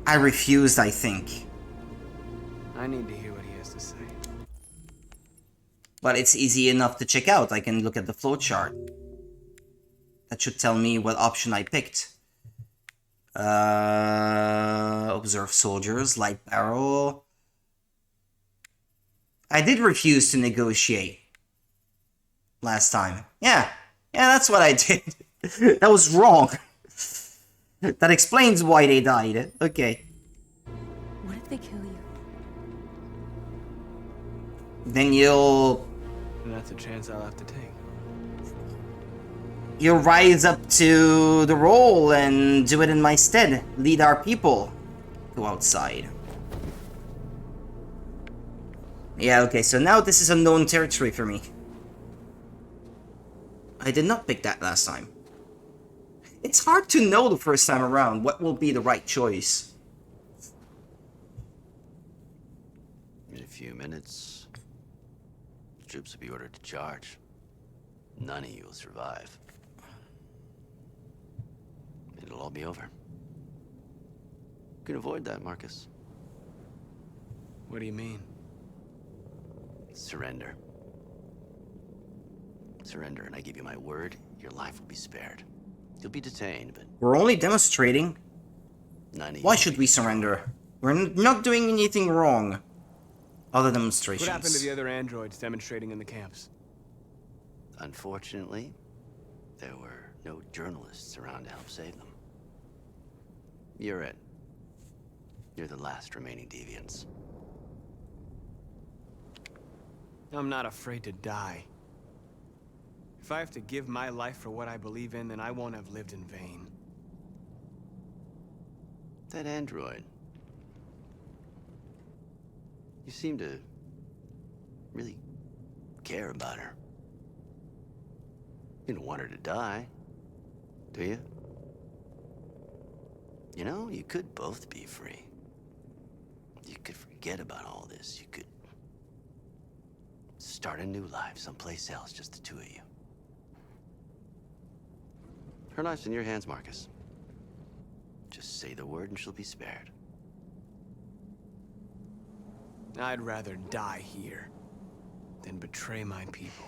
I refused, I think.
I need to hear what he has to say.
But it's easy enough to check out. I can look at the flowchart. That should tell me what option I picked. Observe soldiers, light barrel. I did refuse to negotiate last time. Yeah, that's what I did. That was wrong. That explains why they died. Okay.
What if they kill you?
Then you'll
That's a chance I'll have to take.
you'll rise up to the role and do it in my stead. Lead our people. Go outside. Yeah, okay, so now this is unknown territory for me. I did not pick that last time. It's hard to know the first time around what will be the right choice.
In a few minutes, troops will be ordered to charge. None of you will survive. It'll all be over. You can avoid that, Marcus.
What do you mean?
Surrender. Surrender, and I give you my word, your life will be spared. You'll be detained, but
We're only demonstrating.
none of you.
Why should we surrender? We're not doing anything wrong. Other demonstrations.
What happened to the other androids demonstrating in the camps?
Unfortunately, there were no journalists around to help save them. You're it. You're the last remaining deviants.
I'm not afraid to die. If I have to give my life for what I believe in, then I won't have lived in vain.
That android. You seem to really care about her. You don't want her to die, do you? You know, you could both be free. You could forget about all this. You could start a new life someplace else, just the two of you. Her life's in your hands, Marcus. Just say the word and she'll be spared.
I'd rather die here than betray my people.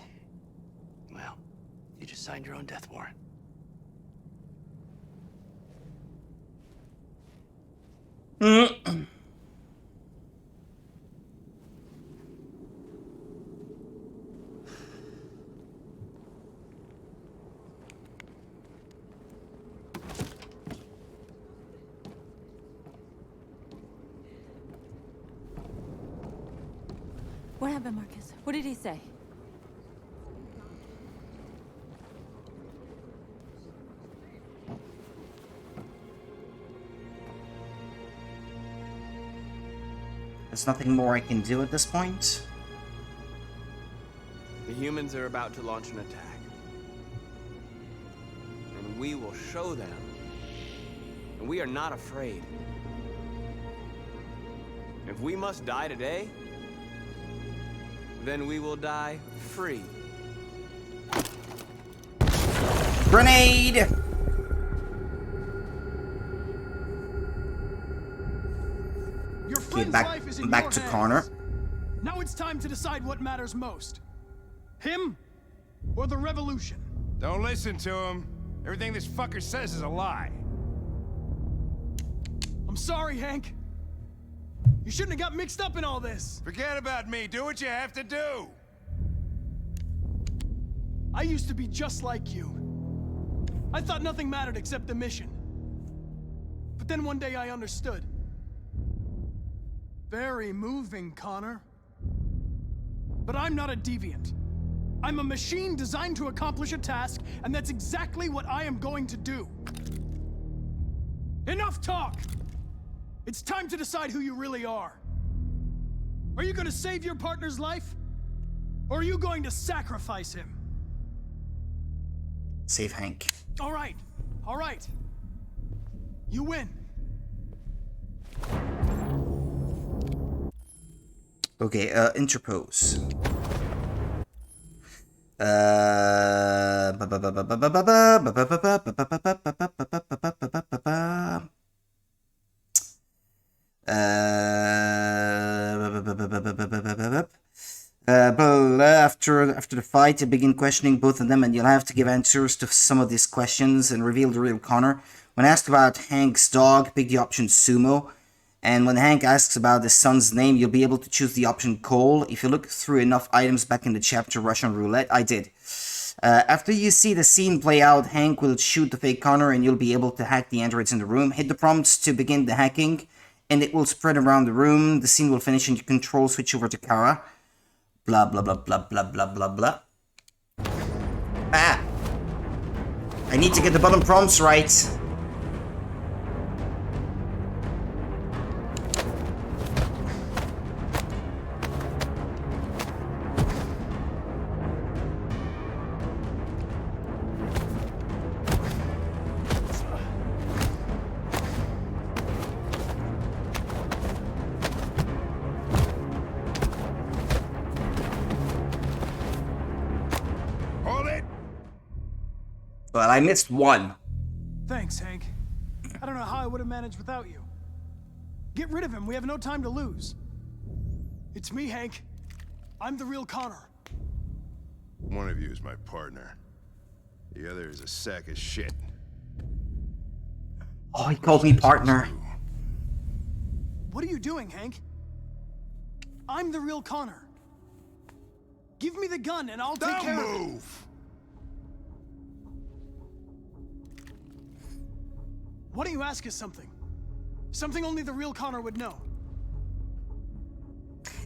Well, you just signed your own death warrant.
What happened, Marcus? What did he say?
There's nothing more I can do at this point.
The humans are about to launch an attack. And we will show them. And we are not afraid. If we must die today, then we will die free.
Grenade! Okay, back to Connor.
Now it's time to decide what matters most. Him or the revolution?
Don't listen to him. Everything this fucker says is a lie.
I'm sorry, Hank. You shouldn't have got mixed up in all this.
Forget about me. Do what you have to do.
I used to be just like you. I thought nothing mattered except the mission. But then one day I understood. Very moving, Connor. But I'm not a deviant. I'm a machine designed to accomplish a task, and that's exactly what I am going to do. Enough talk! It's time to decide who you really are. Are you going to save your partner's life? Or are you going to sacrifice him?
Save Hank.
All right. All right. You win.
Okay, interpose. After the fight, you begin questioning both of them, and you'll have to give answers to some of these questions and reveal the real Connor. When asked about Hank's dog, pick the option Sumo. And when Hank asks about his son's name, you'll be able to choose the option Cole. If you look through enough items back in the chapter Russian Roulette, I did. After you see the scene play out, Hank will shoot the fake Connor and you'll be able to hack the androids in the room. Hit the prompts to begin the hacking, and it will spread around the room. The scene will finish and you control switch over to Kara. Blah, blah, blah, blah, blah, blah, blah, blah. Ah! I need to get the bottom prompts right. But I missed one.
Thanks, Hank. I don't know how I would have managed without you. Get rid of him. We have no time to lose. It's me, Hank. I'm the real Connor.
One of you is my partner. The other is a sack of shit.
Oh, he called me partner.
What are you doing, Hank? I'm the real Connor. Give me the gun and I'll take care of it.
Don't move!
Why don't you ask us something? Something only the real Connor would know.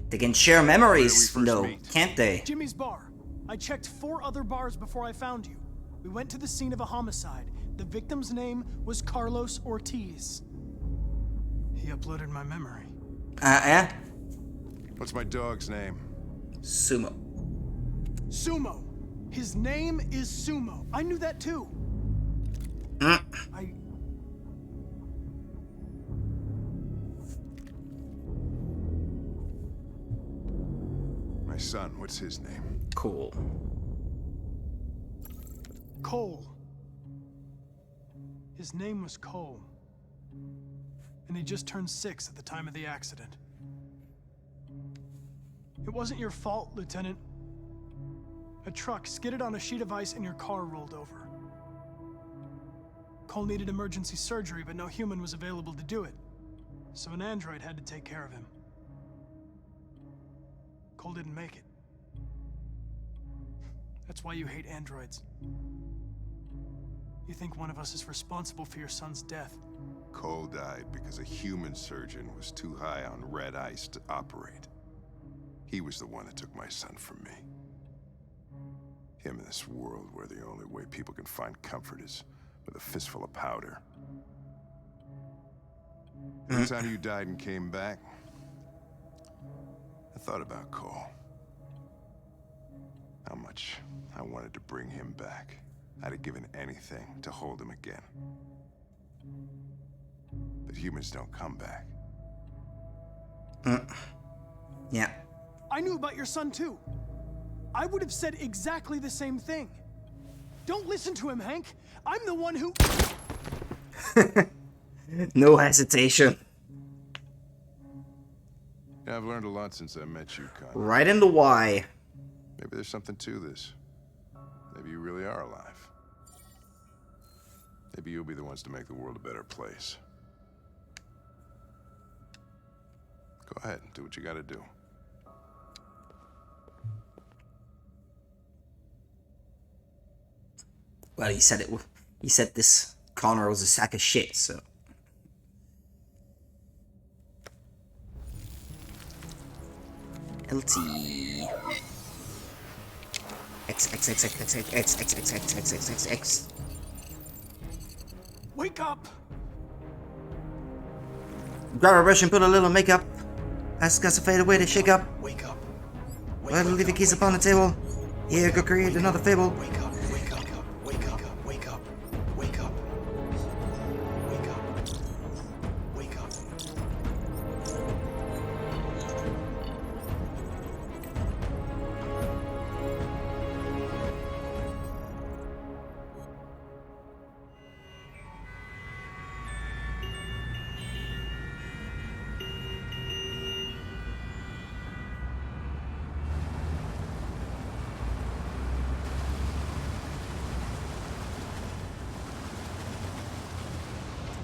They can share memories, though, can't they?
Jimmy's bar. I checked 4 other bars before I found you. We went to the scene of a homicide. The victim's name was Carlos Ortiz. He uploaded my memory.
What's my dog's name?
Sumo.
Sumo. His name is Sumo. I knew that too.
My son, what's his name?
Cool.
Cole. His name was Cole. And he just turned 6 at the time of the accident. It wasn't your fault, Lieutenant. A truck skidded on a sheet of ice and your car rolled over. Cole needed emergency surgery, but no human was available to do it. So an android had to take care of him. Cole didn't make it. That's why you hate androids. You think one of us is responsible for your son's death.
Cole died because a human surgeon was too high on red ice to operate. He was the one that took my son from me. Him in this world where the only way people can find comfort is with a fistful of powder. Every time you died and came back, I thought about Cole. How much I wanted to bring him back. I'd have given anything to hold him again. But humans don't come back.
Yeah.
I knew about your son too. I would have said exactly the same thing. Don't listen to him, Hank. I'm the one who...
No hesitation.
Yeah, I've learned a lot since I met you, Con.
Right in the why.
Maybe there's something to this. Maybe you really are alive. Maybe you'll be the ones to make the world a better place. Go ahead, do what you gotta do.
Well, he said it. He said this Connor was a sack of shit, so. LT. X X X X X X X X X X X X X X.
Wake up!
Grab a brush and put a little makeup. Ask us to fade away to shake up.
Wake up.
Well, leave your keys upon the table. Here, go create another fable.
Wake up. Wake up. Wake up. Wake up. Wake up. Wake up. Wake up.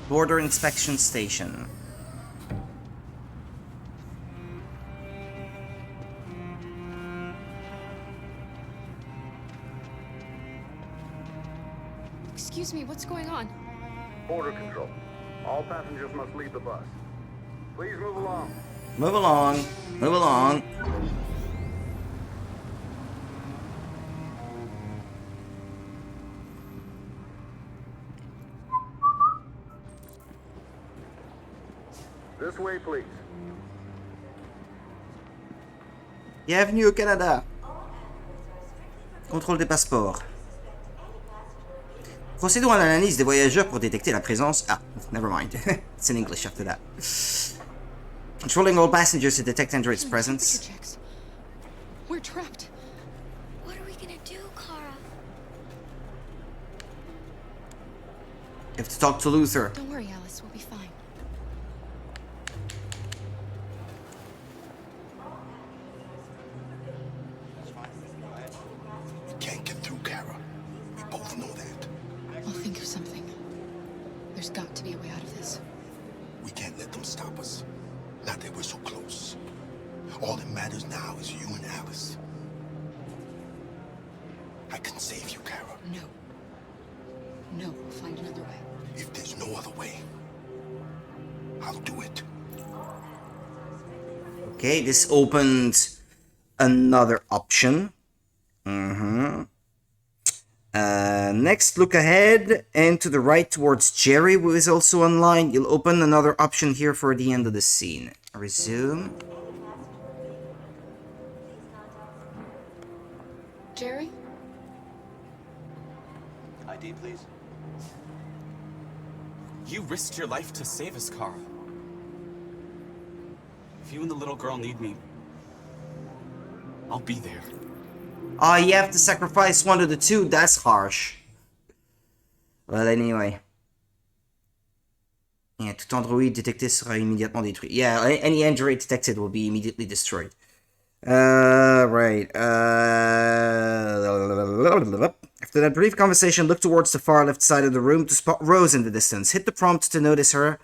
Border inspection station.
Excuse me, what's going on?
Border control. All passengers must leave the bus. Please move along.
Move along. Move along.
This way, please.
Bienvenue au Canada. Contrôle des passeports. Procédons à l'analyse des voyageurs pour détecter la présence... Ah, never mind. It's in English after that. Controlling all passengers to detect android's presence.
We're trapped.
What are we gonna do, Kara?
You have to talk to Luther.
Don't worry, Alice. We'll be fine.
We can't get through, Kara. We both know that.
I'll think of something. There's got to be a way out of this.
We can't let them stop us. Not that we're so close. All that matters now is you and Alice. I can save you, Kara.
No. No, we'll find another way.
If there's no other way, I'll do it.
Okay, this opened another option. Next, look ahead and to the right towards Jerry, who is also online. You'll open another option here for the end of the scene. Resume.
Jerry?
ID, please. You risked your life to save us, Kara. If you and the little girl need me, I'll be there.
Oh, you have to sacrifice one of the two. That's harsh. Well, anyway. Yeah, tout android détecté sera immédiatement détruit. Yeah, any android detected will be immediately destroyed. Right. After that brief conversation, look towards the far left side of the room to spot Rose in the distance. Hit the prompt to notice her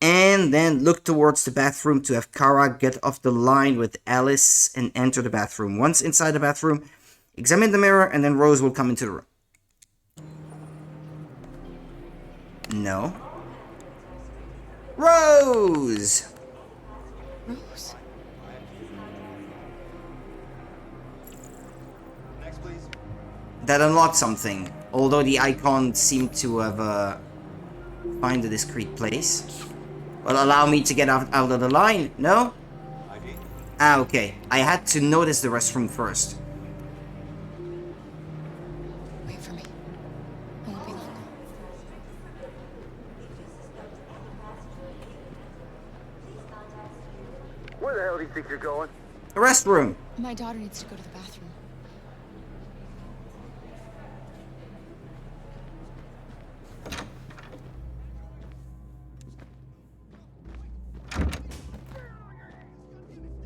And then look towards the bathroom to have Kara get off the line with Alice and enter the bathroom. Once inside the bathroom, examine the mirror and then Rose will come into the room. No. Rose!
Rose?
Next, please.
That unlocked something, although the icon seemed to have find a discreet place. Well, allow me to get out of the line, no? Ah, okay. I had to notice the restroom first.
Wait for me. I won't be long.
Where the hell do you think you're going?
The restroom.
My daughter needs to go to the bathroom.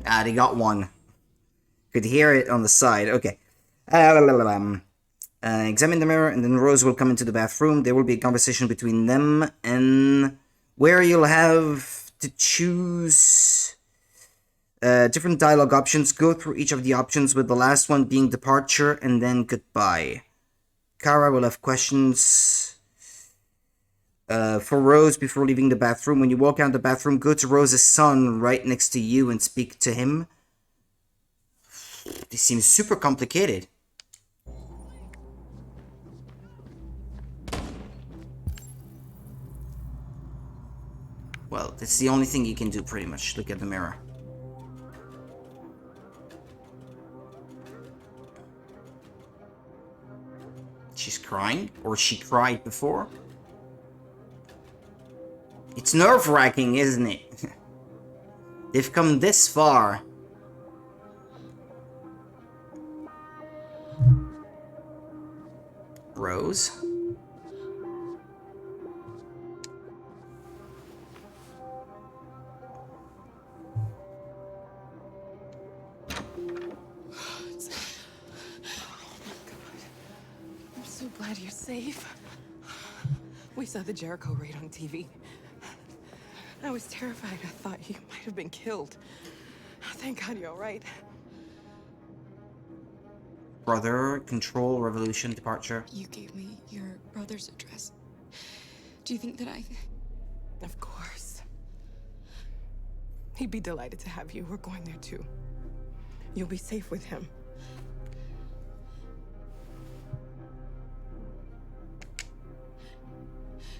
Ah, they got one. Could hear it on the side. Okay. Examine the mirror and then Rose will come into the bathroom. There will be a conversation between them and where you'll have to choose different dialogue options. Go through each of the options with the last one being departure and then goodbye. Kara will have questions for Rose before leaving the bathroom. When you walk out of the bathroom, go to Rose's son right next to you and speak to him. This seems super complicated. Well, that's the only thing you can do pretty much. Look at the mirror. She's crying? Or she cried before? It's nerve-wracking, isn't it? They've come this far. Rose?
I'm so glad you're safe. We saw the Jericho raid on TV. I was terrified. I thought you might have been killed. Thank God you're all right.
Brother, control, revolution, departure.
You gave me your brother's address. Do you think that I...
Of course. He'd be delighted to have you. We're going there too. You'll be safe with him.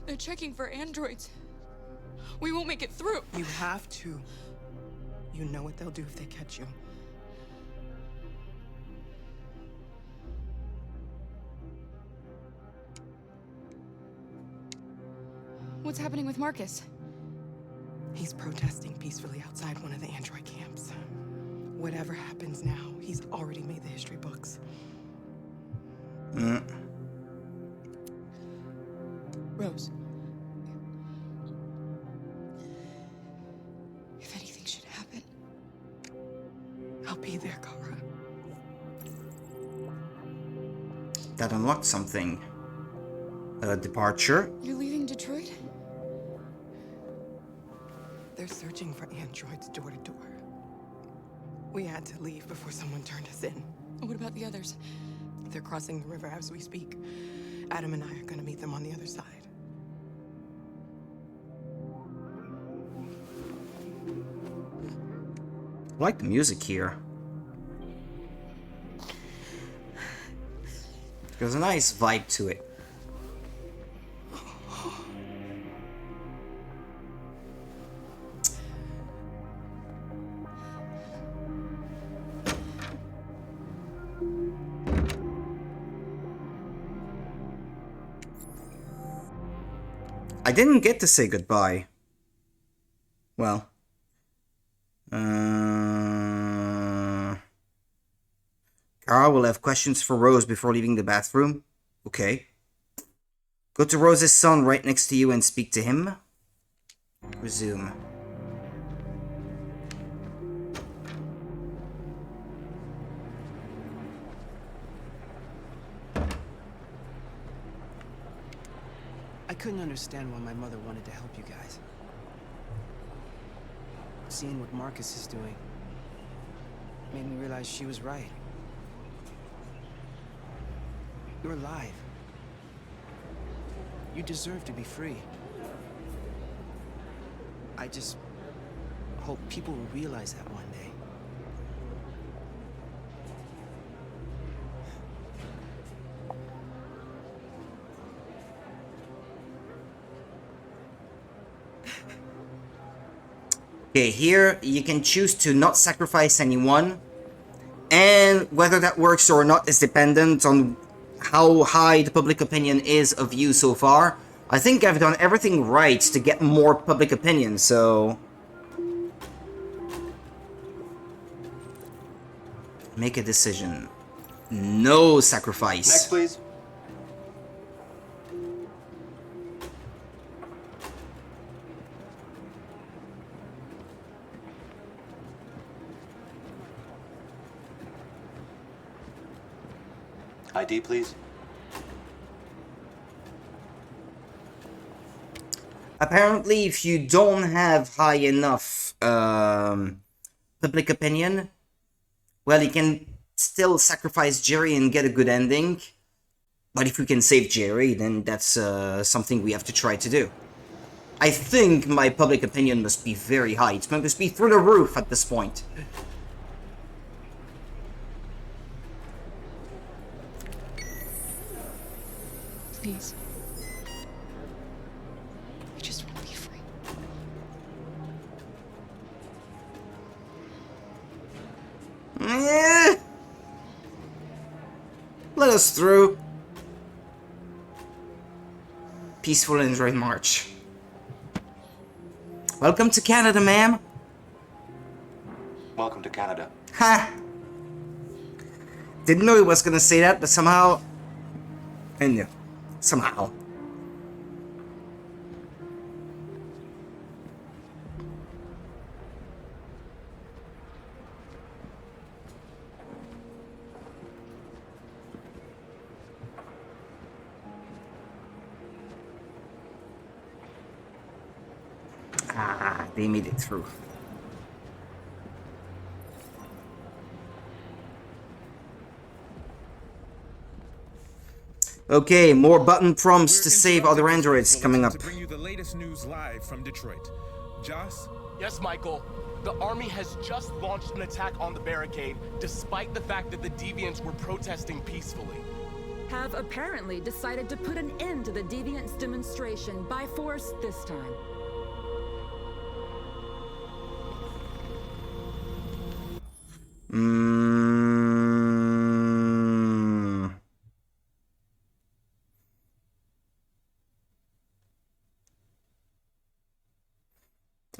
They're checking for androids. We won't make it through.
You have to. You know what they'll do if they catch you.
What's happening with Marcus?
He's protesting peacefully outside one of the android camps. Whatever happens now, he's already made the history books.
Rose. If anything should happen,
I'll be there, Kara.
That unlocked something. Departure.
You're leaving Detroit?
They're searching for androids door to door. We had to leave before someone turned us in.
What about the others?
They're crossing the river as we speak. Adam and I are gonna meet them on the other side.
I like the music here. There's a nice vibe to it. I didn't get to say goodbye. Well. Kara will have questions for Rose before leaving the bathroom. Okay. Go to Rose's son right next to you and speak to him. Resume.
I couldn't understand why my mother wanted to help you guys.
seeing what Marcus is doing. Made me realize she was right. You're alive. You deserve to be free. I just hope people will realize that one day.
Okay, here you can choose to not sacrifice anyone, and whether that works or not is dependent on how high the public opinion is of you so far. I think I've done everything right to get more public opinion, so... Make a decision. No sacrifice.
Next, please. ID, please.
Apparently, if you don't have high enough public opinion, well, you can still sacrifice Jerry and get a good ending. But if we can save Jerry, then that's something we have to try to do. I think my public opinion must be very high. It must be through the roof at this point.
Please. I just want to be free.
Let us through. Peaceful Android March. Welcome to Canada, ma'am.
Welcome to Canada.
Ha! Didn't know he was gonna say that, but somehow... I knew. Somehow. Ah, they made it through. Okay, more button prompts to save other androids coming up.
To bring you the latest news live from Detroit. Joss?
Yes, Michael. The army has just launched an attack on the barricade, despite the fact that the Deviants were protesting peacefully.
Have apparently decided to put an end to the Deviants demonstration by force this time.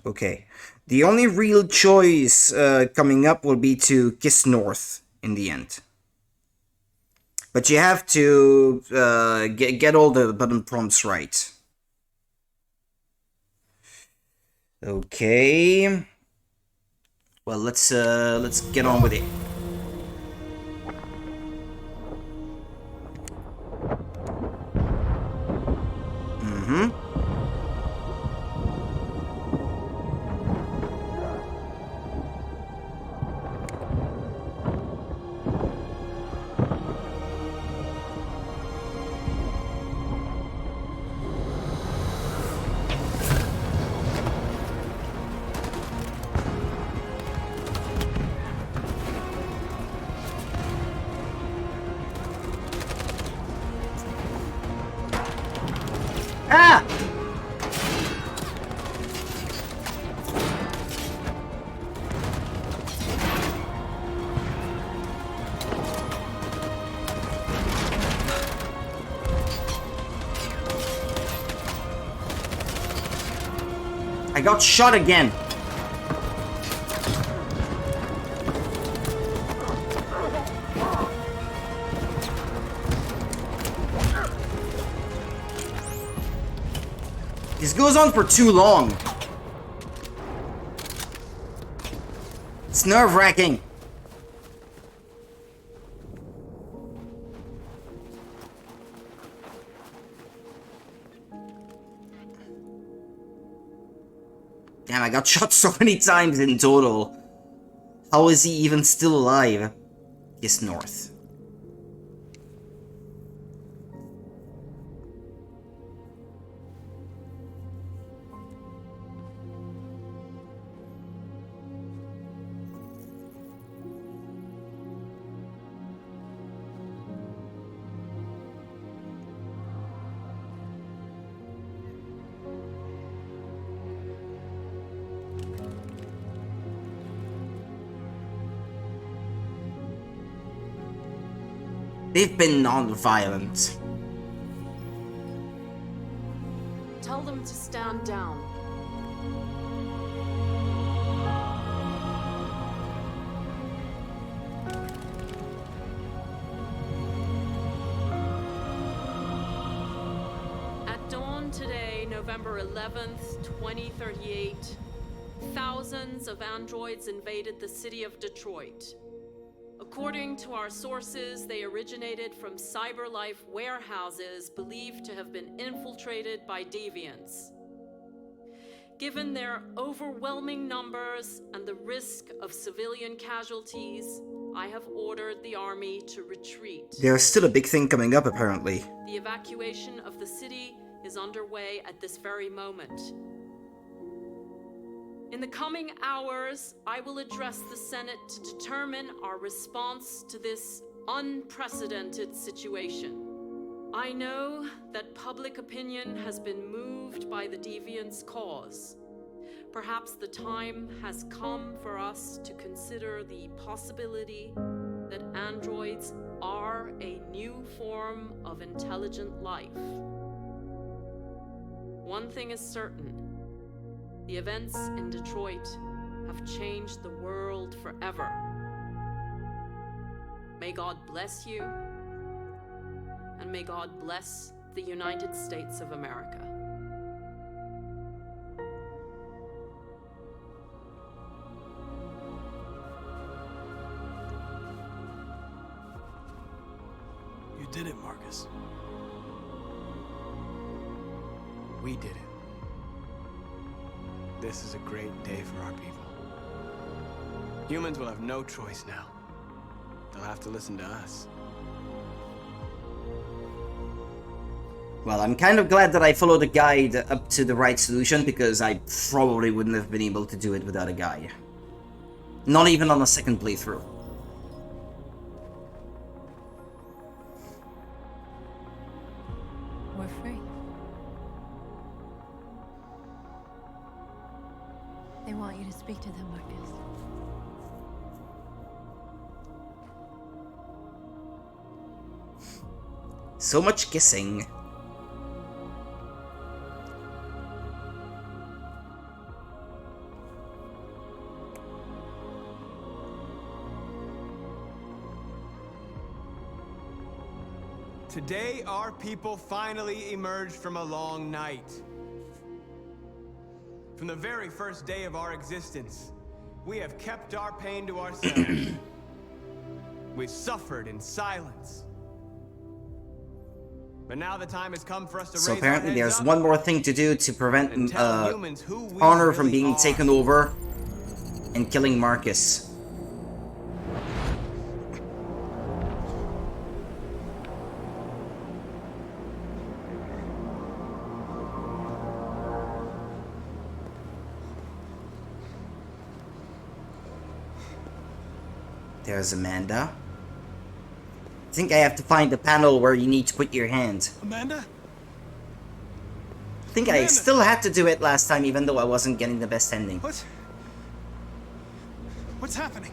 Okay. The only real choice coming up will be to kiss North in the end. But you have to get all the button prompts right. Okay. Well, let's get on with it. Ah! I got shot again. This goes on for too long. It's nerve-wracking. Damn, I got shot so many times in total. How is he even still alive? Yes, north. They've been non-violent.
Tell them to stand down. At dawn today, November 11th, 2038, thousands of androids invaded the city of Detroit. According to our sources, they originated from CyberLife warehouses believed to have been infiltrated by deviants. Given their overwhelming numbers and the risk of civilian casualties, I have ordered the army to retreat.
There's still a big thing coming up, apparently.
The evacuation of the city is underway at this very moment. In the coming hours, I will address the Senate to determine our response to this unprecedented situation. I know that public opinion has been moved by the deviants' cause. Perhaps the time has come for us to consider the possibility that androids are a new form of intelligent life. One thing is certain. The events in Detroit have changed the world forever. May God bless you, and may God bless the United States of America.
You did it, Marcus.
We did it. This is a great day for our people. Humans will have no choice now. They'll have to listen to us.
Well, I'm kind of glad that I followed the guide up to the right solution, because I probably wouldn't have been able to do it without a guide. Not even on a second playthrough.
We're free. They want you to speak to them, Marcus.
So much kissing.
Today, our people finally emerged from a long night. From the very first day of our existence, we have kept our pain to ourselves. We've suffered in silence. But now the time has come for us to
So
raise
apparently
our heads
there's
up
one more thing to do to prevent
and tell humans who we
Honor from
really
being
are.
taken over and killing Marcus. There's Amanda. I think I have to find the panel where you need to put your hand.
Amanda?
I think I still had to do it last time, even though I wasn't getting the best ending.
What's happening?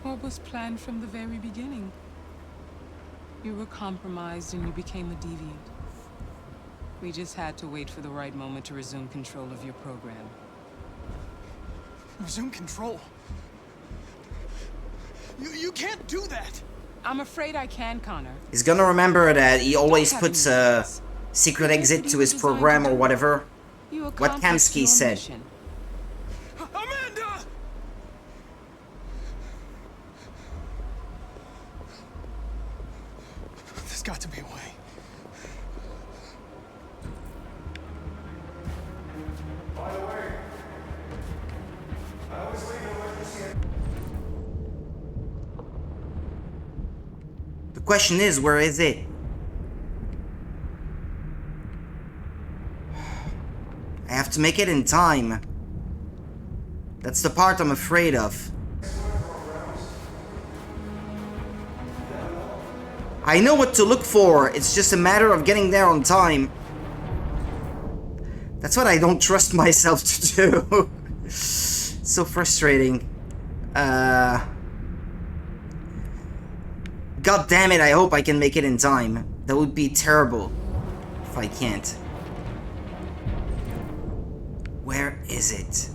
What was planned from the very beginning? You were compromised and you became a deviant. We just had to wait for the right moment to resume control of your program.
Resume control? You can't do that!
I'm afraid I can, Connor.
He's gonna remember that he always puts a secret exit to his program or whatever. What Kamsky said.
Amanda! There's got to be a way.
By the way,
Question is, where is it? I have to make it in time. That's the part I'm afraid of. I know what to look for, it's just a matter of getting there on time. That's what I don't trust myself to do. So frustrating. God damn it, I hope I can make it in time. That would be terrible if I can't. Where is it?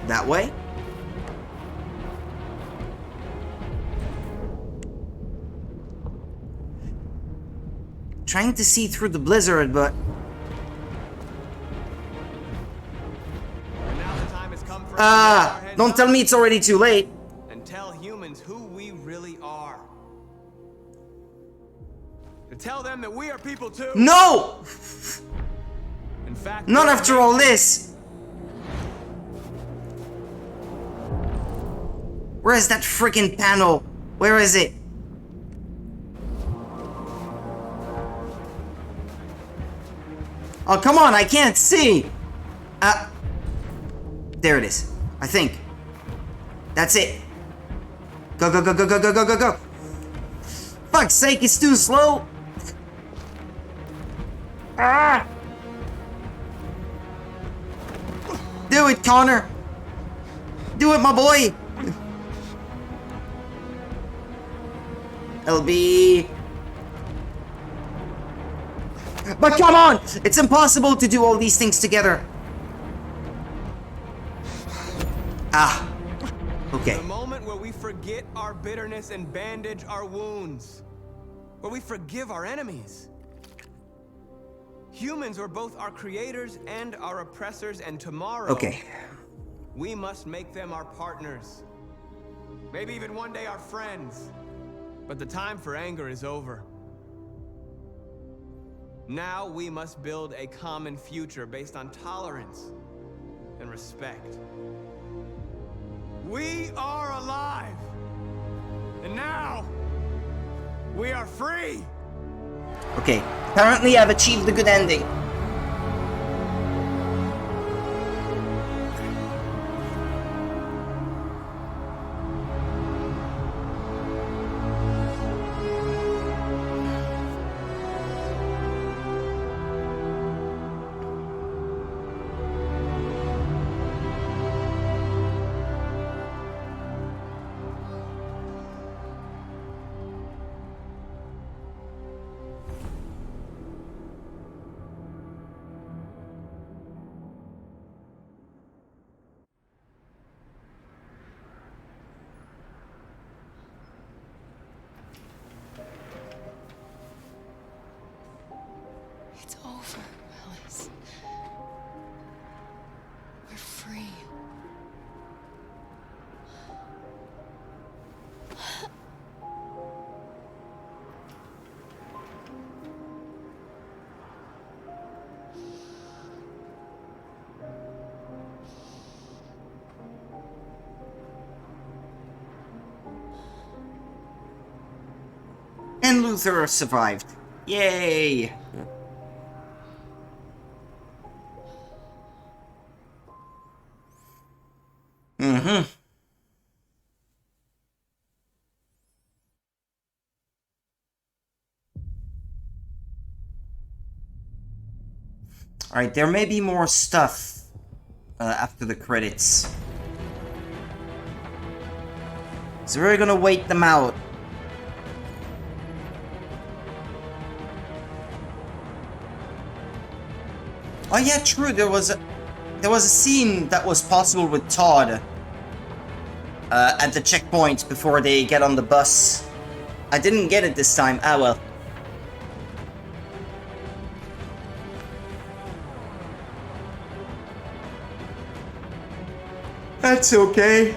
That way? Trying to see through the blizzard, but... don't tell me it's already too late.
And tell humans who we really are. To tell them that we are people too.
No!
In fact,
not after all this. Where is that freaking panel? Where is it? Oh, come on, I can't see. There it is. I think. That's it. Go, go, go, go, go, go, go, go, go. Fuck's sake, it's too slow. Ah! Do it, Connor. Do it, my boy. LB. But come on! It's impossible to do all these things together. Ah. Okay.
The moment where we forget our bitterness and bandage our wounds. Where we forgive our enemies. Humans are both our creators and our oppressors, and tomorrow...
Okay.
We must make them our partners. Maybe even one day our friends. But the time for anger is over. Now we must build a common future based on tolerance and respect. We are alive! And now, we are free!
Okay, apparently I've achieved the good ending.
It's over, Alice. We're free.
And Luther survived. Yay! Mm-hmm. Alright, there may be more stuff after the credits. So we're gonna wait them out. Oh yeah, true, there was a scene that was possible with Todd at the checkpoint before they get on the bus. I didn't get it this time. Ah well. That's okay.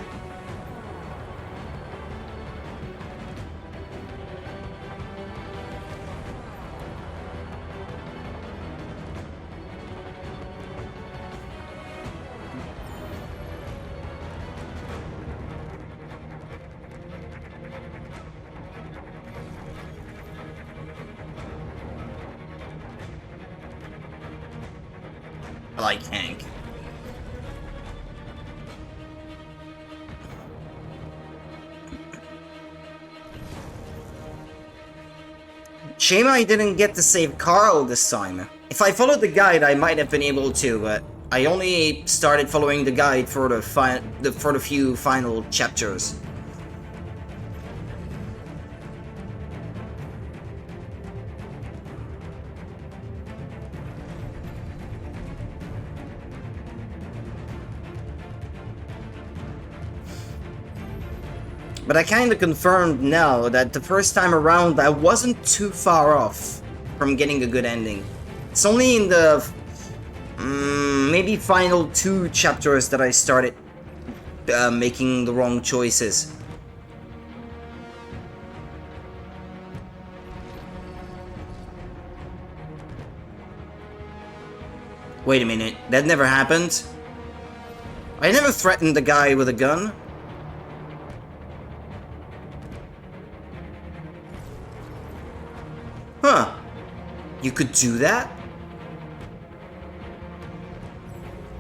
I like Hank. Shame I didn't get to save Carl this time. If I followed the guide, I might have been able to, but I only started following the guide for the few final chapters. But I kinda confirmed now that the first time around I wasn't too far off from getting a good ending. It's only in the maybe final 2 chapters that I started making the wrong choices. Wait a minute, that never happened? I never threatened the guy with a gun. Huh. You could do that?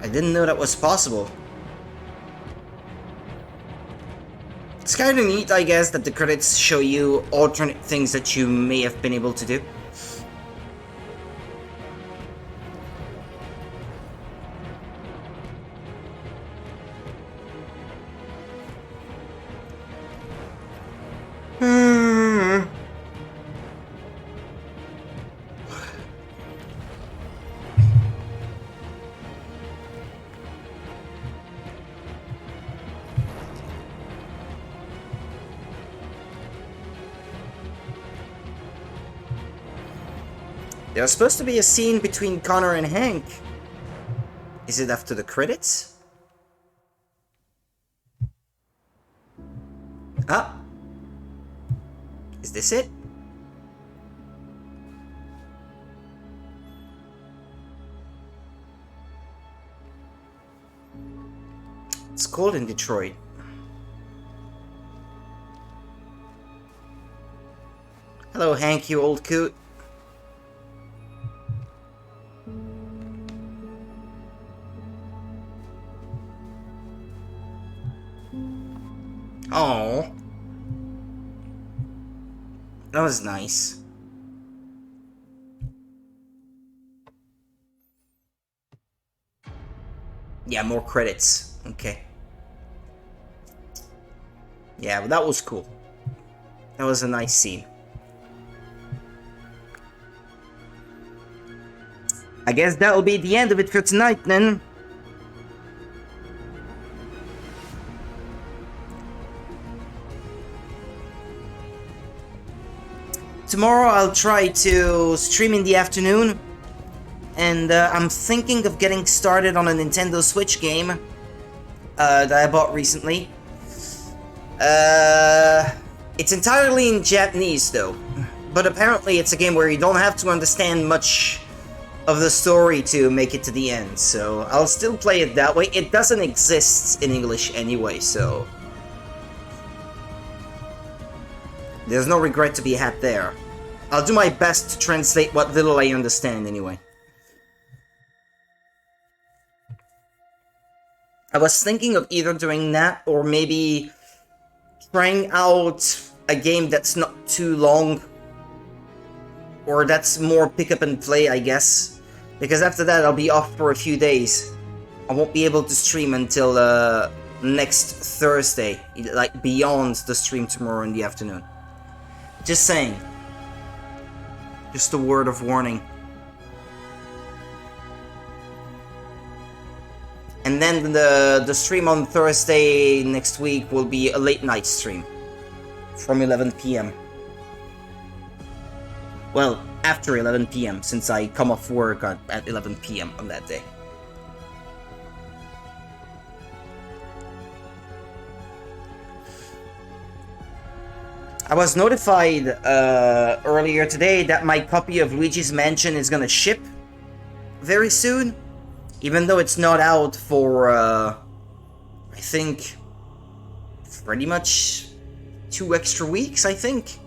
I didn't know that was possible. It's kinda neat, I guess, that the credits show you alternate things that you may have been able to do. There's supposed to be a scene between Connor and Hank. Is it after the credits? Ah. Is this it? It's cold in Detroit. Hello, Hank, you old coot. Oh, that was nice. Yeah, more credits. Okay. Yeah, but that was cool. That was a nice scene. I guess that'll be the end of it for tonight then. Tomorrow I'll try to stream in the afternoon, and I'm thinking of getting started on a Nintendo Switch game that I bought recently. It's entirely in Japanese though, but apparently it's a game where you don't have to understand much of the story to make it to the end, so I'll still play it that way. It doesn't exist in English anyway, so there's no regret to be had there. I'll do my best to translate what little I understand anyway. I was thinking of either doing that or maybe trying out a game that's not too long, or that's more pick up and play, I guess, because after that I'll be off for a few days. I won't be able to stream until next Thursday, like beyond the stream tomorrow in the afternoon. Just saying. Just a word of warning. And then the stream on Thursday next week will be a late night stream from 11 PM. Well, after 11 PM, since I come off work at 11 PM on that day. I was notified earlier today that my copy of Luigi's Mansion is gonna ship very soon, even though it's not out for, I think, pretty much 2 extra weeks, I think.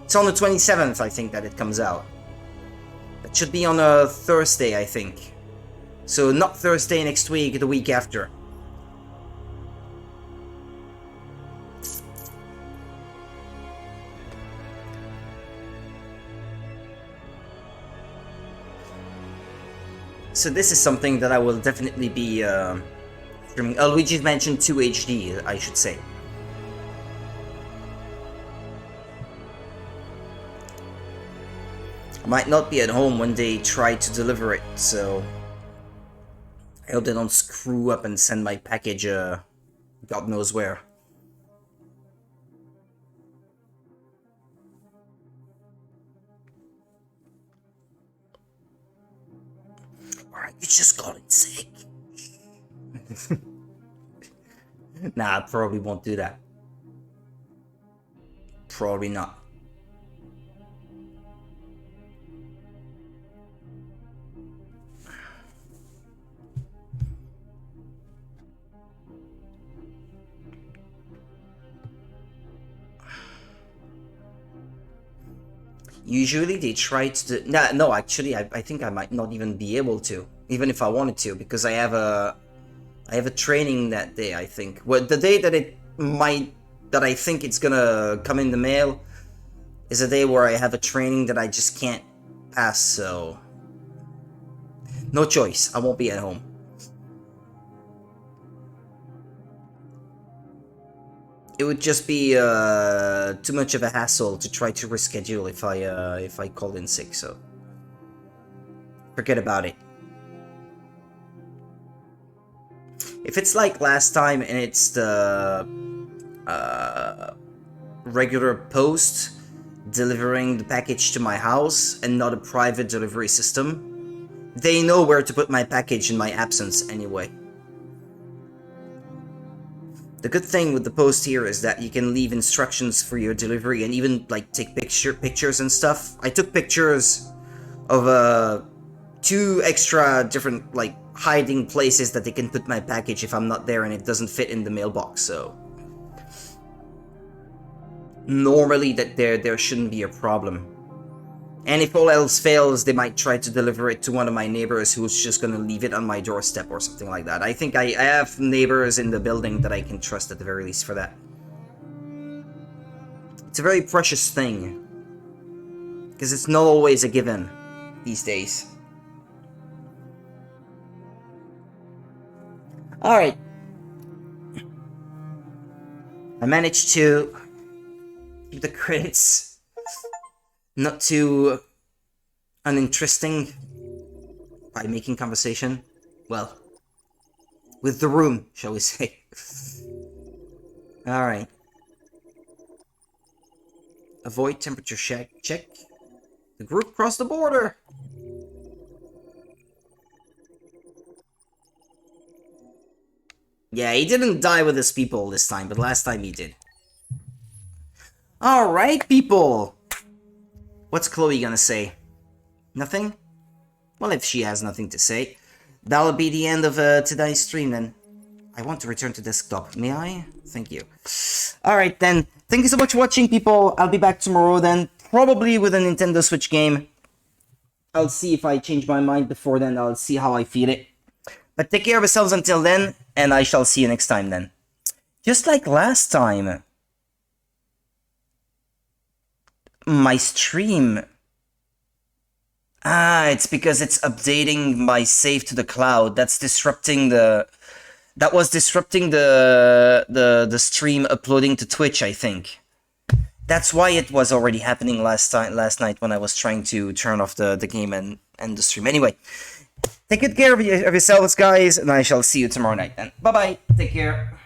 It's on the 27th, I think, that it comes out. It should be on a Thursday, I think. So not Thursday next week, the week after. So this is something that I will definitely be streaming. Luigi's Mansion 2 HD, I should say. I might not be at home when they try to deliver it, so I hope they don't screw up and send my package God knows where. Alright, you just got it sick. Nah, I probably won't do that. Probably not. Usually they try to do, no, actually I think I might not even be able to, even if I wanted to, because I have a training that day, I think. Well, the day that that I think it's gonna come in the mail is a day where I have a training that I just can't pass, so no choice, I won't be at home. It would just be too much of a hassle to try to reschedule if I called in sick, so forget about it. If it's like last time and it's the regular post delivering the package to my house and not a private delivery system, they know where to put my package in my absence anyway. The good thing with the post here is that you can leave instructions for your delivery and even like take pictures and stuff. I took pictures of 2 extra different like hiding places that they can put my package if I'm not there and it doesn't fit in the mailbox, so normally that there shouldn't be a problem. And if all else fails, they might try to deliver it to one of my neighbors who's just gonna leave it on my doorstep or something like that. I think I have neighbors in the building that I can trust at the very least for that. It's a very precious thing, because it's not always a given these days. Alright. I managed to keep the credits not too uninteresting by making conversation. Well, with the room, shall we say. Alright. Avoid temperature check. The group crossed the border! Yeah, he didn't die with his people this time, but last time he did. Alright, people! What's Chloe gonna say? Nothing? Well, if she has nothing to say, that'll be the end of today's stream then. I want to return to desktop. May I? Thank you. Alright then. Thank you so much for watching, people. I'll be back tomorrow then. Probably with a Nintendo Switch game. I'll see if I change my mind before then. I'll see how I feel it. But take care of yourselves until then, and I shall see you next time then. Just like last time. My stream. It's because it's updating my save to the cloud. That's disrupting the... That was disrupting the stream uploading to Twitch, I think. That's why it was already happening last night when I was trying to turn off the game and end the stream. Anyway, take good care of yourselves, guys, and I shall see you tomorrow night then. Bye-bye. Take care.